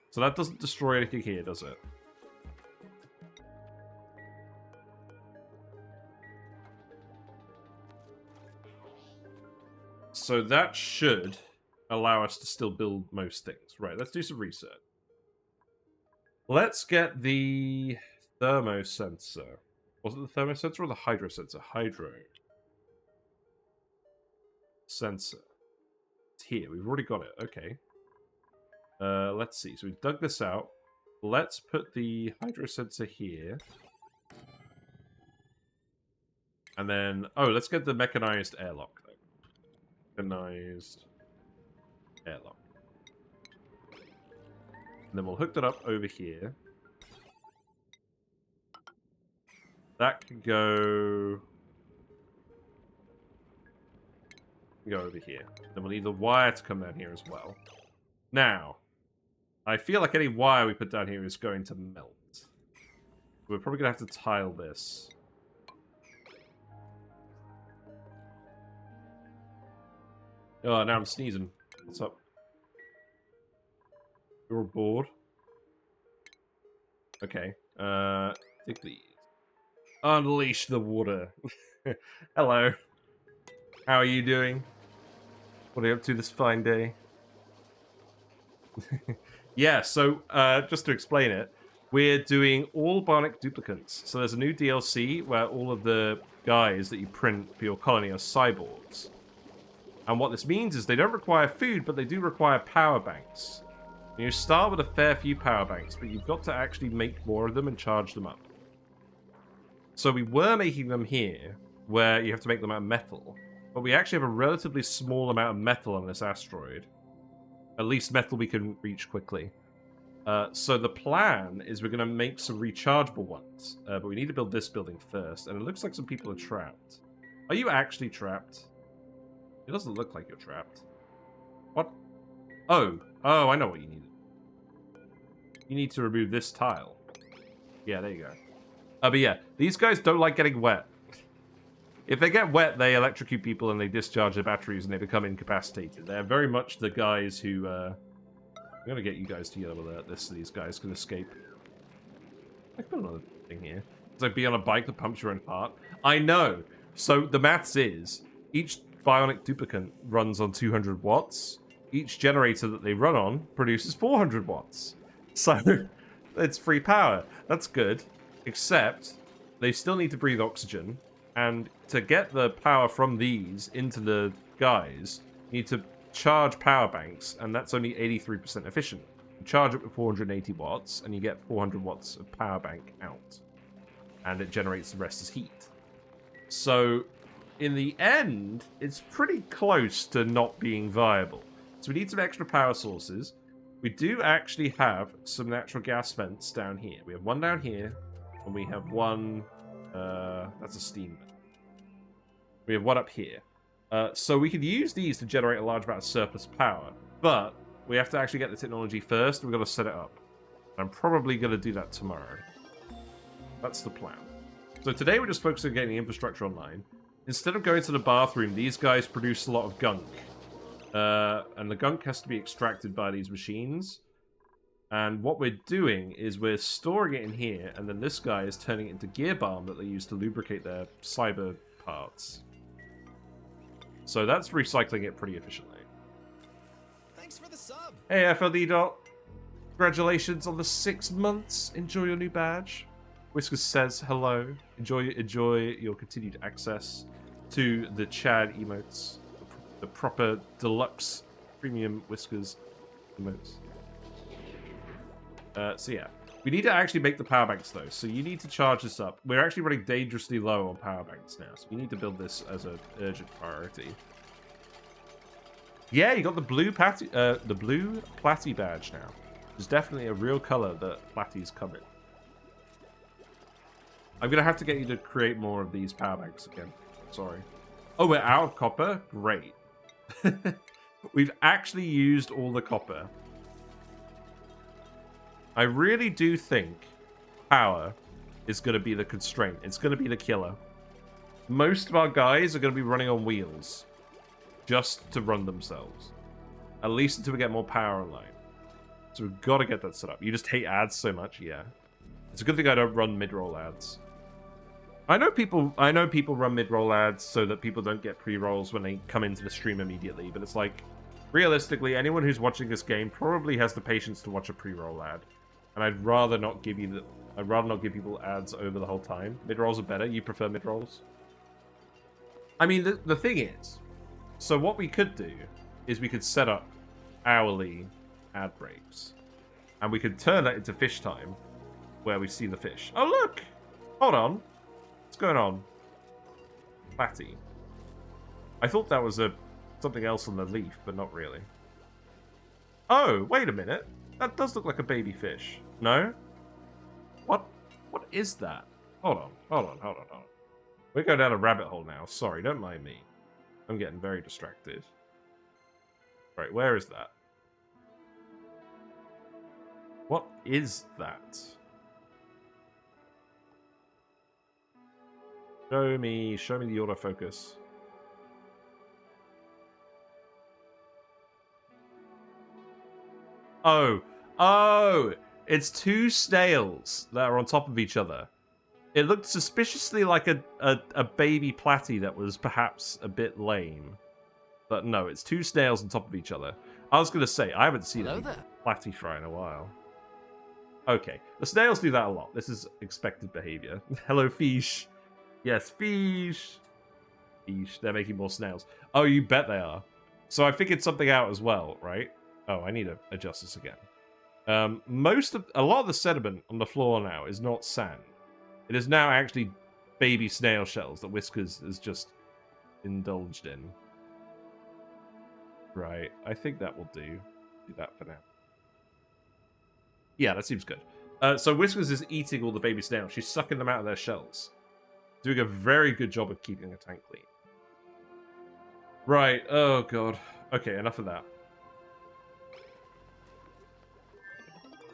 So that doesn't destroy anything here, does it? So that should allow us to still build most things. Right, let's do some research. Let's get the thermosensor. Was it the thermosensor or the hydro sensor? Hydro sensor. It's here. We've already got it. Okay. Let's see. So we've dug this out. Let's put the hydro sensor here. And then... Oh, let's get the mechanized airlock. Mechanized airlock. And then we'll hook that up over here. That can go over here. Then we'll need the wire to come down here as well. Now, I feel like any wire we put down here is going to melt. We're probably going to have to tile this. Oh, now I'm sneezing. What's up? You're bored? Okay. Take these. Unleash the water. Hello. How are you doing? What are you up to this fine day? Yeah, so, just to explain it, we're doing all Bionic Duplicants. So there's a new DLC where all of the guys that you print for your colony are cyborgs. And what this means is they don't require food, but they do require power banks. And you start with a fair few power banks, but you've got to actually make more of them and charge them up. So we were making them here, where you have to make them out of metal. But we actually have a relatively small amount of metal on this asteroid. At least metal we can reach quickly. So the plan is we're going to make some rechargeable ones. But we need to build this building first. And it looks like some people are trapped. Are you actually trapped? It doesn't look like you're trapped. What? Oh, I know what you need. You need to remove this tile. Yeah, there you go. But yeah, these guys don't like getting wet. If they get wet, they electrocute people and they discharge their batteries and they become incapacitated. They're very much the guys who... I'm going to get you guys to yell alert this so these guys can escape. I put another thing here. It's like be on a bike that pumps your own heart. I know. So the maths is, each Bionic Duplicant runs on 200 watts. Each generator that they run on produces 400 watts. So it's free power. That's good. Except they still need to breathe oxygen. And to get the power from these into the guys, you need to charge power banks, and that's only 83% efficient. You charge it with 480 watts, and you get 400 watts of power bank out. And it generates the rest as heat. So, in the end, it's pretty close to not being viable. So we need some extra power sources. We do actually have some natural gas vents down here. We have one down here, and we have one... that's a steam vent. We have one up here. So we could use these to generate a large amount of surplus power, but we have to actually get the technology first, and we've got to set it up. I'm probably going to do that tomorrow. That's the plan. So today we're just focusing on getting the infrastructure online. Instead of going to the bathroom, these guys produce a lot of gunk. And the gunk has to be extracted by these machines. And what we're doing is we're storing it in here, and then this guy is turning it into Gear Balm that they use to lubricate their cyber parts. So that's recycling it pretty efficiently. Thanks for the sub. Hey, FLD Dot. Congratulations on the 6 months. Enjoy your new badge. Whiskers says hello. Enjoy your continued access to the Chad emotes. The proper deluxe premium Whiskers emotes. So yeah. We need to actually make the power banks though, so you need to charge this up. We're actually running dangerously low on power banks now, so we need to build this as an urgent priority. Yeah, you got the blue Platy badge now. There's definitely a real color that Platy's come in. I'm gonna have to get you to create more of these power banks again. Sorry. Oh, we're out of copper? Great. We've actually used all the copper. I really do think power is going to be the constraint. It's going to be the killer. Most of our guys are going to be running on wheels just to run themselves. At least until we get more power online. So we've got to get that set up. You just hate ads so much? Yeah. It's a good thing I don't run mid-roll ads. I know people run mid-roll ads so that people don't get pre-rolls when they come into the stream immediately, but it's like, realistically, anyone who's watching this game probably has the patience to watch a pre-roll ad. And I'd rather not give people ads over the whole time. Mid-rolls are better. You prefer mid-rolls? I mean, the thing is, so what we could do is we could set up hourly ad breaks. And we could turn that into fish time, where we see the fish. Oh, look! Hold on. What's going on? Platy. I thought that was something else on the leaf, but not really. Oh, wait a minute. That does look like a baby fish. No? What is that? Hold on. We're going down a rabbit hole now. Sorry, don't mind me. I'm getting very distracted. Right, where is that? What is that? Show me the autofocus. Oh, it's two snails that are on top of each other. It looked suspiciously like a baby platy that was perhaps a bit lame. But no, it's two snails on top of each other. I was going to say, I haven't seen a platy fry in a while. Okay, the snails do that a lot. This is expected behavior. Hello, fish. Yes, fish. Fish, they're making more snails. Oh, you bet they are. So I figured something out as well, right? Oh, I need to adjust this again. A lot of the sediment on the floor now is not sand. It is now actually baby snail shells that Whiskers has just indulged in. Right, I think that will do. do that for now. Yeah, that seems good. So Whiskers is eating all the baby snails. She's sucking them out of their shells. Doing a very good job of keeping the tank clean. Right, oh god. Okay, enough of that.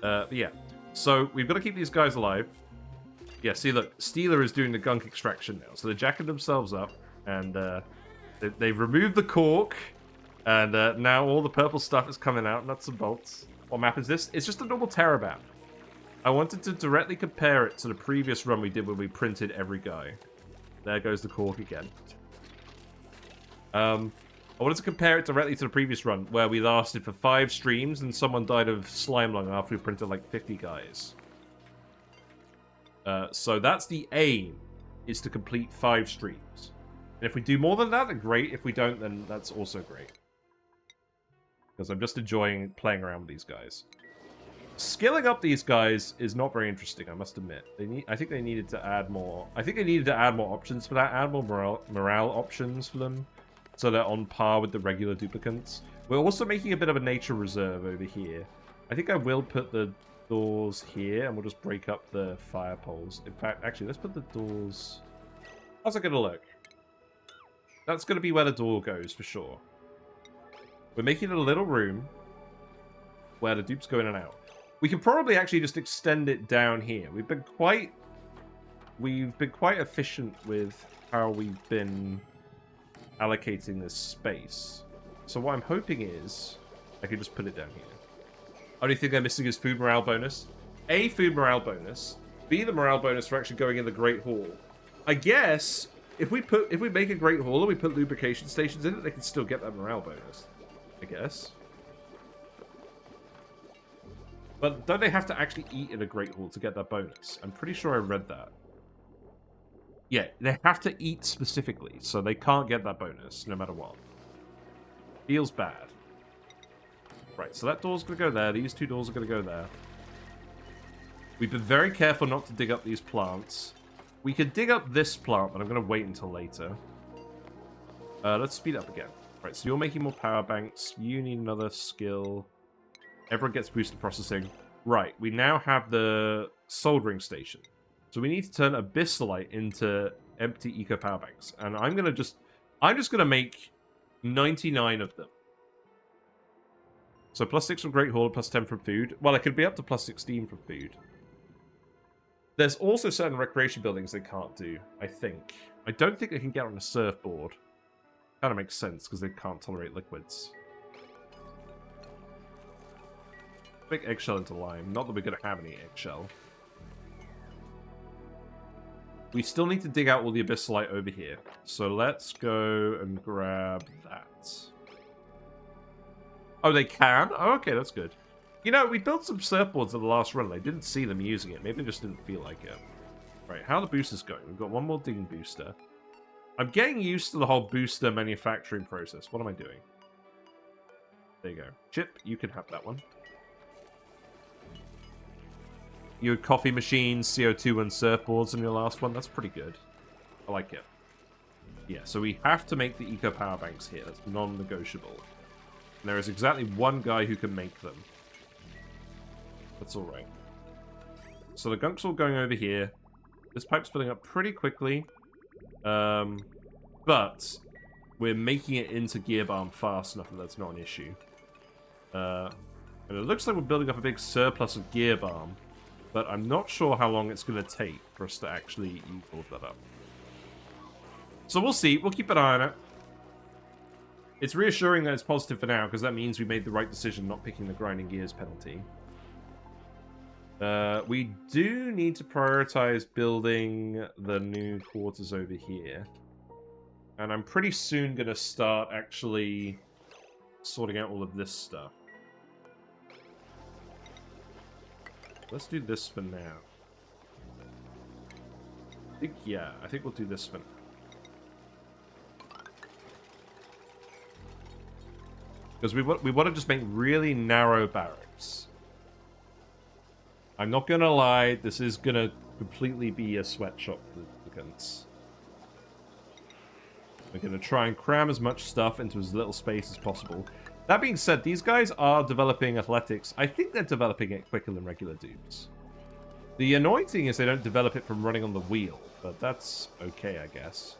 But yeah. So, we've got to keep these guys alive. Yeah, see, look. Steeler is doing the gunk extraction now. So they're jacking themselves up. And they've removed the cork. And now all the purple stuff is coming out. Nuts and bolts. What map is this? It's just a normal Terra map. I wanted to directly compare it to the previous run we did when we printed every guy. There goes the cork again. I wanted to compare it directly to the previous run, where we lasted for 5 streams and someone died of slime lung after we printed like 50 guys. So that's the aim, is to complete 5 streams. And if we do more than that, then great. If we don't, then that's also great. Because I'm just enjoying playing around with these guys. Skilling up these guys is not very interesting, I must admit. I think they needed to add more. I think they needed to add more options for that. Add more morale options for them, so they're on par with the regular duplicants. We're also making a bit of a nature reserve over here. I think I will put the doors here, and we'll just break up the fire poles. In fact, actually, let's put the doors. How's that going to look? That's going to be where the door goes for sure. We're making a little room where the dupes go in and out. We can probably actually just extend it down here. We've been quite efficient with how we've been allocating this space. So what I'm hoping is I can just put it down here. Only thing they're missing is food morale bonus. A, food morale bonus. B, the morale bonus for actually going in the Great Hall. I guess if we make a Great Hall and we put lubrication stations in it, they can still get that morale bonus. I guess. But don't they have to actually eat in a Great Hall to get that bonus? I'm pretty sure I read that. Yeah, they have to eat specifically, so they can't get that bonus no matter what. Feels bad. Right, so that door's going to go there. These 2 doors are going to go there. We've been very careful not to dig up these plants. We could dig up this plant, but I'm going to wait until later. Let's speed up again. Right, so you're making more power banks. You need another skill. Everyone gets boosted processing. Right, we now have the soldering station. So we need to turn abyssalite into empty eco power banks. And I'm just gonna make 99 of them. So +6 from Great Hall, +10 from food. Well, it could be up to +16 from food. There's also certain recreation buildings they can't do, I think. I don't think they can get on a surfboard. Kind of makes sense, because they can't tolerate liquids. Big eggshell into lime. Not that we're going to have any eggshell. We still need to dig out all the abyssalite over here. So let's go and grab that. Oh, they can? Oh, okay, that's good. You know, we built some surfboards in the last run. I didn't see them using it. Maybe they just didn't feel like it. Right, how are the boosters going? We've got one more digging booster. I'm getting used to the whole booster manufacturing process. What am I doing? There you go. Chip, you can have that one. You had coffee machines, CO2, and surfboards in your last one. That's pretty good. I like it. Yeah, so we have to make the eco power banks here. That's non-negotiable. And there is exactly one guy who can make them. That's alright. So the gunk's all going over here. This pipe's filling up pretty quickly. But we're making it into Gear Balm fast enough that that's not an issue. And it looks like we're building up a big surplus of Gear Balm. But I'm not sure how long it's going to take for us to actually use all of that up. So we'll see. We'll keep an eye on it. It's reassuring that it's positive for now, because that means we made the right decision not picking the grinding gears penalty. We do need to prioritize building the new quarters over here. And I'm pretty soon going to start actually sorting out all of this stuff. Let's do this for now. I think we'll do this for now. Because we want to just make really narrow barracks. I'm not going to lie, this is going to completely be a sweatshop for the duplicants. We're going to try and cram as much stuff into as little space as possible. That being said, these guys are developing athletics. I think they're developing it quicker than regular dupes. The annoying thing is they don't develop it from running on the wheel, but that's okay, I guess.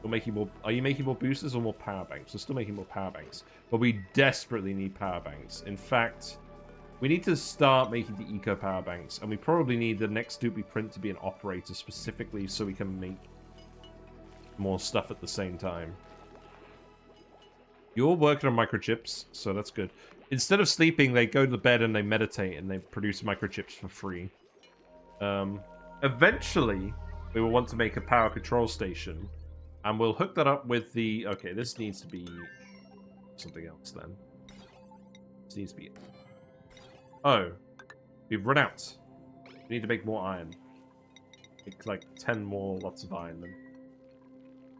We're making more. Are you making more boosters or more power banks? We're still making more power banks, but we desperately need power banks. In fact, we need to start making the eco power banks, and we probably need the next dupe we print to be an operator specifically, so we can make more stuff at the same time. You're working on microchips, so that's good. Instead of sleeping, they go to bed and they meditate, and they produce microchips for free. Eventually, we will want to make a power control station. And we'll hook that up with the... Okay, this needs to be something else then. This needs to be... Oh. We've run out. We need to make more iron. Make like 10 more lots of iron then.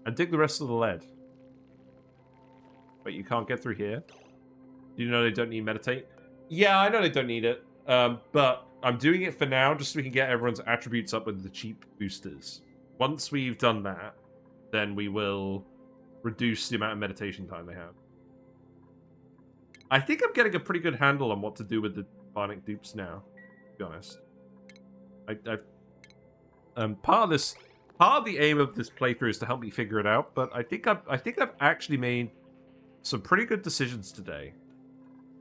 And dig the rest of the lead. But you can't get through here. Do you know they don't need meditate? Yeah, I know they don't need it. But I'm doing it for now just so we can get everyone's attributes up with the cheap boosters. Once we've done that, then we will reduce the amount of meditation time they have. I think I'm getting a pretty good handle on what to do with the Bionic dupes now, to be honest. Part of the aim of this playthrough is to help me figure it out, but I think I've actually made some pretty good decisions today.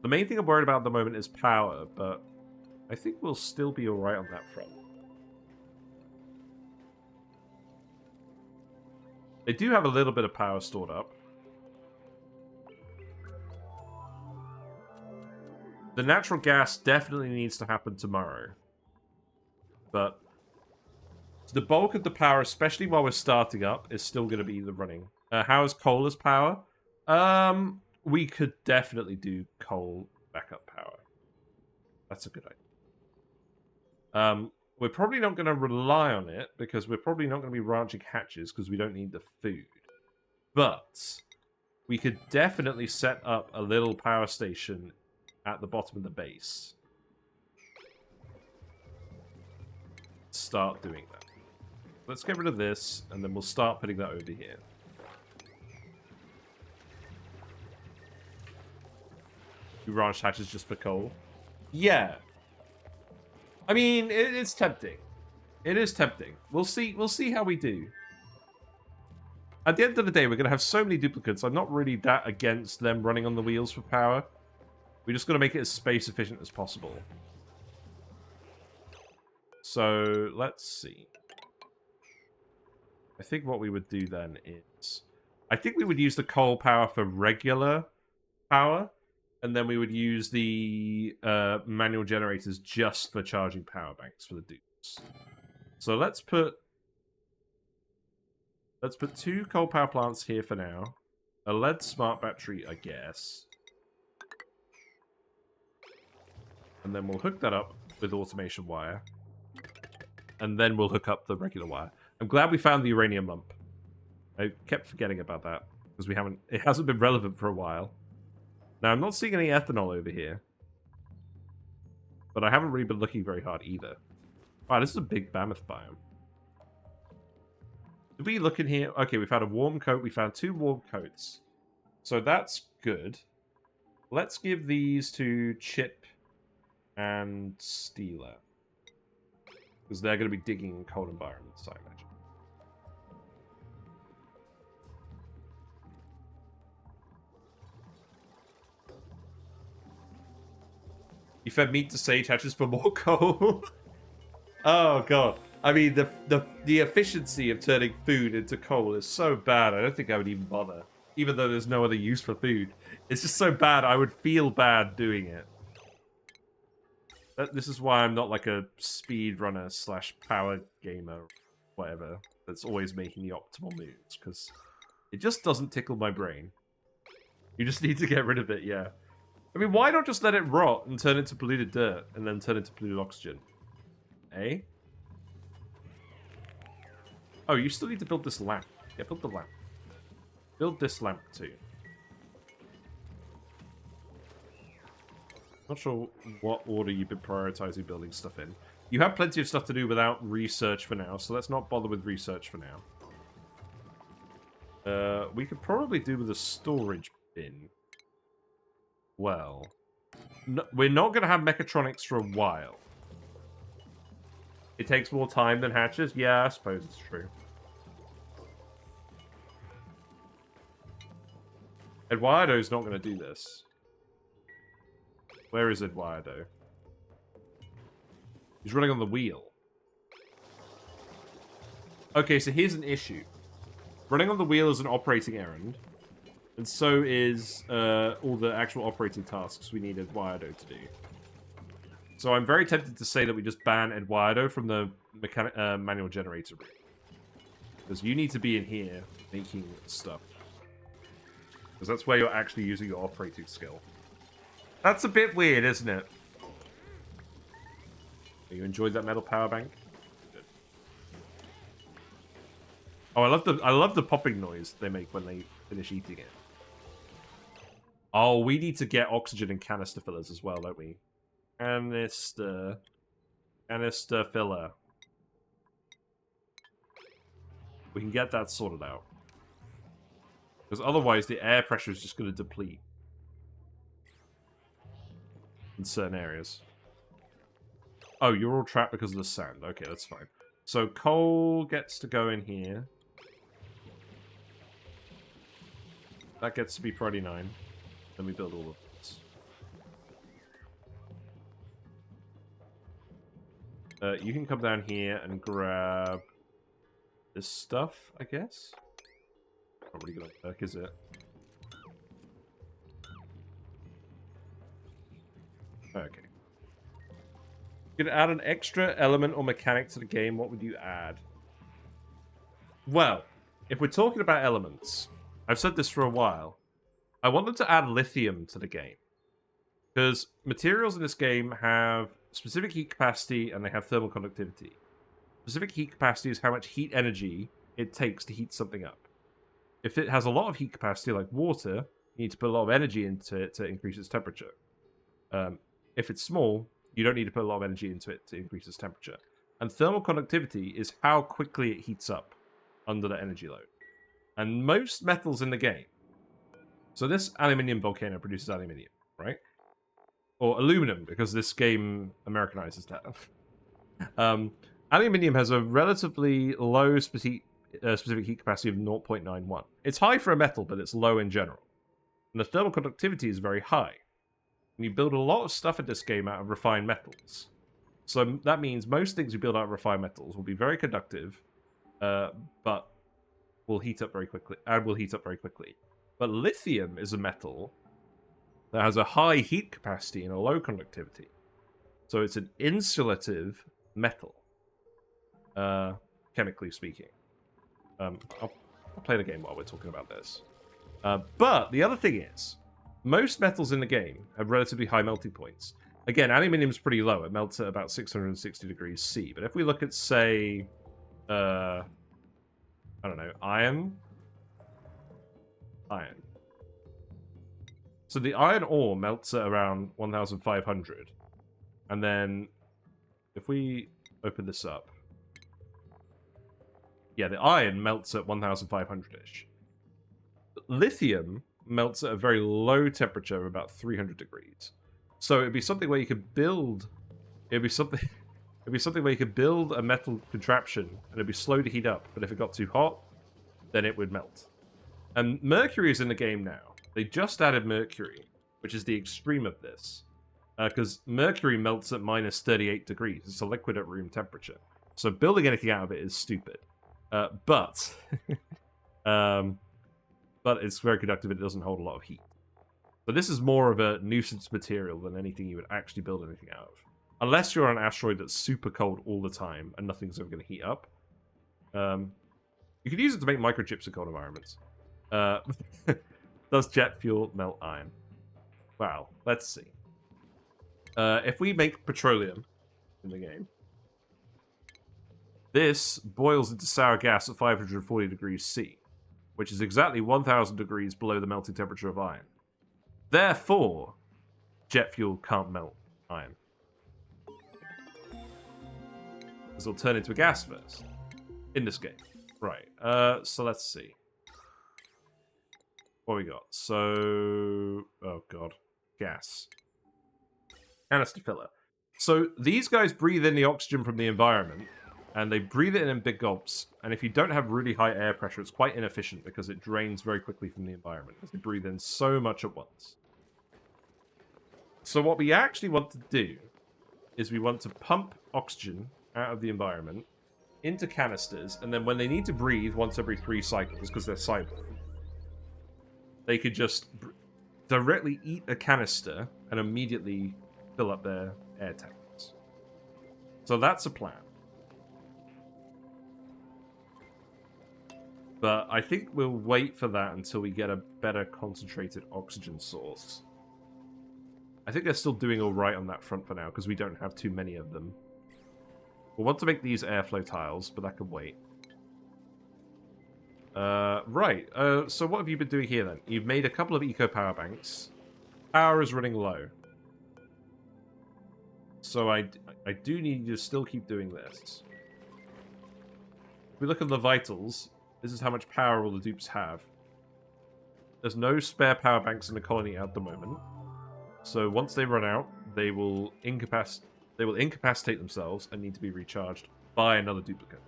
The main thing I'm worried about at the moment is power, but I think we'll still be alright on that front. They do have a little bit of power stored up. The natural gas definitely needs to happen tomorrow. But the bulk of the power, especially while we're starting up, is still going to be the running. How is coal as power? We could definitely do coal backup power. That's a good idea. We're probably not going to rely on it, because we're probably not going to be ranching hatches, because we don't need the food. But we could definitely set up a little power station at the bottom of the base. Start doing that. Let's get rid of this, and then we'll start putting that over here. You ranch hatches just for coal? Yeah. I mean, it's tempting. It is tempting. We'll see how we do. At the end of the day, we're going to have so many duplicates. I'm not really that against them running on the wheels for power. We're just going to make it as space efficient as possible. So, let's see. I think what we would do then is... I think we would use the coal power for regular power. And then we would use the manual generators just for charging power banks for the dupes. So let's put 2 coal power plants here for now. A lead smart battery, I guess. And then we'll hook that up with automation wire. And then we'll hook up the regular wire. I'm glad we found the uranium lump. I kept forgetting about that because it hasn't been relevant for a while. Now, I'm not seeing any ethanol over here. But I haven't really been looking very hard either. Wow, this is a big mammoth biome. Did we look in here? Okay, we found a warm coat. We found 2 warm coats. So that's good. Let's give these to Chip and Steeler. Because they're going to be digging in cold environments, I imagine. You fed meat to sage hatches for more coal. Oh god. I mean, the efficiency of turning food into coal is so bad. I don't think I would even bother. Even though there's no other use for food. It's just so bad, I would feel bad doing it. This is why I'm not like a speedrunner / power gamer, whatever, that's always making the optimal moves. Because it just doesn't tickle my brain. You just need to get rid of it, yeah. I mean, why not just let it rot and turn into polluted dirt and then turn into polluted oxygen? Eh? Oh, you still need to build this lamp. Yeah, build the lamp. Build this lamp too. Not sure what order you've been prioritizing building stuff in. You have plenty of stuff to do without research for now, so let's not bother with research for now. We could probably do with a storage bin. Well, no, we're not going to have mechatronics for a while. It takes more time than hatches? Yeah, I suppose it's true. Eduardo's not going to do this. Where is Eduardo? He's running on the wheel. Okay, so here's an issue. Running on the wheel is an operating errand. And so is all the actual operating tasks we need Eduardo to do. So I'm very tempted to say that we just ban Eduardo from the manual generator room. Because you need to be in here making stuff. Because that's where you're actually using your operating skill. That's a bit weird, isn't it? You enjoyed that metal power bank? Good. Oh, I love the popping noise they make when they finish eating it. Oh, we need to get oxygen and canister fillers as well, don't we? Canister filler. We can get that sorted out. Because otherwise the air pressure is just going to deplete. In certain areas. Oh, you're all trapped because of the sand. Okay, that's fine. So coal gets to go in here. That gets to be priority 9. Then we build all of this. You can come down here and grab this stuff, I guess. Not really gonna work, is it? Okay. You could add an extra element or mechanic to the game, what would you add? Well, if we're talking about elements, I've said this for a while. I want them to add lithium to the game. Because materials in this game have specific heat capacity and they have thermal conductivity. Specific heat capacity is how much heat energy it takes to heat something up. If it has a lot of heat capacity, like water, you need to put a lot of energy into it to increase its temperature. If it's small, you don't need to put a lot of energy into it to increase its temperature. And thermal conductivity is how quickly it heats up under the energy load. And most metals in the game... So this aluminium volcano produces aluminium, right? Or aluminum, because this game Americanizes that. Aluminium has a relatively low specific heat capacity of 0.91. It's high for a metal, but it's low in general. And the thermal conductivity is very high. And you build a lot of stuff in this game out of refined metals. So that means most things you build out of refined metals will be very conductive, but will heat up very quickly. But lithium is a metal that has a high heat capacity and a low conductivity. So it's an insulative metal, chemically speaking. I'll play the game while we're talking about this. But the other thing is, most metals in the game have relatively high melting points. Again, aluminium is pretty low. It melts at about 660 degrees C. But if we look at, say, I don't know, iron. So the iron ore melts at around 1,500. And then, if we open this up... Yeah, the iron melts at 1,500-ish. Lithium melts at a very low temperature of about 300 degrees. So it'd be something where you could build... It'd be something where you could build a metal contraption, and it'd be slow to heat up. But if it got too hot, then it would melt. And mercury is in the game now. They just added mercury, which is the extreme of this. Because mercury melts at minus 38 degrees. It's a liquid at room temperature. So building anything out of it is stupid. But it's very conductive and it doesn't hold a lot of heat. But this is more of a nuisance material than anything you would actually build anything out of. Unless you're on an asteroid that's super cold all the time and nothing's ever going to heat up. You could use it to make microchips in cold environments. Does jet fuel melt iron? Wow, let's see. If we make petroleum in the game, this boils into sour gas at 540 degrees C, which is exactly 1,000 degrees below the melting temperature of iron. Therefore, jet fuel can't melt iron. Because it'll turn into a gas first. In this game. Right, so let's see. What we got? So... Oh, God. Gas. Canister filler. So these guys breathe in the oxygen from the environment, and they breathe it in big gulps. And if you don't have really high air pressure, it's quite inefficient because it drains very quickly from the environment, because they breathe in so much at once. So what we actually want to do is we want to pump oxygen out of the environment into canisters, and then when they need to breathe once every 3 cycles, because they're cyborg, they could just directly eat a canister and immediately fill up their air tanks. So that's a plan. But I think we'll wait for that until we get a better concentrated oxygen source. I think they're still doing alright on that front for now, because we don't have too many of them. We'll want to make these airflow tiles, but that can wait. Right, so what have you been doing here then? You've made a couple of eco power banks. Power is running low. So I do need you to still keep doing this. If we look at the vitals, this is how much power all the dupes have. There's no spare power banks in the colony at the moment. So once they run out, they will incapacitate themselves and need to be recharged by another duplicate.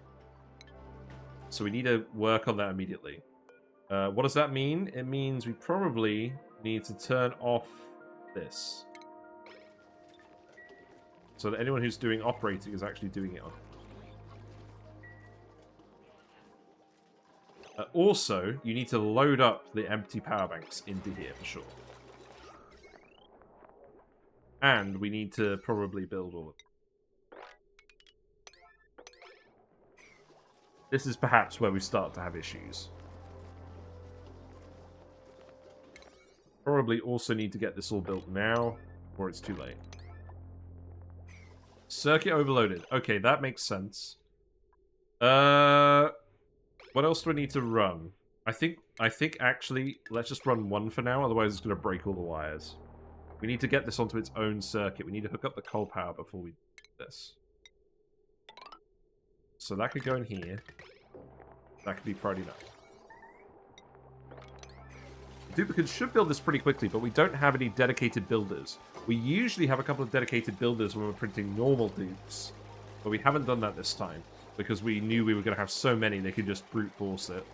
So we need to work on that immediately. What does that mean? It means we probably need to turn off this, so that anyone who's doing operating is actually doing it on. Also, you need to load up the empty power banks into here for sure. And we need to probably build all of them. This is perhaps where we start to have issues. Probably also need to get this all built now, or it's too late. Circuit overloaded. Okay, that makes sense. What else do I need to run? I think actually, let's just run one for now, otherwise it's going to break all the wires. We need to get this onto its own circuit. We need to hook up the coal power before we do this. So that could go in here. That could be priority 9. Duplicates should build this pretty quickly, but we don't have any dedicated builders. We usually have a couple of dedicated builders when we're printing normal dupes, but we haven't done that this time, because we knew we were going to have so many they could just brute force it.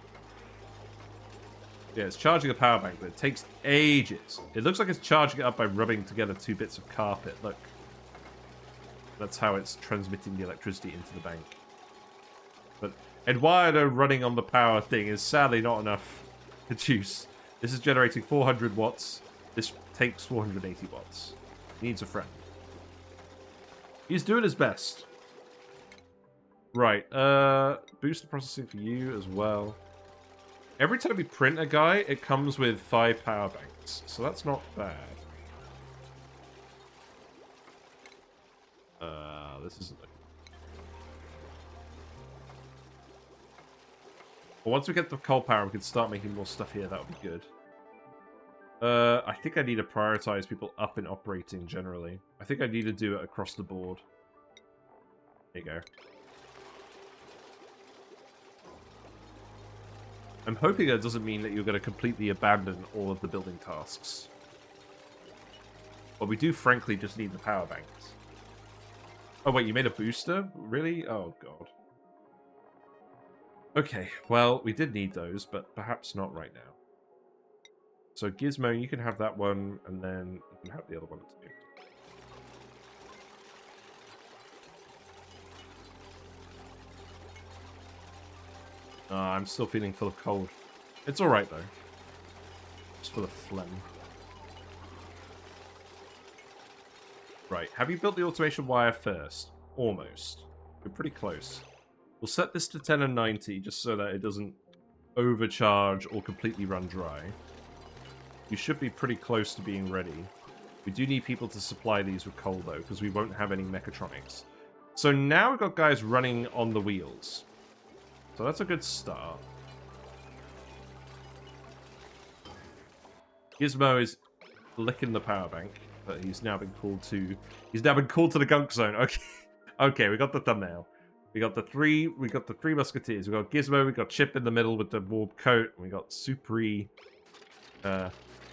Yeah, it's charging a power bank, but it takes ages. It looks like it's charging it up by rubbing together 2 bits of carpet. Look. That's how it's transmitting the electricity into the bank. But Eduardo running on the power thing is sadly not enough to juice. This is generating 400 watts. This takes 480 watts. He needs a friend. He's doing his best. Right, booster processing for you as well. Every time we print a guy, it comes with 5 power banks, so that's not bad. This isn't looking... Well, once we get the coal power, we can start making more stuff here. That would be good. I think I need to prioritize people up in operating generally. I think I need to do it across the board. There you go. I'm hoping that doesn't mean that you're going to completely abandon all of the building tasks. But we do, frankly, just need the power banks. Oh, wait, you made a booster? Really? Oh, God. Okay, well, we did need those, but perhaps not right now. So, Gizmo, you can have that one, and then you can have the other one too. I'm still feeling full of cold. It's alright, though. Just full of phlegm. Right, have you built the automation wire first? Almost. We're pretty close. We'll set this to 10 and 90, just so that it doesn't overcharge or completely run dry. You should be pretty close to being ready. We do need people to supply these with coal, though, because we won't have any mechatronics. So now we've got guys running on the wheels. So that's a good start. Gizmo is licking the power bank, but he's now been called to the gunk zone. Okay. Okay, we got the thumbnail. We got the three musketeers. We got Gizmo, we got Chip in the middle with the warm coat, and we got Supri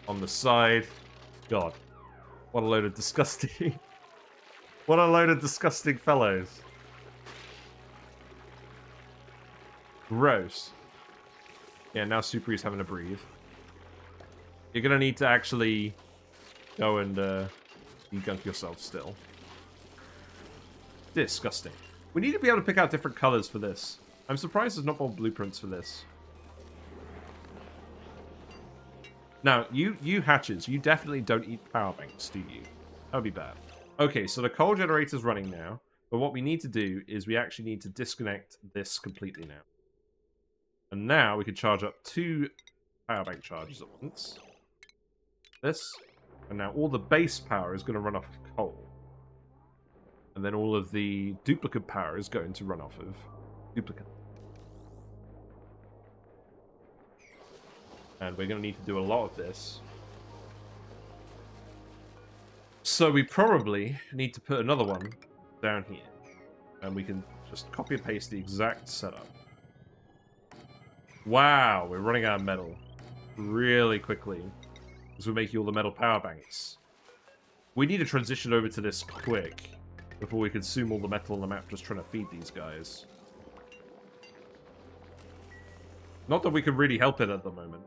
on the side. God, what a load of disgusting... what a load of disgusting fellows. Gross. Yeah, now Superi's having to breathe. You're gonna need to actually go and degunk yourself still. Disgusting. We need to be able to pick out different colors for this. I'm surprised there's not more blueprints for this. Now, you hatches, you definitely don't eat power banks, do you? That would be bad. Okay, so the coal generator's running now, but what we need to do is we actually need to disconnect this completely now. And now we can charge up 2 power bank charges at once. This. And now all the base power is going to run off of coal. And then all of the duplicate power is going to run off of duplicate. And we're going to need to do a lot of this. So we probably need to put another one down here. And we can just copy and paste the exact setup. Wow, we're running out of metal really quickly. Because we're making all the metal power banks. We need to transition over to this quick before we consume all the metal on the map just trying to feed these guys. Not that we can really help it at the moment.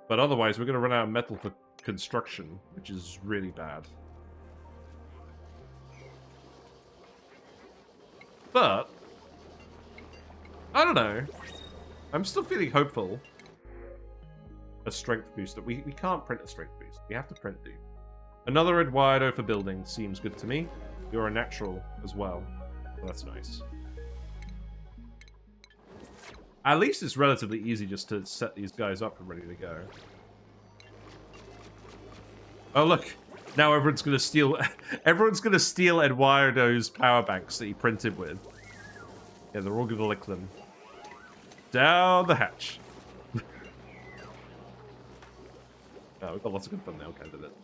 But otherwise, we're going to run out of metal for construction, which is really bad. But I don't know. I'm still feeling hopeful. A strength booster. We can't print a strength boost. We have to print dupe. Another Eduardo for building seems good to me. You're a natural as well. So that's nice. At least it's relatively easy just to set these guys up and ready to go. Oh look, now everyone's gonna steal. Everyone's gonna steal Eduardo's power banks that he printed with. Yeah, they're all gonna lick them. Down the hatch. Oh, we've got lots of good thumbnail candidates.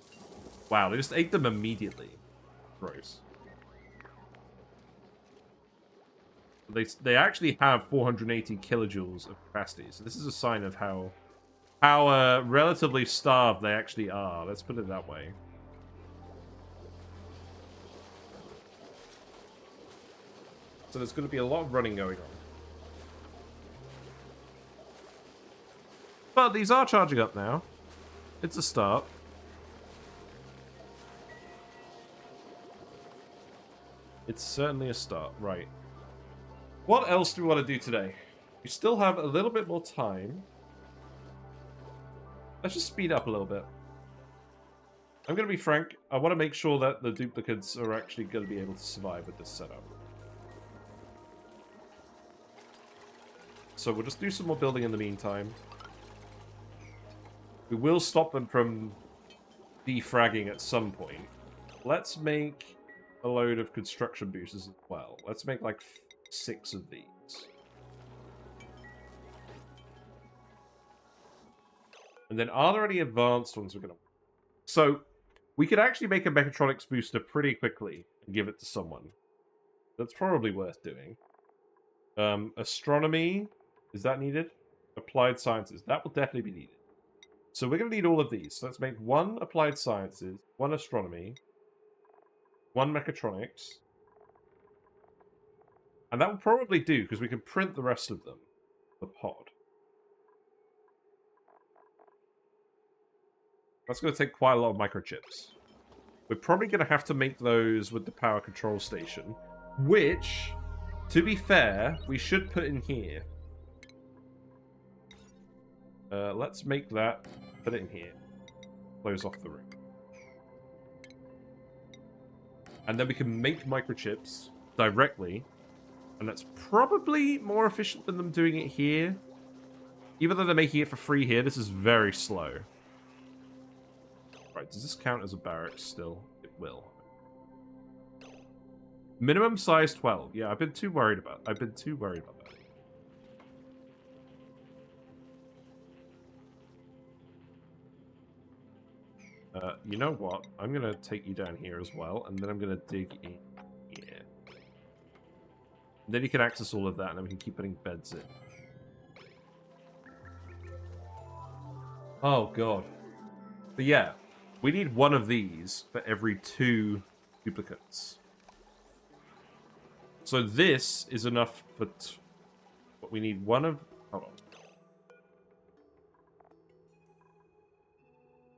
Wow, they just ate them immediately. Gross. They actually have 480 kilojoules of capacity, so this is a sign of how relatively starved they actually are. Let's put it that way. So there's going to be a lot of running going on. But these are charging up now. It's a start. It's certainly a start, right. What else do we want to do today? We still have a little bit more time. Let's just speed up a little bit. I'm going to be frank. I want to make sure that the duplicates are actually going to be able to survive with this setup. So we'll just do some more building in the meantime. We will stop them from defragging at some point. Let's make a load of construction boosters as well. Let's make like 6 of these. And then are there any advanced ones we're going to... So, we could actually make a mechatronics booster pretty quickly and give it to someone. That's probably worth doing. Astronomy, is that needed? Applied sciences, that will definitely be needed. So we're going to need all of these. So let's make 1 applied sciences, 1 astronomy, 1 mechatronics. And that will probably do, because we can print the rest of them. The pod. That's going to take quite a lot of microchips. We're probably going to have to make those with the power control station. Which, to be fair, we should put in here. Let's make that. Put it in here. Close off the room. And then we can make microchips directly. And that's probably more efficient than them doing it here. Even though they're making it for free here, this is very slow. Right, does this count as a barracks still? It will. Minimum size 12. Yeah, I've been too worried about that. You know what? I'm going to take you down here as well, and then I'm going to dig in here. And then you can access all of that, and then we can keep putting beds in. Oh, God. But yeah, we need one of these for every 2 duplicates. So this is enough for... But we need one of... Hold on.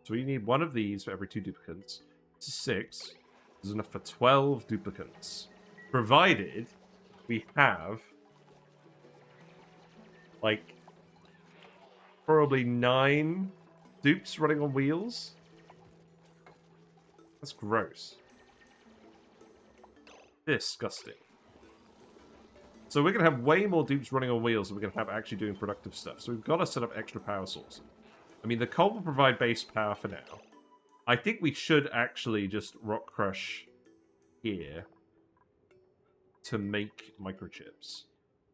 So we need one of these for every 2 duplicates. 6 is enough for 12 duplicates. Provided we have... like... probably 9 dupes running on wheels. That's gross. Disgusting. So we're going to have way more dupes running on wheels than we're going to have actually doing productive stuff. So we've got to set up extra power sources. I mean, the coal will provide base power for now. I think we should actually just rock crush here to make microchips.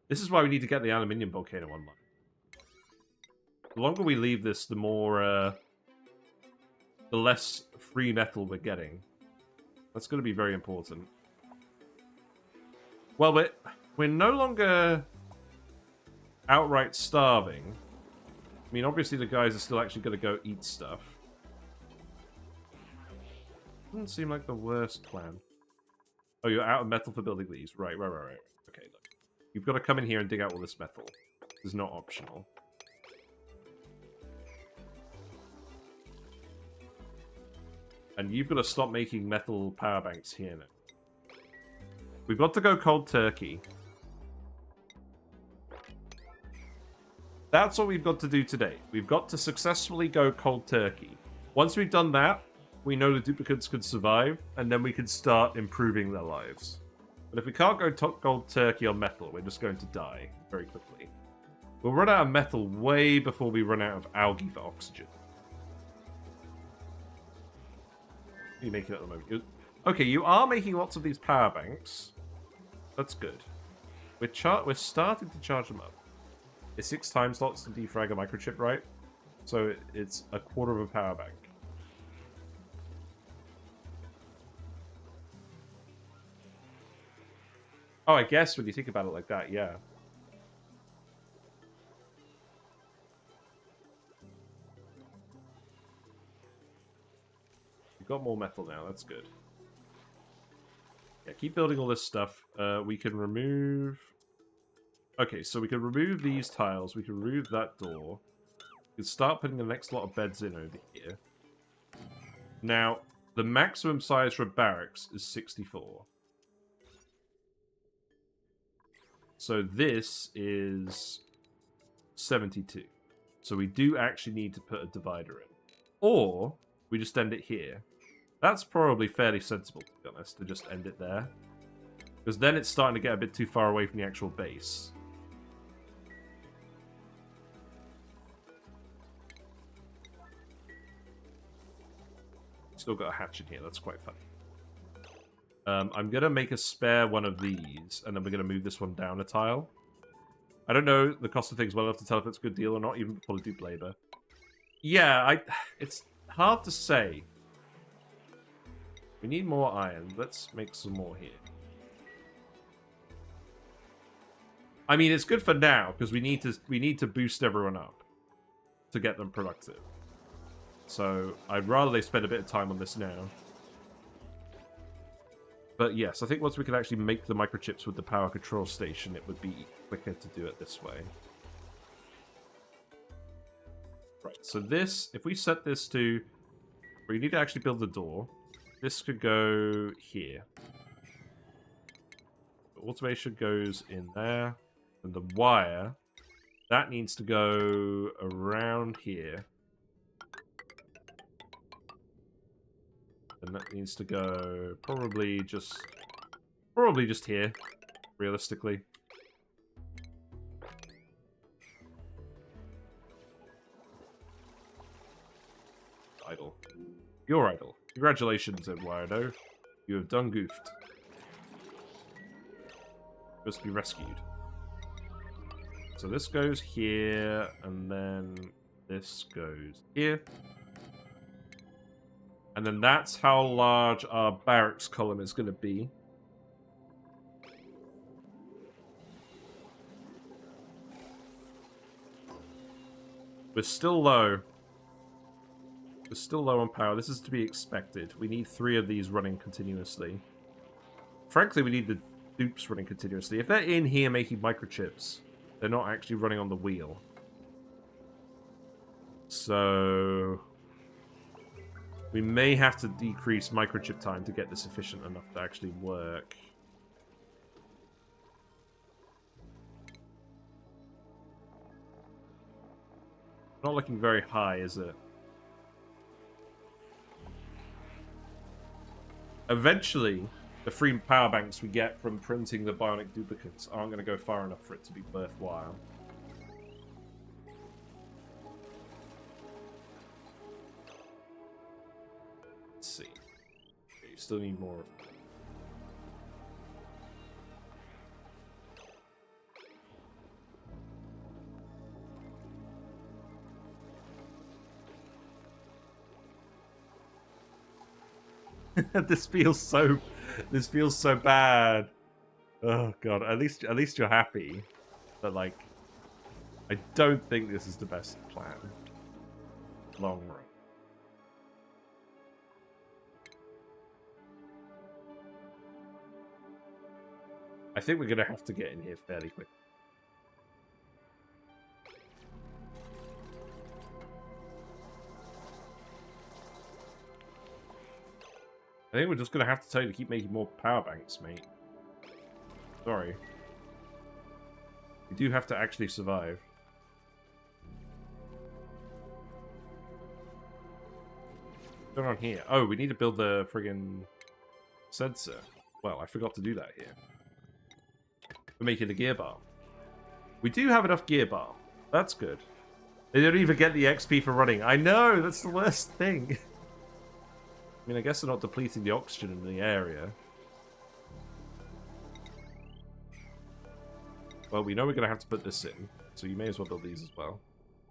This is why we need to get the aluminium volcano online. The longer we leave this, the more, the less free metal we're getting. That's going to be very important. Well, we're no longer outright starving. I mean, obviously the guys are still actually going to go eat stuff. Doesn't seem like the worst plan. Oh, you're out of metal for building these. Right. Okay, look. You've got to come in here and dig out all this metal. This is not optional. And you've got to stop making metal power banks here now. We've got to go cold turkey. That's what we've got to do today. We've got to successfully go cold turkey. Once we've done that, we know the duplicates could survive, and then we can start improving their lives. But if we can't go cold turkey on metal, we're just going to die very quickly. We'll run out of metal way before we run out of algae for oxygen. What are you making at the moment? Okay, you are making lots of these power banks. That's good. We're starting to charge them up. It's 6 time slots to defrag a microchip, right? So it's a quarter of a power bank. Oh, I guess when you think about it like that, yeah. We've got more metal now, that's good. Yeah, keep building all this stuff. We can remove... Okay, so we can remove these tiles. We can remove that door. We can start putting the next lot of beds in over here. Now, the maximum size for a barracks is 64. So this is 72. So we do actually need to put a divider in. Or we just end it here. That's probably fairly sensible, to be honest, to just end it there. Because then it's starting to get a bit too far away from the actual base. Still got a hatch in here, that's quite funny. I'm going to make a spare one of these, and then we're going to move this one down a tile. I don't know the cost of things well enough to tell if it's a good deal or not, even before the dupe labor. Yeah, it's hard to say. We need more iron. Let's make some more here. I mean, it's good for now, because we need to boost everyone up to get them productive. So, I'd rather they spend a bit of time on this now. But yes, I think once we can actually make the microchips with the power control station, it would be quicker to do it this way. Right, so this, if we set this to... We need to actually build the door. This could go here. The automation goes in there. And the wire, that needs to go around here. And that needs to go probably just here, realistically. Idle. You're idle. Congratulations, Eduardo. You have done goofed. Supposed to be rescued. So this goes here, and then this goes here. And then that's how large our barracks column is going to be. We're still low. We're still low on power. This is to be expected. We need 3 of these running continuously. Frankly, we need the dupes running continuously. If they're in here making microchips, they're not actually running on the wheel. So we may have to decrease microchip time to get this efficient enough to actually work. Not looking very high, is it? Eventually, the free power banks we get from printing the Bionic Duplicants aren't going to go far enough for it to be worthwhile. Let's see. Okay, you still need more. This feels so bad. Oh god, at least you're happy. But like, I don't think this is the best plan. Long run. I think we're gonna have to get in here fairly quick. I think we're just going to have to tell you to keep making more power banks, mate. Sorry. We do have to actually survive. What's going on here? Oh, we need to build the friggin' sensor. Well, I forgot to do that here. We're making the Gear Balm. We do have enough Gear Balm. That's good. They don't even get the XP for running. I know, that's the worst thing. I mean, I guess they're not depleting the oxygen in the area. Well, we know we're going to have to put this in, so you may as well build these as well.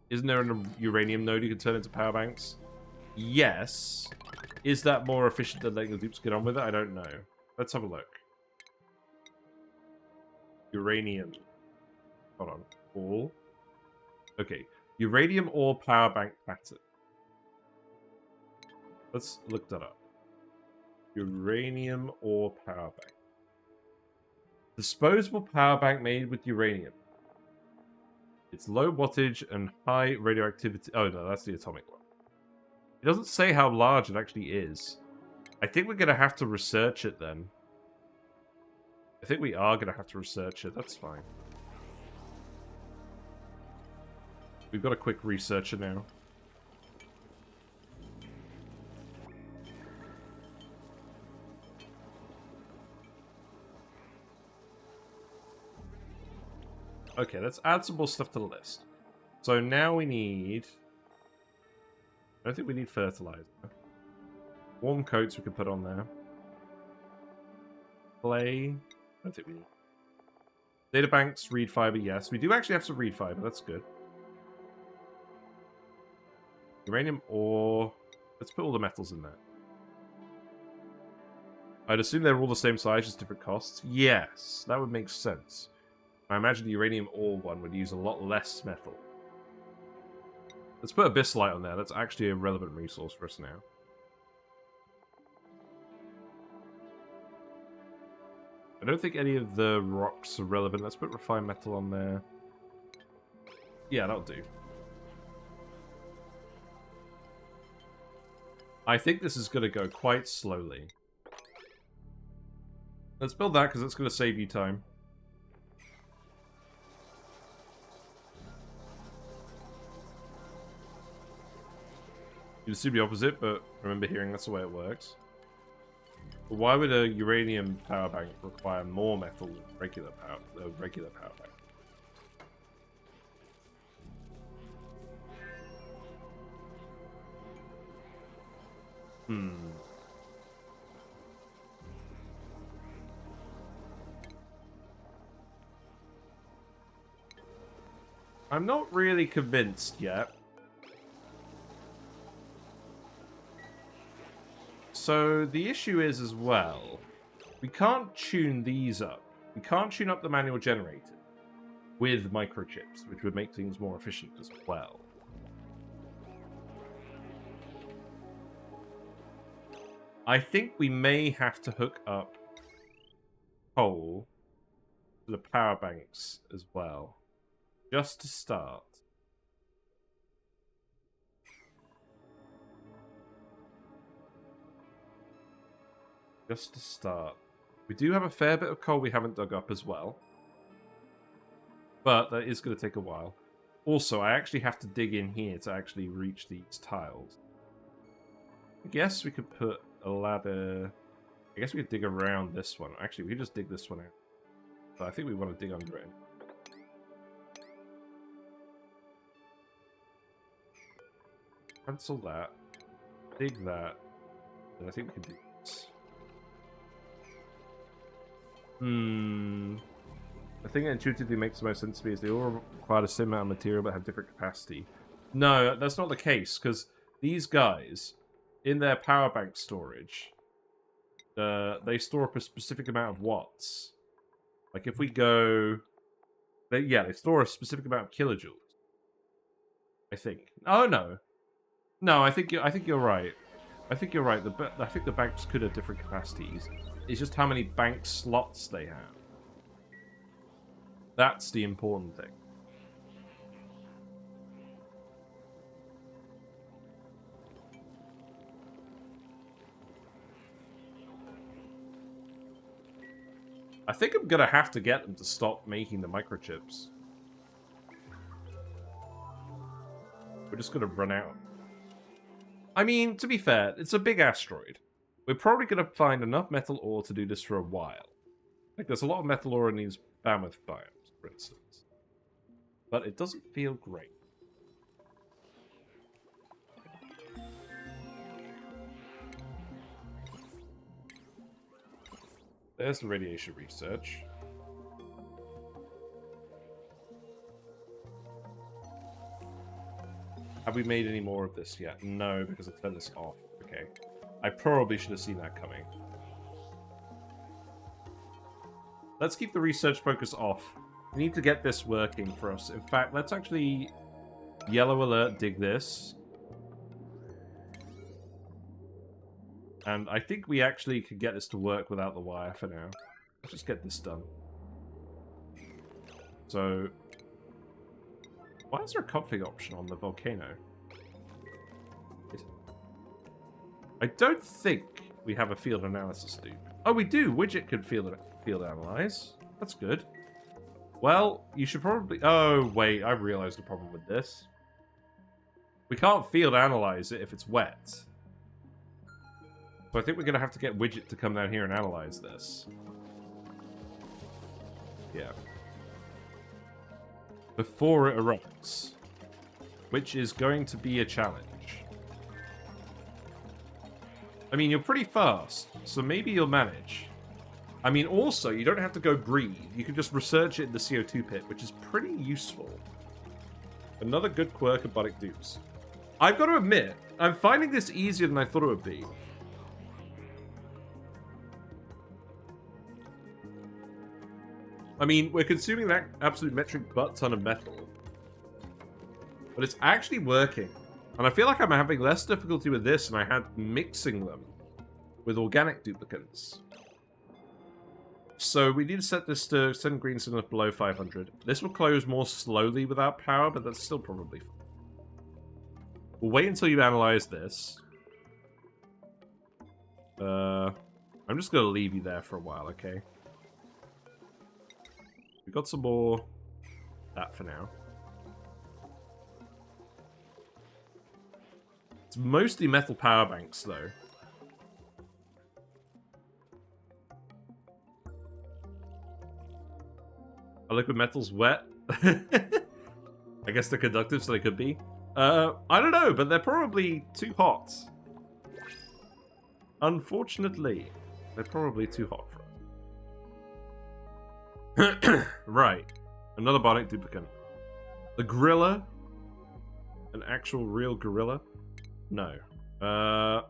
Isn't there a uranium node you can turn into power banks? Yes. Is that more efficient than letting the dupes get on with it? I don't know. Let's have a look. Uranium. Hold on. All. Okay. Uranium ore power bank pattern. Let's look that up. Uranium ore power bank. Disposable power bank made with uranium. It's low wattage and high radioactivity. Oh no, that's the atomic one. It doesn't say how large it actually is. I think we're going to have to research it then. I think we are going to have to research it. That's fine. We've got a quick researcher now. Okay, let's add some more stuff to the list. So now we need... I don't think we need fertilizer. Warm coats we can put on there. Clay. I don't think we need. Data banks, reed fiber, yes. We do actually have some reed fiber, that's good. Uranium ore. Let's put all the metals in there. I'd assume they're all the same size, just different costs. Yes, that would make sense. I imagine the uranium ore one would use a lot less metal. Let's put abyssite on there. That's actually a relevant resource for us now. I don't think any of the rocks are relevant. Let's put refined metal on there. Yeah, that'll do. I think this is going to go quite slowly. Let's build that because it's going to save you time. You'd assume the opposite, but remember hearing that's the way it works. But why would a uranium power bank require more metal than a regular power bank? I'm not really convinced yet. So the issue is as well, we can't tune these up. We can't tune up the manual generator with microchips, which would make things more efficient as well. I think we may have to hook up coal to the power banks as well. Just to start. Just to start. We do have a fair bit of coal we haven't dug up as well. But that is going to take a while. Also, I actually have to dig in here to actually reach these tiles. I guess we could put a ladder... I guess we could dig around this one. Actually, we could just dig this one out. But I think we want to dig under it. Cancel that. Dig that. And I think we can do this. The thing that intuitively makes the most sense to me is they all require the same amount of material but have different capacity. No, that's not the case, because these guys, in their power bank storage, they store up a specific amount of watts. Like if we go... they store a specific amount of kilojoules. I think. Oh, no. No, I think you're right. I think you're right. I think the banks could have different capacities. It's just how many bank slots they have. That's the important thing. I think I'm gonna have to get them to stop making the microchips. We're just gonna run out. I mean, to be fair, it's a big asteroid. We're probably gonna find enough metal ore to do this for a while. Like, there's a lot of metal ore in these mammoth biomes, for instance. But it doesn't feel great. There's the radiation research. Have we made any more of this yet? No, because I turned this off. Okay. I probably should have seen that coming. Let's keep the research focus off. We need to get this working for us. In fact, let's actually... Yellow alert, dig this. And I think we actually could get this to work without the wire for now. Let's just get this done. So... Why is there a config option on the volcano? I don't think we have a field analysis dupe. Oh, we do! Widget could field analyze. That's good. Well, you should probably... Oh, wait, I realized the problem with this. We can't field analyze it if it's wet. So I think we're going to have to get Widget to come down here and analyze this. Yeah. Before it erupts. Which is going to be a challenge. I mean, you're pretty fast, so maybe you'll manage. I mean, also, you don't have to go breathe. You can just research it in the CO2 pit, which is pretty useful. Another good quirk of Bionic dupes. I've got to admit, I'm finding this easier than I thought it would be. I mean, we're consuming that absolute metric butt ton of metal. But it's actually working. And I feel like I'm having less difficulty with this than I had mixing them with organic duplicants. So we need to set this to send green signal below 500. This will close more slowly without power, but that's still probably fine. We'll wait until you analyze this. I'm just going to leave you there for a while, okay? We got some more that for now. It's mostly metal power banks, though. Are liquid metals wet? I guess they're conductive, so they could be. I don't know, but they're probably too hot. Unfortunately, they're probably too hot for us. Right. Another bionic duplicant. The gorilla? An actual real gorilla? No. We're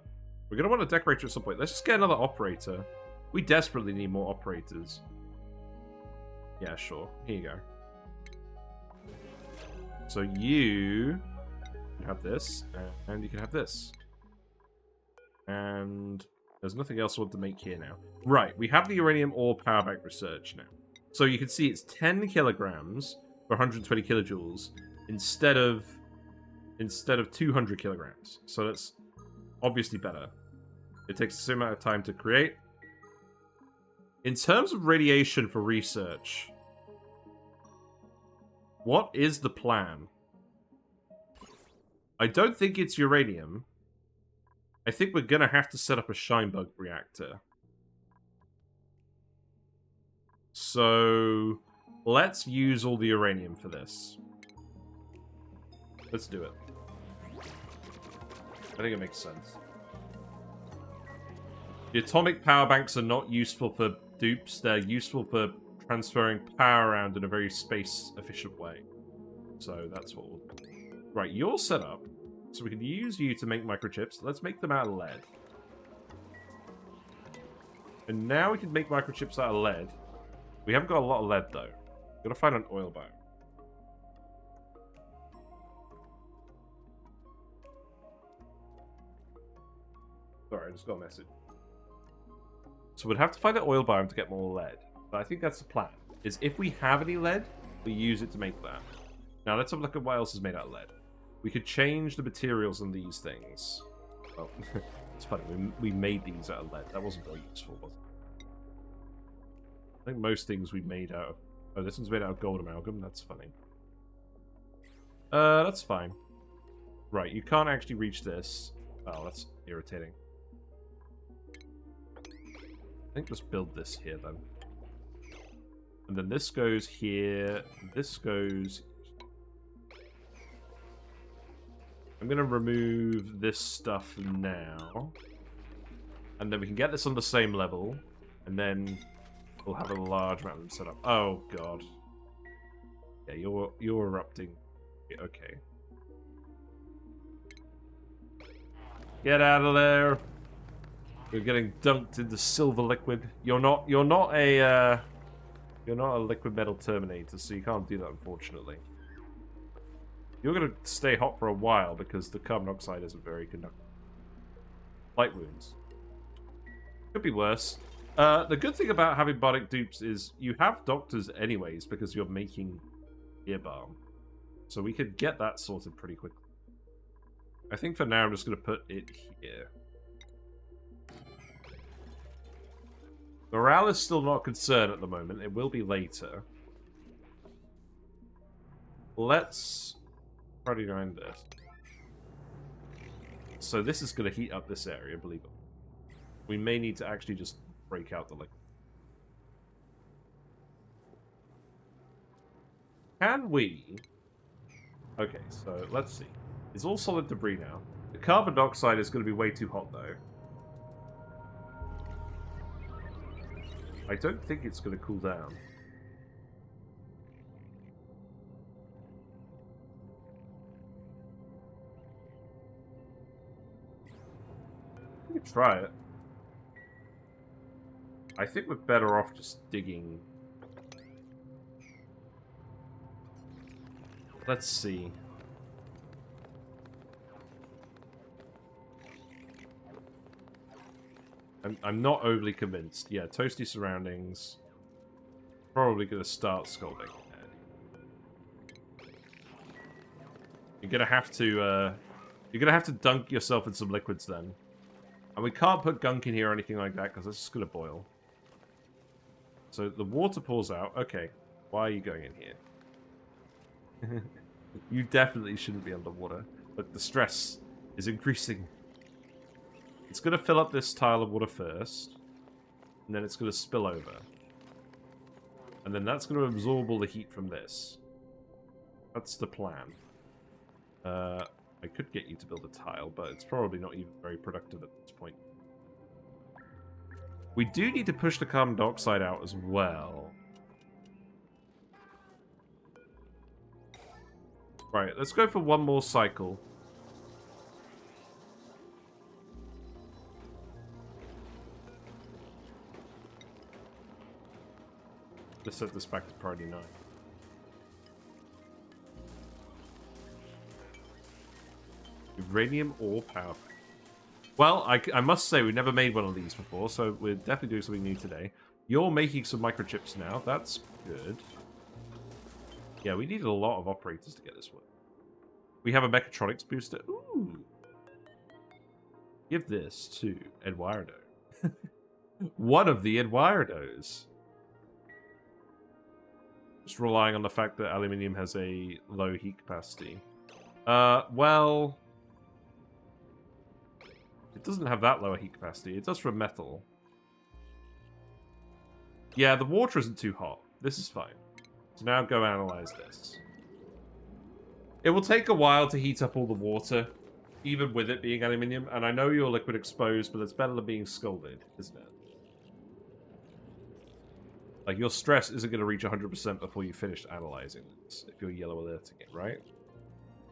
going to want a decorator at some point. Let's just get another operator. We desperately need more operators. Yeah, sure. Here you go. So you can have this, and you can have this. And There's nothing else I want to make here now. Right, we have the uranium ore power bank research now. So you can see it's 10 kilograms for 120 kilojoules instead of 200 kilograms. So that's obviously better. It takes the same amount of time to create. In terms of radiation for research, what is the plan? I don't think it's uranium. I think we're going to have to set up a Shinebug reactor. So, let's use all the uranium for this. Let's do it. I think it makes sense. The atomic power banks are not useful for dupes. They're useful for transferring power around in a very space-efficient way. So that's what we'll do. Right, you're set up. So we can use you to make microchips. Let's make them out of lead. And now we can make microchips out of lead. We haven't got a lot of lead, though. Gotta find an oil biome. Sorry, I just got a message. So we'd have to find an oil biome to get more lead. But I think that's the plan. Is if we have any lead, we use it to make that. Now let's have a look at what else is made out of lead. We could change the materials on these things. Oh, it's funny. We made these out of lead. That wasn't very useful, was it? I think most things we made out of... Oh, this one's made out of gold amalgam. That's funny. That's fine. Right, you can't actually reach this. Oh, that's irritating. I think let's build this here, then. And then this goes here. This goes... I'm going to remove this stuff now. And then we can get this on the same level. And then we'll have a large amount of them set up. Oh, God. Yeah, you're erupting. Okay. Get out of there. You're getting dunked into silver liquid. You're not a liquid metal terminator, so you can't do that, unfortunately. You're going to stay hot for a while because the carbon dioxide isn't very conductive. Light wounds. Could be worse. The good thing about having bionic dupes is you have doctors anyways because you're making Gear Balm. So we could get that sorted pretty quickly. I think for now I'm just going to put it here. Morale is still not a concern at the moment. It will be later. Let's try to grind this. So this is going to heat up this area, believe it. We may need to actually just break out the liquid. Can we... Okay, so let's see. It's all solid debris now. The carbon dioxide is going to be way too hot, though. I don't think it's going to cool down. We can try it. I think we're better off just digging. Let's see. I'm not overly convinced. Yeah, toasty surroundings. Probably going to start scalding. You're gonna have to dunk yourself in some liquids then. And we can't put gunk in here or anything like that because it's just gonna boil. So the water pours out. Okay, why are you going in here? You definitely shouldn't be underwater. But the stress is increasing. It's going to fill up this tile of water first. And then it's going to spill over. And then that's going to absorb all the heat from this. That's the plan. I could get you to build a tile, but it's probably not even very productive at this point. We do need to push the carbon dioxide out as well. Right, let's go for one more cycle. Let's set this back to priority 9. Uranium ore power. Well, I must say, we've never made one of these before, so we're definitely doing something new today. You're making some microchips now. That's good. Yeah, we needed a lot of operators to get this one. We have a mechatronics booster. Ooh. Give this to Eduardo. One of the Eduardos. Just relying on the fact that aluminium has a low heat capacity. Well... It doesn't have that lower heat capacity. It does for metal. Yeah, the water isn't too hot. This is fine. So now go analyze this. It will take a while to heat up all the water, even with it being aluminium. And I know you're liquid exposed, but it's better than being scalded, isn't it? Like, your stress isn't going to reach 100% before you finish analyzing this, if you're yellow alerting it, right?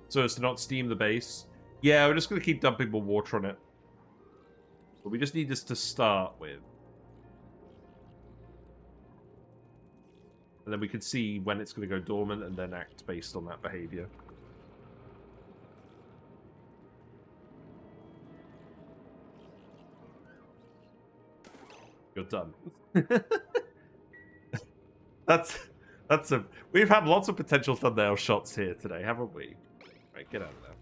So as to not steam the base. Yeah, we're just going to keep dumping more water on it. But we just need this to start with. And then we can see when it's going to go dormant and then act based on that behavior. You're done. That's a... We've had lots of potential thumbnail shots here today, haven't we? Right, get out of there.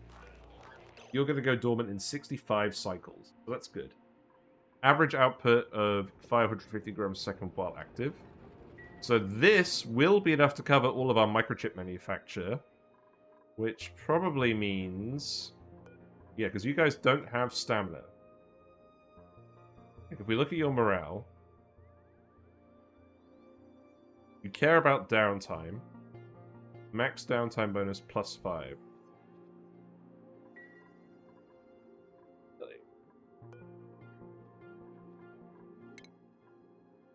You're going to go dormant in 65 cycles. So that's good. Average output of 550 grams a second while active. So this will be enough to cover all of our microchip manufacture. Which probably means... Yeah, because you guys don't have stamina. If we look at your morale... You care about downtime. Max downtime bonus +5.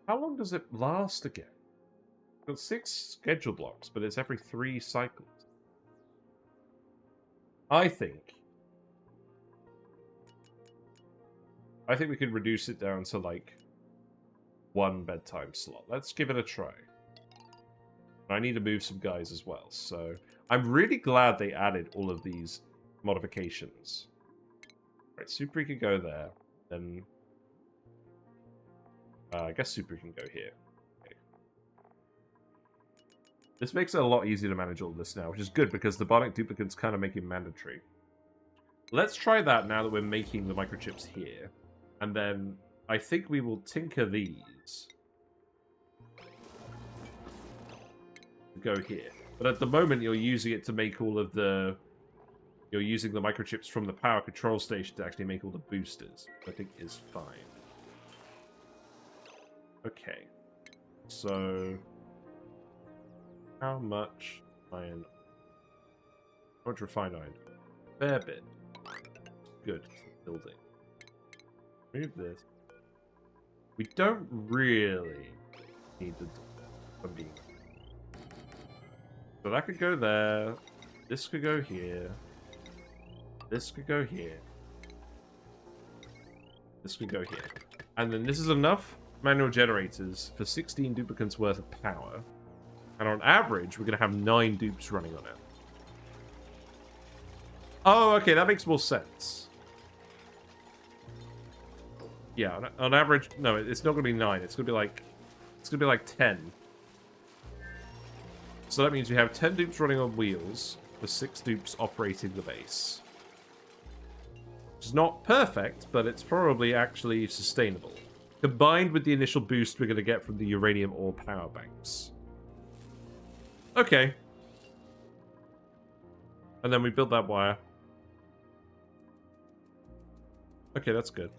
How long does it last again? I've got 6 schedule blocks, but it's every 3 cycles. I think we could reduce it down to, like, 1 bedtime slot. Let's give it a try. I need to move some guys as well, so... I'm really glad they added all of these modifications. Right, Super can go there, then... I guess Super can go here. Okay. This makes it a lot easier to manage all of this now, which is good, because the Bionic Duplicants kind of make it mandatory. Let's try that now that we're making the microchips here. And then I think we will tinker these. Go here. But at the moment, you're using it to make all of the... You're using the microchips from the power control station to actually make all the boosters, which I think is fine. Okay. So... How much iron? How much refined iron? Fair bit. Good. Building. Move this. We don't really need the... So that could go there. This could go here. This could go here. This could go here. And then this is enough manual generators for 16 duplicants worth of power. And on average, we're going to have 9 dupes running on it. Oh, okay, that makes more sense. Yeah, on average, no, it's not going to be 9. It's going to be like, 10. So that means we have 10 dupes running on wheels, with 6 dupes operating the base. Which is not perfect, but it's probably actually sustainable. Combined with the initial boost we're going to get from the uranium ore power banks. Okay. And then we build that wire. Okay, that's good.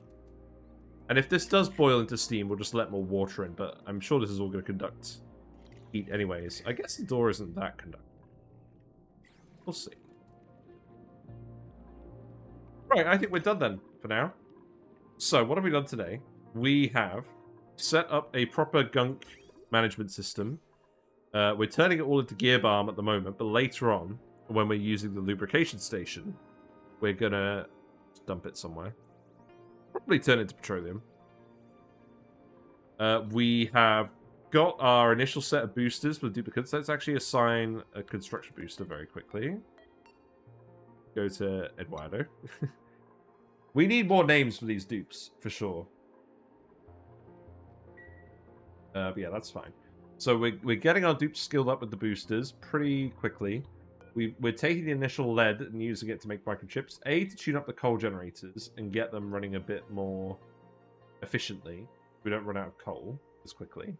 And if this does boil into steam, we'll just let more water in, but I'm sure this is all going to conduct heat anyways. I guess the door isn't that conductive. We'll see. Right, I think we're done then, for now. So, what have we done today? We have set up a proper gunk management system. We're turning it all into Gear Balm at the moment, but later on, when we're using the lubrication station, we're gonna dump it somewhere. Probably turn it into petroleum. We have got our initial set of boosters for the duplicates. Let's actually assign a construction booster very quickly. Go to Eduardo. We need more names for these dupes, for sure. But yeah, that's fine. So we're getting our dupes skilled up with the boosters pretty quickly. We're taking the initial lead and using it to make microchips. A, to tune up the coal generators and get them running a bit more efficiently. We don't run out of coal as quickly.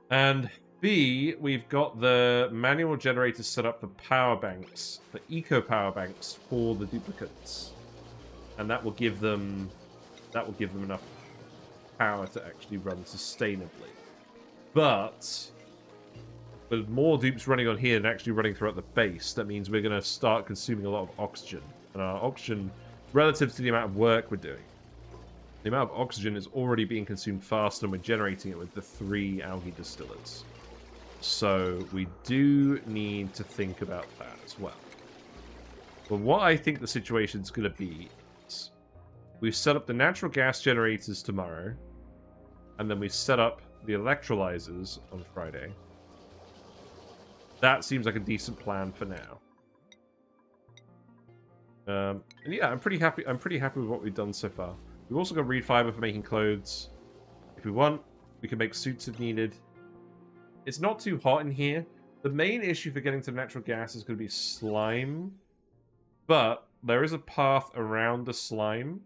And B, we've got the manual generators set up for power banks, for eco power banks for the duplicates. And that will give them enough power to actually run sustainably. But with more dupes running on here and actually running throughout the base, that means we're going to start consuming a lot of oxygen. And our oxygen, relative to the amount of work we're doing, the amount of oxygen is already being consumed faster, and we're generating it with the 3 algae distillers. So we do need to think about that as well. But what I think the situation's going to be is we set up the natural gas generators tomorrow, and then we set up the electrolyzers on Friday. That seems like a decent plan for now. And yeah, I'm pretty happy with what we've done so far. We've also got reed fiber for making clothes. If we want, we can make suits if needed. It's not too hot in here. The main issue for getting to natural gas is going to be slime. But there is a path around the slime.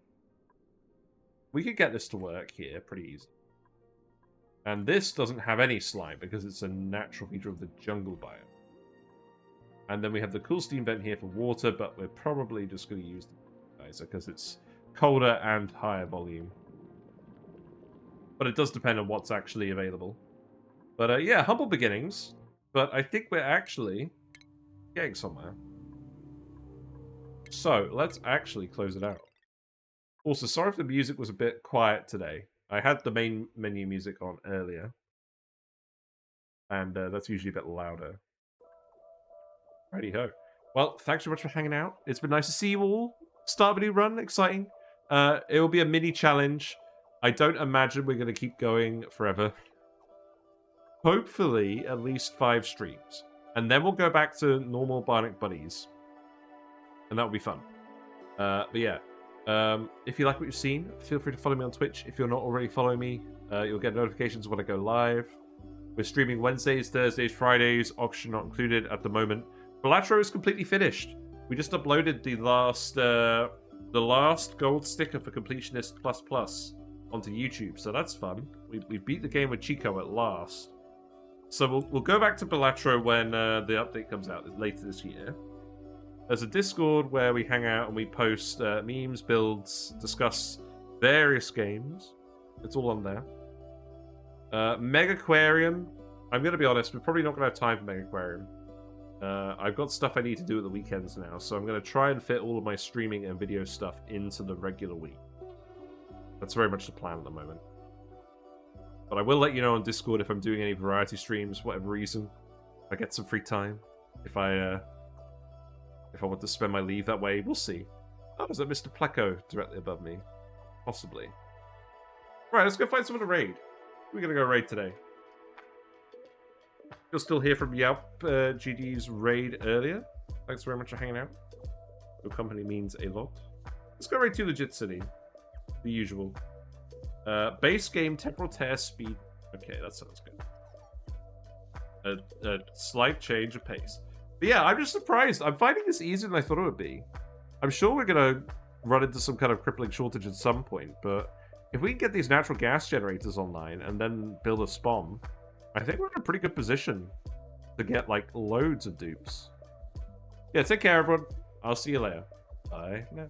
We could get this to work here pretty easily. And this doesn't have any slime because it's a natural feature of the jungle biome. And then we have the cool steam vent here for water, but we're probably just going to use the geyser because it's colder and higher volume. But it does depend on what's actually available. But yeah, humble beginnings. But I think we're actually getting somewhere. So let's actually close it out. Also, sorry if the music was a bit quiet today. I had the main menu music on earlier. And that's usually a bit louder. Righty-ho. Well, thanks so much for hanging out. It's been nice to see you all. Start of a new run. Exciting. It will be a mini challenge. I don't imagine we're going to keep going forever. Hopefully, at least 5 streams. And then we'll go back to normal Bionic Buddies. And that'll be fun. But yeah. If you like what you've seen, feel free to follow me on Twitch. If you're not already following me, you'll get notifications when I go live. We're streaming Wednesdays, Thursdays, Fridays, oxygen not included at the moment. Belatro is completely finished. We just uploaded the last gold sticker for Completionist ++ onto YouTube, so that's fun. We beat the game with Chico at last. So we'll go back to Belatro when the update comes out later this year. There's a Discord where we hang out and we post memes, builds, discuss various games. It's all on there. Mega Aquarium. I'm going to be honest, we're probably not going to have time for Mega Aquarium. I've got stuff I need to do at the weekends now, so I'm going to try and fit all of my streaming and video stuff into the regular week. That's very much the plan at the moment. But I will let you know on Discord if I'm doing any variety streams, for whatever reason. If I get some free time. If I want to spend my leave that way, we'll see. Oh, is that Mr. Pleco directly above me? Possibly. Right, let's go find someone to raid. We're going to go raid today. You'll still hear from Yelp GD's raid earlier. Thanks very much for hanging out. Your company means a lot. Let's go raid to Legit City. The usual. Base game, temporal tear, speed. Okay, that sounds good. A slight change of pace. But yeah, I'm just surprised. I'm finding this easier than I thought it would be. I'm sure we're going to run into some kind of crippling shortage at some point, but if we can get these natural gas generators online and then build a spawn, I think we're in a pretty good position to get, like, loads of dupes. Yeah, take care, everyone. I'll see you later. Bye now.